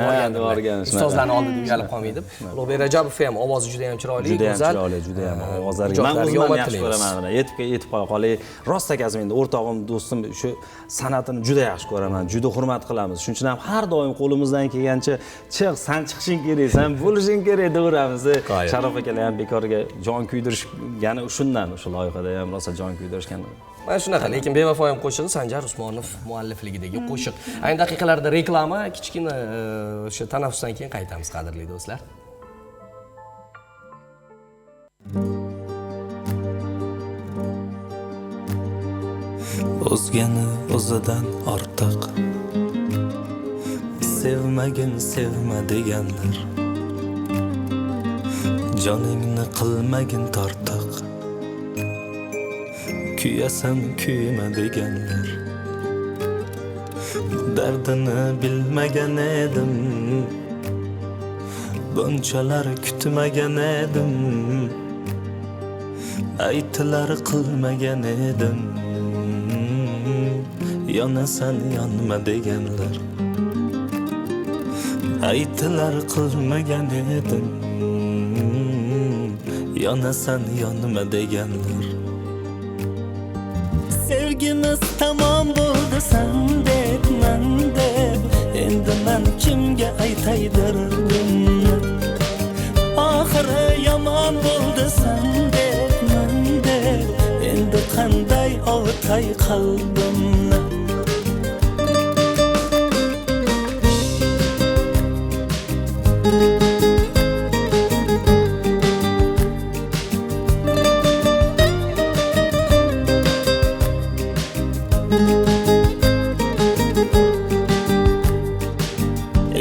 Speaker 1: borgan. Ustozlarning oldida uyalib qolmaydi. Ulug'bek Rajabov ham ovozi juda ham chiroyli, go'zal.
Speaker 16: Juda ham ovozlariga men o'zim yaxshi ko'raman. Yetib qo'ya qolay. Rost akazim endi o'rtog'im, do'stim shu san'atini juda yaxshi ko'raman, juda hurmat qilamiz. Shuning uchun ham har doim qo'limizdan kelgancha chiq, san chiqishing kerak, san bo'lishing kerak deyaveramiz. Sharof akalar ham bekorga jon kuydirishgani shundan, o'sha loyihada ham rosa jon kuydirishgan.
Speaker 1: Mana shunaqa, lekin bevafoyim qo'shig'i Sanjar Usmonov muallifligidagi qo'shiq. Ayni daqiqalarda reklama, kichkina o'sha tanaffusdan keyin qaytamiz, qadrli do'stlar.
Speaker 15: O'zgani o'zidan ortiq sevmagin sevma deganlar joningni qilmagin tortiq kuyasan kuyma deganlar. Dardini bilmagan edim, bunchalar kutmagan edim, aytlar qilmagan edim, yonasan yonma deganlar. Aytlar qilmagan edim, yonasan yonma deganlar. Sevgimiz tamom bo'ldi san deb, man deb, endi men kimga aytay derdim. Oxiri yomon bo'ldi san deb, man deb, endi qanday ovutay qalbimni.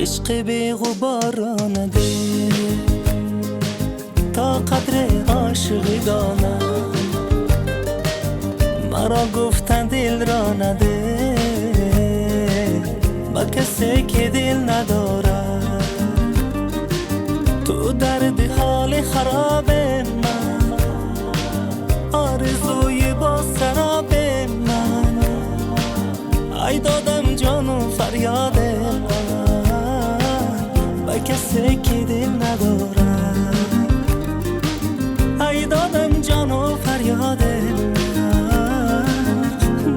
Speaker 15: عشق بی‌غبارانه ده تا قدر عاشقی دانه مرا گفتن دل را نده با کسی که دل نداره تو درد حال خراب من آرزوی با سراب من ای دادم جان و فریاد کسی که دل نداره ای دادم جان و فریاد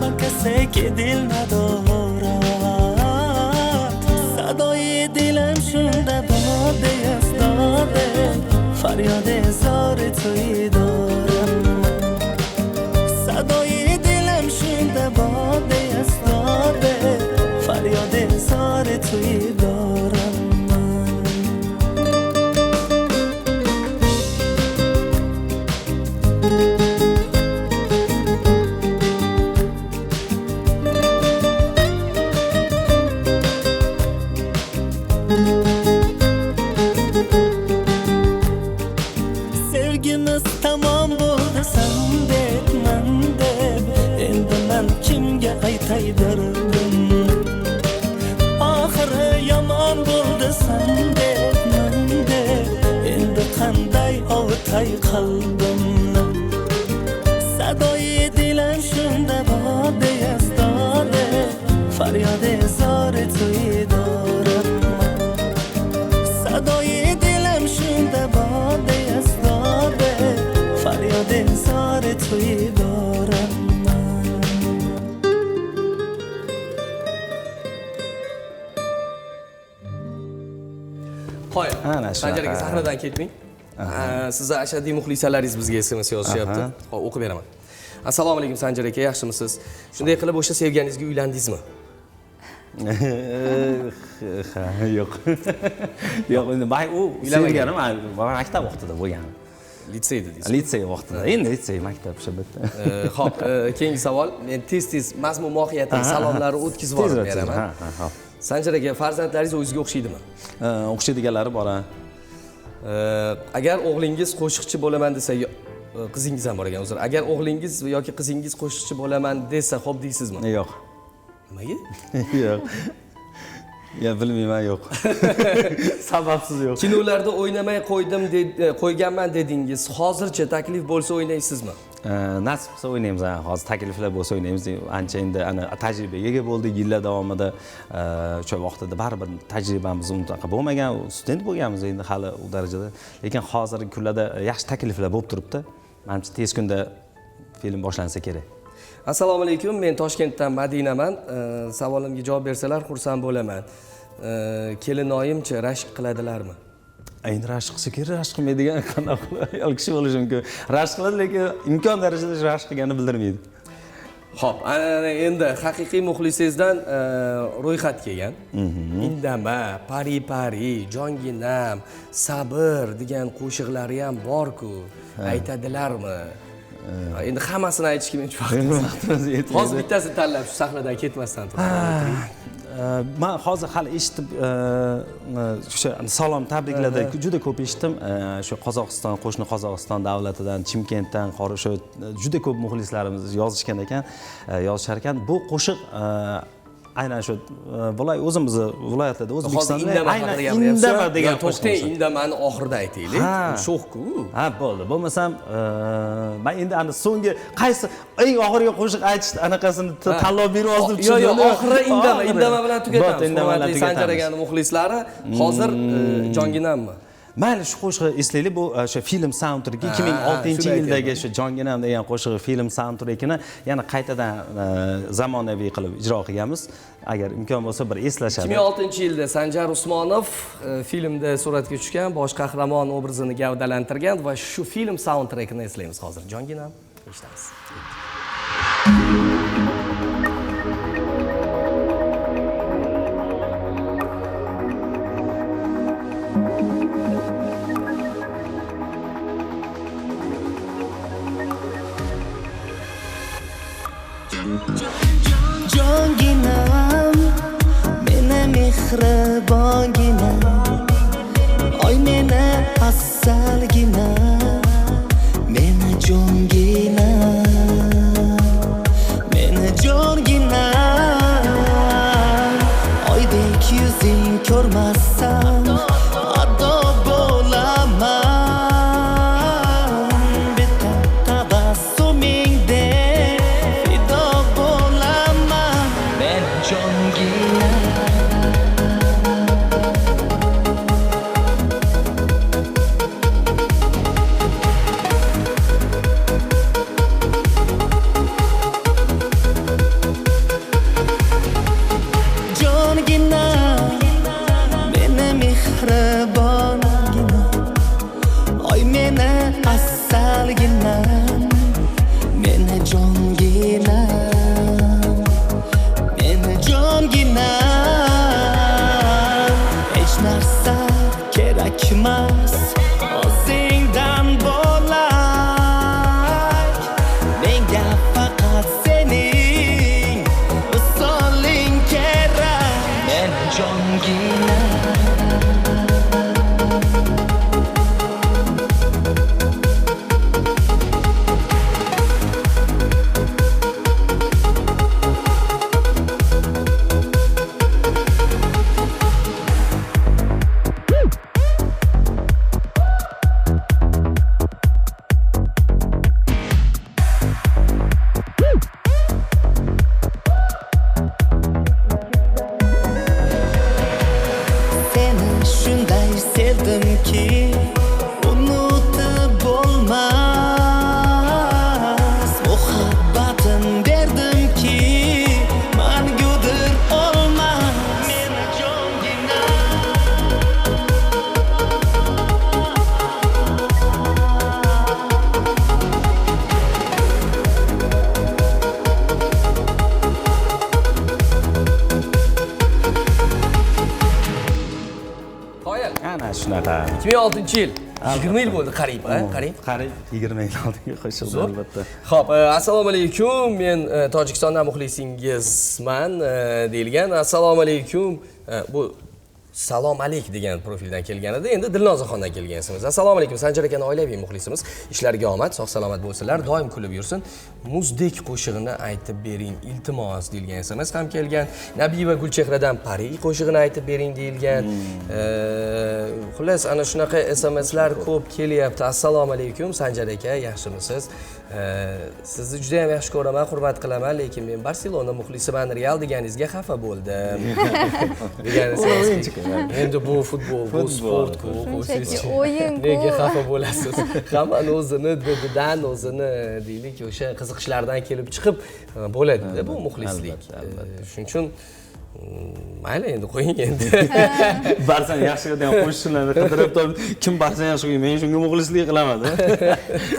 Speaker 15: با کسی که دل نداره صدای دلم شنده باده از داده فریاد زار توی دارم صدای دلم شنده باده از داده فریاد زار توی دارم Sevgimiz tamom bo'ldi san deb, man deb, endi men kimga aytay derdim. Oxiri yomon bo'ldi san deb, man deb, endi qanday ovutay qalbimni. Sadoy dilim shunda bode yastode, faryod zor to'y dorim. Sadoy dilim shunda bode yastode, faryod zor to'y dorim.
Speaker 1: Qo'y. Sanjarga sahnadan ketmang. Sizni ashaddiy muxlisalaringiz bizga SMS yozishyapti. Xo'p, o'qib beraman. Assalomu alaykum Sanjar aka, yaxshimisiz? Shunday qilib o'sha sevganingizga uylandingizmi?
Speaker 16: Yo'q. Yo'q, endi u sevganim maktab vaqtida bo'lgan.
Speaker 1: Litsey dedingiz.
Speaker 16: Litsey vaqtida. Endi litsey, maktab shu bitta.
Speaker 1: Xo'p, keyingi savol. Men tez-tez mazmun mohiyatini salomlarni o'tkazib olib beraman.
Speaker 16: Ha.
Speaker 1: Sanjar aka, farzandlaringiz o'zingizga o'xshaydimi?
Speaker 16: O'xshaydiganlari bor.
Speaker 1: Agar o'g'lingiz qo'shiqchi bo'laman desa, qizingiz ham bor ekan, uzr. Agar o'g'lingiz yoki qizingiz qo'shiqchi bo'laman desa, xo'p deysizmi?
Speaker 16: Yo'q.
Speaker 1: Nimaga?
Speaker 16: Yo'q. Ya bilmayman, yo'q. Sababsiz yo'q.
Speaker 1: Kinolarda o'ynamay qo'yganman dedingiz. Hozircha taklif bo'lsa o'ynaysizmi?
Speaker 16: Nasib bo'lsa o'ynaymiz. Hozir takliflar bo'lsa o'ynaymiz. Ancha endi ana tajribaga ega bo'ldik yillar davomida. O'sha vaqtida baribir tajribamiz unaqa bo'lmagan, student bo'lganmiz endi hali u darajada. Lekin hozirgi kunlarda yaxshi takliflar bo'lib turibdi. Menimcha tez kunda film boshlansa kerak.
Speaker 1: Assalomu alaykum, men Toshkentdan Madinaman. Savolimga javob bersalar xursand bo'laman. Kelinoyimchi rashk qiladilarmi?
Speaker 16: Endi rashk qilsa kerak, rashk qilmaydigan qanaqa ayol kishi bo'lishi mumkin. Rashk qiladi, lekin imkon darajada rashk qilganini bildirmaydi.
Speaker 1: Xo'p, endi haqiqiy muxlisingizdan ro'yxat kelgan. Indama, pari, jonginam, sabr degan qo'shiqlari ham bor-ku. Aytadilarmi? Endi hammasini aytishga men vaqtimiz yetmaydi. Hozir bittasini tanlab shu sahnadan ketmasdan turib.
Speaker 16: man hozir hali eshitib o'sha salom tabriklarda juda ko'p eshitdim. Shu Qozog'iston, qo'shni Qozog'iston davlatidan, Chimkentdan o'sha juda ko'p muxlislarimiz yozishgan ekan, yozishar ekan. Bu qo'shiq aynan shu o'zimizni viloyatlarda O'zbekistonda aynan indama degan
Speaker 1: to'xtang, indamani oxirida aytaylik. Sho'x-ku.
Speaker 16: Ha, bo'ldi. Bo'lmasam, men endi ana so'nggi qaysi eng oxirgi qo'shiq aytishdi anaqasini tanlov berib oldim.
Speaker 1: Yo'q, oxiri indama bilan tugatamiz. Hurmatli Sanjar akaning muxlislari, hozir Jonginammi?
Speaker 16: Mayli, shu qo'shiqni eslaylik, bu o'sha film soundtracki 2006-yildagi shu Jonginam degan qo'shig'i film soundtrackini yana qaytadan zamonaviy qilib ijro qilganmiz. Agar imkon bo'lsa bir eslashadi.
Speaker 1: 2006-yilda Sanjar Usmonov filmda suratga tushgan, bosh qahramon obrazini gavdalantirgan va shu film soundtrackini eslaymiz hozir. Jonginam, eshitamiz.
Speaker 15: Jonginam, meni mehribonginam, oy meni afzalginam, meni jonginam, oydek yuzing ko'rmasam ado bo'laman, bitta tabassumingda fido bo'laman, men jonginam. Jonginam, meni mehribonginam, oy meni afzalginam, meni jonginam, meni jonginam. Hech narsa kerakmas o'zingdan bo'lak, menga faqat sening usoling kerak, meni jonginam. Seni shunday sevdimki, unutib bo'lmas, muhabbatim berdimki, mangudir olmas, meni
Speaker 1: Qoyil.
Speaker 16: Ana shunaqa.
Speaker 1: 2006-yil. 20 yil bo'ldi qariyb, qariyb.
Speaker 16: Qariyb 20 yil oldingi qo'shiq albatta.
Speaker 1: Xo'p, assalomu alaykum. Men Tojikistondan muxlisingizman deyilgan. Assalomu alaykum. Bu Salom Alayk degan profildan kelgan edi. Endi Dilnozaxondan kelgansimiz. Assalomu alaykum. Sanjar akaning oilaviy muxlisimiz. Ishlariga omad, sog' salomat bo'lsinlar, doim kulib yursin. Muzdek qo'shig'ini aytib bering, iltimos deyilgan SMS ham kelgan. Nabiva Gulchehradan Pari qo'shig'ini aytib bering deyilgan. Xullas, ana shunaqa SMSlar ko'p kelyapti. Assalomu alaykum Sanjar aka, yaxshimisiz? Sizni juda ham yaxshi ko'raman, hurmat qilaman, lekin men Barselona muxlisiman, Real deganingizga xafa bo'ldim. Deganingiz. Endi bu futbol, bu sport-ku, bu siz nega xafa bo'lasiz? Hammani o'zini dididan, o'zini deylik, o'sha qiziqishlardan kelib chiqib bo'ladi-da bu muxlislik. Shuning uchun mayli endi qo'ying endi.
Speaker 16: Barsan yaxshi ko'radigan qo'shiqlarni qidirib topib, kim Barsan yaxshi ko'radi, men shunga muxlislik qilaman-da.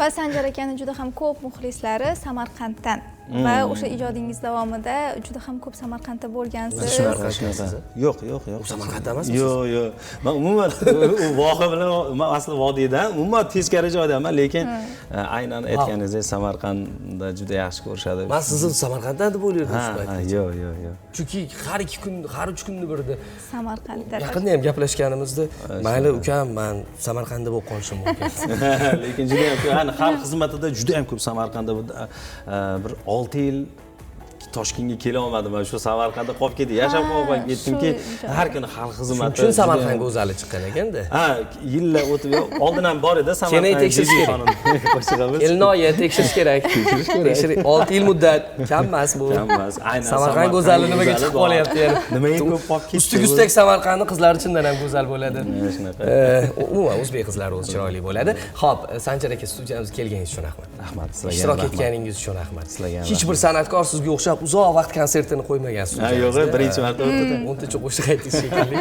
Speaker 2: Va Sanjar akaning juda ham ko'p muxlislari Samarqanddan va o'sha ijodingiz davomida juda ham ko'p Samarqandda bo'lgansiz.
Speaker 16: Yo'q.
Speaker 1: Samarqandda emasmisiz?
Speaker 16: Yo'q. Men umuman u voqea bilan men asli vodiydan, umuman teskari joydaman, lekin aynan aytganingizdek Samarqandda juda yaxshi ko'rishadi.
Speaker 1: Men sizni Samarqanddan deb o'ylardim shu paytda.
Speaker 16: Yo'q.
Speaker 1: Chunki har 2 kun, har 3 kunni birda
Speaker 2: Samarqandda.
Speaker 1: yaqinda ham gaplashganimizda, mayli ukam, men Samarqandda bo'lib qolishim mumkin.
Speaker 16: Lekin juda ham xalq xizmatida juda ham ko'p Samarqandda bir 6 yil Toshkentga kela olmadim. Men shu Samarqandda qolib ketdim. Yashab qolib ketdimki, har kuni xalq xizmati.
Speaker 1: Shuning uchun Samarqandga o'zali chiqqan ekanda.
Speaker 16: Yillar o'tib, oldin ham bor edi Samarqand.
Speaker 1: Seni tekshirish kerak. Elnoya tekshirish kerak. Tekshiring. 6 yil muddat kam emas bu.
Speaker 16: Kam emas. Aynan
Speaker 1: Samarqand go'zali nimaga chiqib qolyapti yani?
Speaker 16: Nimaga ko'p qolib ketdi?
Speaker 1: Ustiga-ustak Samarqandning qizlari chindan ham go'zal bo'ladi. Umuman o'zbek qizlari o'zi chiroyli bo'ladi. Xo'p, Sanjar aka studiyamizga kelganingiz uchun rahmat.
Speaker 16: Rahmat sizlarga.
Speaker 1: Ishtirok etganingiz uchun rahmat.
Speaker 16: Sizlarga.
Speaker 1: Hech bir san'atkor sizga o'xshab uzoq vaqt konsertini qo'ymagansiz.
Speaker 16: Yo'q, birinchi marta o'tdi.
Speaker 1: 10 ta qo'shiq aytdingiz shekilli.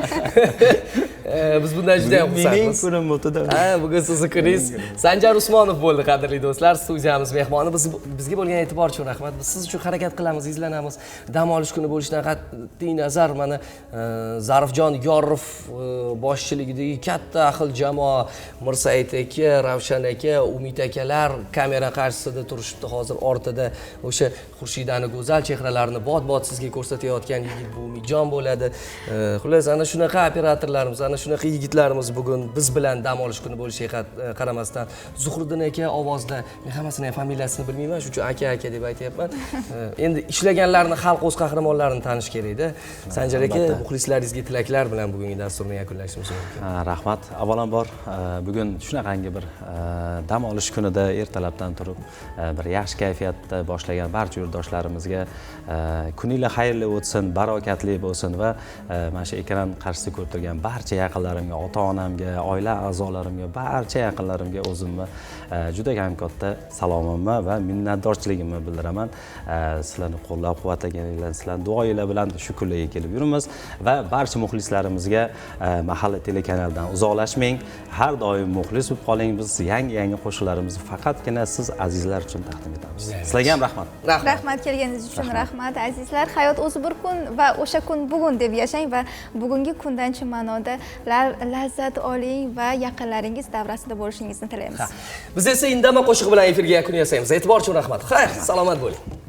Speaker 1: Biz bundan juda ham xursandmiz.
Speaker 16: Mening kunim o'tdi.
Speaker 1: Bugun sizni kuningiz. Sanjar Usmonov bo'ldi, qadrli do'stlar. Studiyamiz mehmoni. Bizga bo'lgan e'tibor uchun rahmat. Biz siz uchun harakat qilamiz, izlanamiz. Dam olish kuni bo'lishidan qat'iy nazar mana Zarifjon Yorov boshchiligidagi katta ahil jamoa Mirsayit aka, Ravshan aka, Umid akalar kamera qarshisida turishibdi hozir ortida. O'sha Xurshidani go'zal chehralarini bot-bot sizga ko'rsatayotgan yigit bu Umidjon bo'ladi. Xullas, ana shunaqa operatorlarimiz, ana shunaqa yigitlarimiz bugun biz bilan dam olish kuni bo'lishiga qaramasdan Zuhriddin aka ovozda, men hammasini ham familiyasini bilmayman, shuning uchun aka deb aytayapman. Endi ishlaganlarni xalq o'z qahramonlarini tanish kerak-da. Sanjar aka, muxlislaringizga tilaklar bilan bugungi dasturni yakunlashimiz mumkin.
Speaker 16: Rahmat. Avvalambor bugun shunaqangi bir dam olish kunida ertalabdan turib bir yaxshi kayfiyatda boshlagan barcha yurtdoshlarimizga kuninglar xayrli o'tsin, barokatli bo'lsin va mana shu ekran qarshisida ko'rib turgan barcha yaqinlarimga, ota-onamga, oila a'zolarimga, barcha yaqinlarimga o'zimni juda ham katta salomimni va minnatdorchiligimni bildiraman. Sizlarni qo'llab-quvvatlaganinglar, sizlarning duoinglar bilan shu kunlarga kelib yuribmiz va barcha muxlislarimizga Mahalla telekanalidan uzoqlashmang. Har doim muxlis bo'lib qoling. Biz yangi qo'shiqlarimizni faqatgina siz azizlar uchun taqdim etamiz. Sizlarga ham rahmat.
Speaker 2: Rahmat kelganingiz uchun rahmat azizlar. Hayot o'zi bir kun va o'sha kun bugun deb yashang va bugungi kundan chin ma'noda lazzat oling va yaqinlaringiz davrasida bo'lishingizni tilaymiz.
Speaker 1: Biz esa indamay qo'shiq bilan efirga yakun yasaymiz. E'tibor uchun rahmat. Xayr, salomat bo'ling.